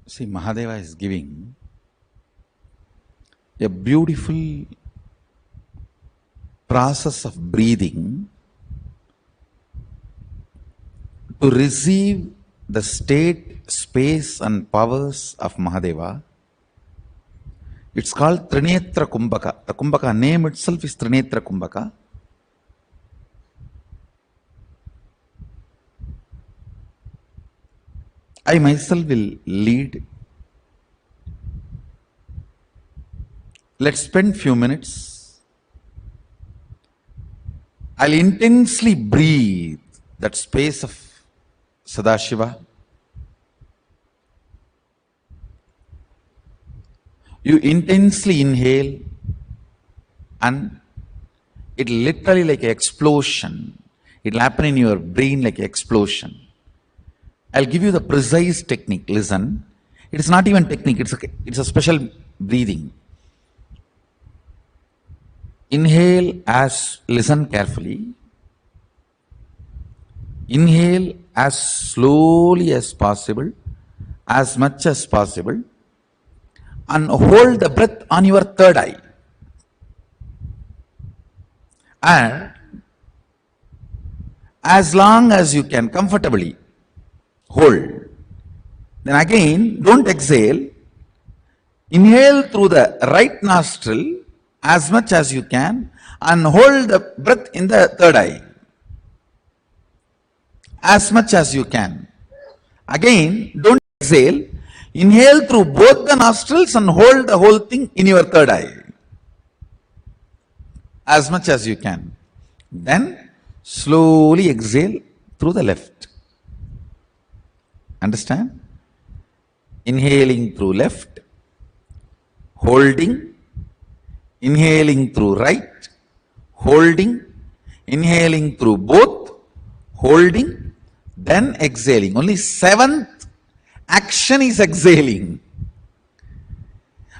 See, Mahadeva is giving a beautiful process of breathing to receive the state, space and powers of Mahadeva. It's called Trinetra Kumbhaka. The Kumbhaka name itself is Trinetra Kumbhaka. I myself will lead. Let's spend few minutes. I'll intensely breathe that space of Sadashiva. You intensely inhale and it literally like an explosion. It'll happen in your brain like an explosion. I'll give you the precise technique. Listen. It is not even technique. It's a special breathing. Inhale as, listen carefully. Inhale as slowly as possible, as much as possible, and hold the breath on your third eye. And as long as you can comfortably hold. Then again, don't exhale. Inhale through the right nostril as much as you can and hold the breath in the third eye as much as you can. Again, don't exhale. Inhale through both the nostrils and hold the whole thing in your third eye as much as you can. Then slowly exhale through the left. Understand? Inhaling through left, holding, inhaling through right, holding, inhaling through both, holding, then exhaling. Only seventh action is exhaling.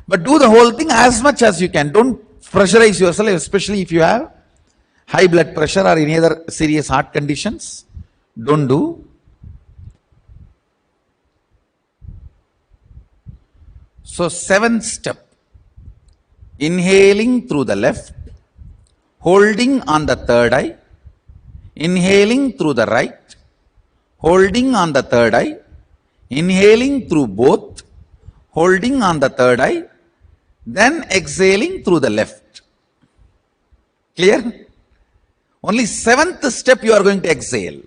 But do the whole thing as much as you can. Don't pressurize yourself, especially if you have high blood pressure or any other serious heart conditions. Don't do. So, seventh step, inhaling through the left, holding on the third eye, inhaling through the right, holding on the third eye, inhaling through both, holding on the third eye, then exhaling through the left. Clear? Only seventh step you are going to exhale.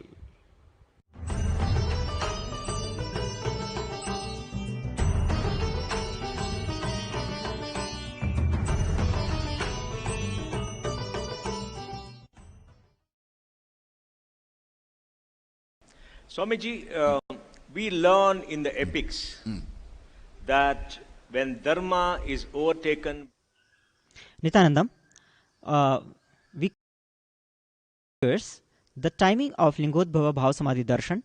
Swamiji, we learn in the epics that when dharma is overtaken. Nityanandam, we The timing of Lingodbhava Bhav Samadhi Darshan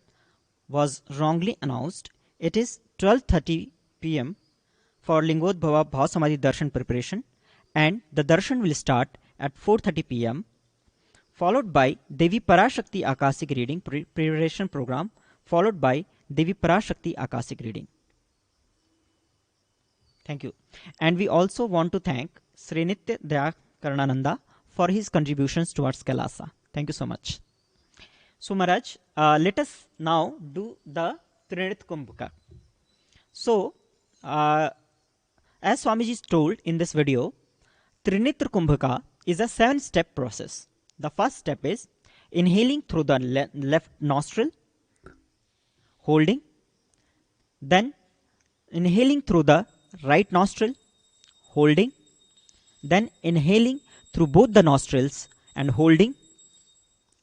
was wrongly announced. It is 12:30 p.m. for Lingodbhava Bhav Samadhi Darshan preparation, and the darshan will start at 4:30 p.m. followed by Devi Parashakti Akashic reading preparation program, followed by Devi Parashakti Akashic reading. Thank you. And we also want to thank Sri Nithyananda Karanananda for his contributions towards Kailasa. Thank you so much. So Maharaj, let us now do the Trinit Kumbhaka. So, as Swamiji told in this video, Trinitra Kumbhaka is a 7-step process. The first step is inhaling through the left nostril, holding, then inhaling through the right nostril, holding, then inhaling through both the nostrils and holding,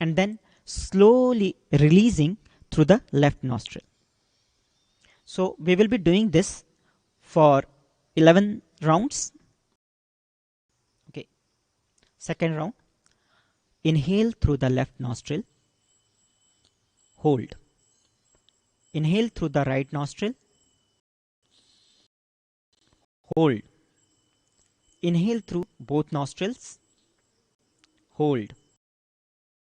and then slowly releasing through the left nostril. So we will be doing this for 11 rounds. Okay. Second round. Inhale through the left nostril. Hold. Inhale through the right nostril. Hold. Inhale through both nostrils. Hold.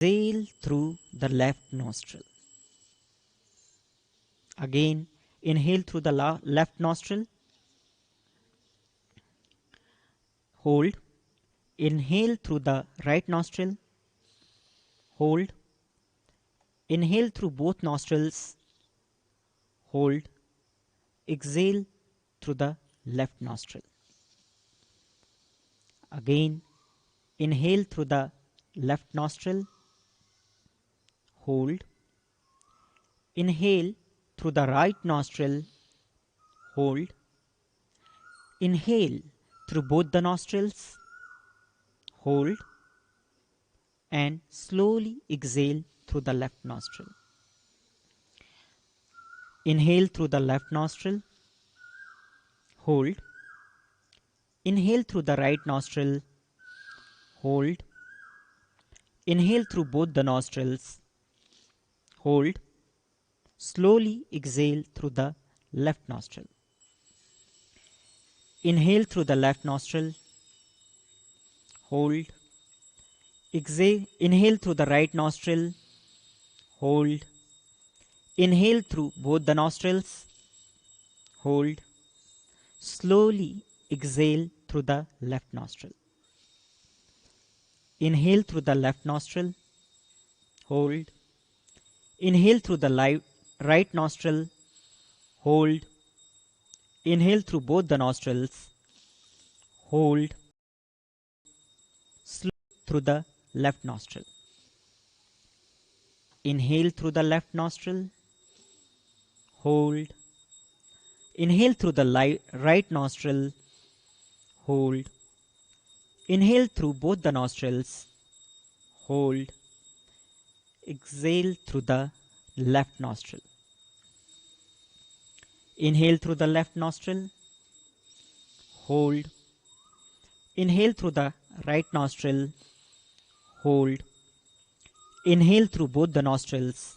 Exhale through the left nostril. Again, inhale through the left nostril. Hold. Inhale through the right nostril. Hold. Inhale through both nostrils. Hold. Exhale through the left nostril. Again, inhale through the left nostril. Hold. Inhale through the right nostril. Hold. Inhale through both the nostrils. Hold. And slowly exhale through the left nostril. Inhale through the left nostril. Hold. Inhale through the right nostril. Hold. Inhale through both the nostrils. Hold. Slowly exhale through the left nostril. Inhale through the left nostril. Hold. Exhale. Inhale through the right nostril. Hold. Inhale through both the nostrils. Hold. Slowly exhale through the left nostril. Inhale through the left nostril. Hold. Inhale through the right nostril. Hold. Inhale through both the nostrils. Hold. Slowly through the left nostril. Inhale through the left nostril. Hold. Inhale through the right nostril. Hold. Inhale through both the nostrils. Hold. Exhale through the left nostril. Inhale through the left nostril. Hold. Inhale through the right nostril. Hold. Inhale through both the nostrils.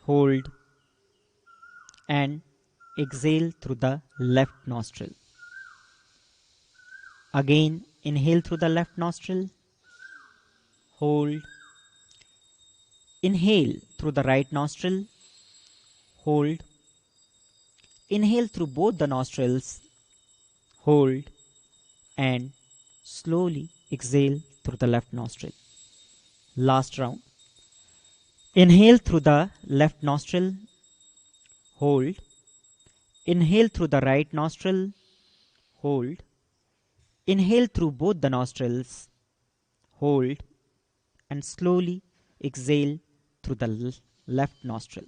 Hold. And exhale through the left nostril. Again, inhale through the left nostril. Hold. Inhale through the right nostril. Hold. Inhale through both the nostrils. Hold. And slowly exhale through the left nostril. Last round. Inhale through the left nostril. Hold. Inhale through the right nostril. Hold. Inhale through both the nostrils. Hold. And slowly exhale through the left nostril.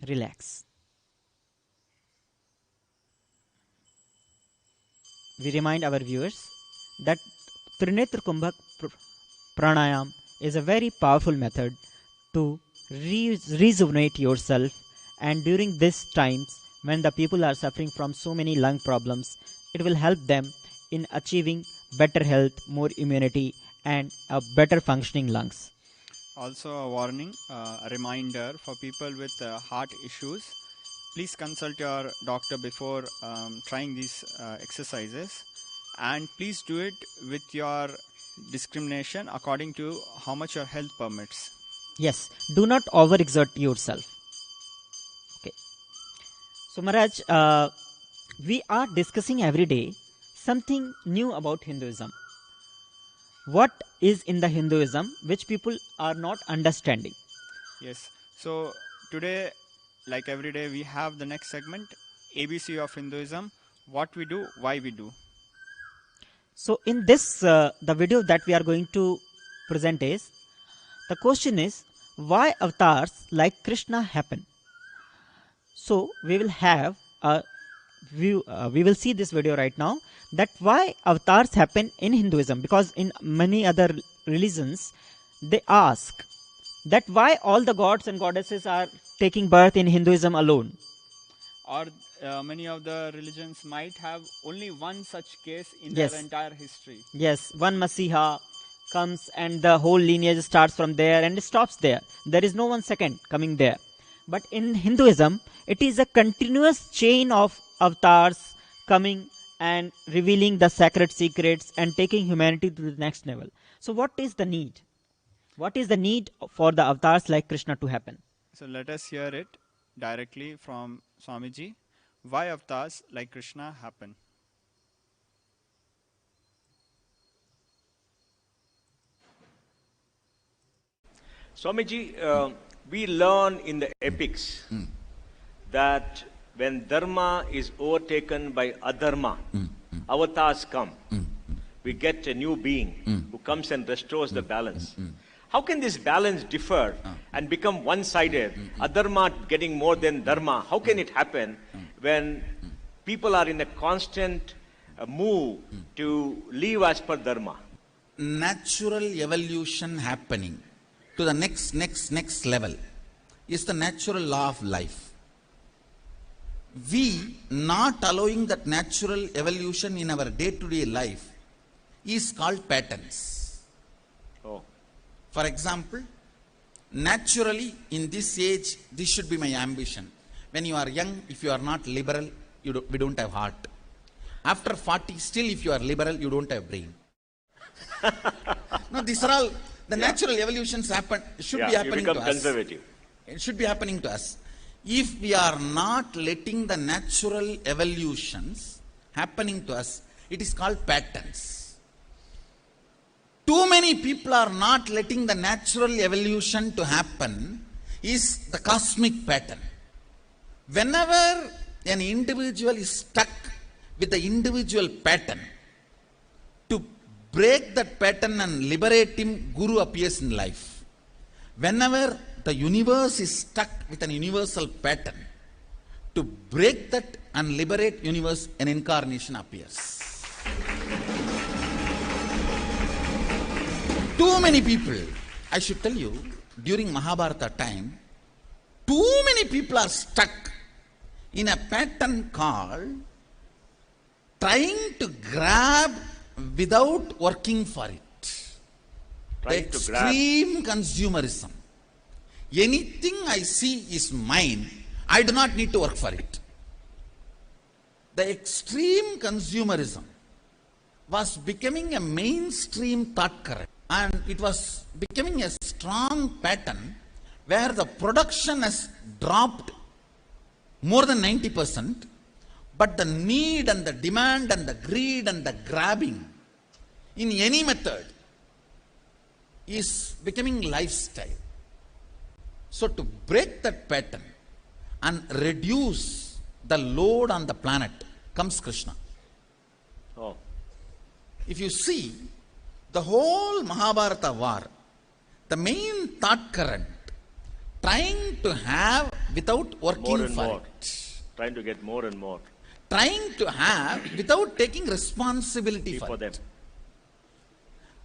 Relax. We remind our viewers that Trinetra Kumbhak Pranayam is a very powerful method to rejuvenate yourself, and during these times when the people are suffering from so many lung problems, it will help them in achieving better health, more immunity, and a better functioning lungs. Also, a warning, a reminder for people with heart issues. Please consult your doctor before trying these exercises, and please do it with your discrimination according to how much your health permits. Yes, do not overexert yourself. Okay. So Maharaj, we are discussing every day something new about Hinduism. What is in the Hinduism which people are not understanding? Yes. So today, like every day, we have the next segment, ABC of Hinduism, what we do, why we do. So in this, the video that we are going to present is, the question is, why avatars like Krishna happen? So we will have a view, we will see this video right now, that why avatars happen in Hinduism, because in many other religions they ask that why all the gods and goddesses are taking birth in Hinduism alone. Or many of the religions might have only one such case in Yes. their entire history. Yes, one Masiha comes and the whole lineage starts from there and stops there. There is no one second coming there. But in Hinduism, it is a continuous chain of avatars coming and revealing the sacred secrets and taking humanity to the next level. So what is the need? What is the need for the avatars like Krishna to happen? So let us hear it directly from Swamiji. Why avatars like Krishna happen? Swamiji, we learn in the epics that when dharma is overtaken by adharma, avatars come. We get a new being who comes and restores the balance. How can this balance differ and become one-sided? Adharma getting more than dharma. How can it happen when people are in a constant move to live as per dharma? Natural evolution happening to the next level is the natural law of life. We not allowing that natural evolution in our day-to-day life is called patterns. Oh. For example, naturally in this age, this should be my ambition. When you are young, if you are not liberal, we don't have heart. After 40, still if you are liberal, you don't have brain. No, these are all the natural evolutions should be happening to us. Conservative. It should be happening to us. If we are not letting the natural evolutions happening to us, it is called patterns. Too many people are not letting the natural evolution to happen is the cosmic pattern. Whenever an individual is stuck with the individual pattern, to break that pattern and liberate him, Guru appears in life. Whenever the universe is stuck with an universal pattern, to break that and liberate universe, an incarnation appears. Too many people, I should tell you, during Mahabharata time, too many people are stuck in a pattern called trying to grab without working for it. The extreme consumerism. Anything I see is mine, I do not need to work for it. The extreme consumerism was becoming a mainstream thought current, and it was becoming a strong pattern where the production has dropped more than 90%, but the need and the demand and the greed and the grabbing in any method is becoming lifestyle. So to break that pattern and reduce the load on the planet comes Krishna. Oh. If you see the whole Mahabharata war, the main thought current trying to have without working More and for more. it. Trying to get more and more. Trying to have without taking responsibility for them. it.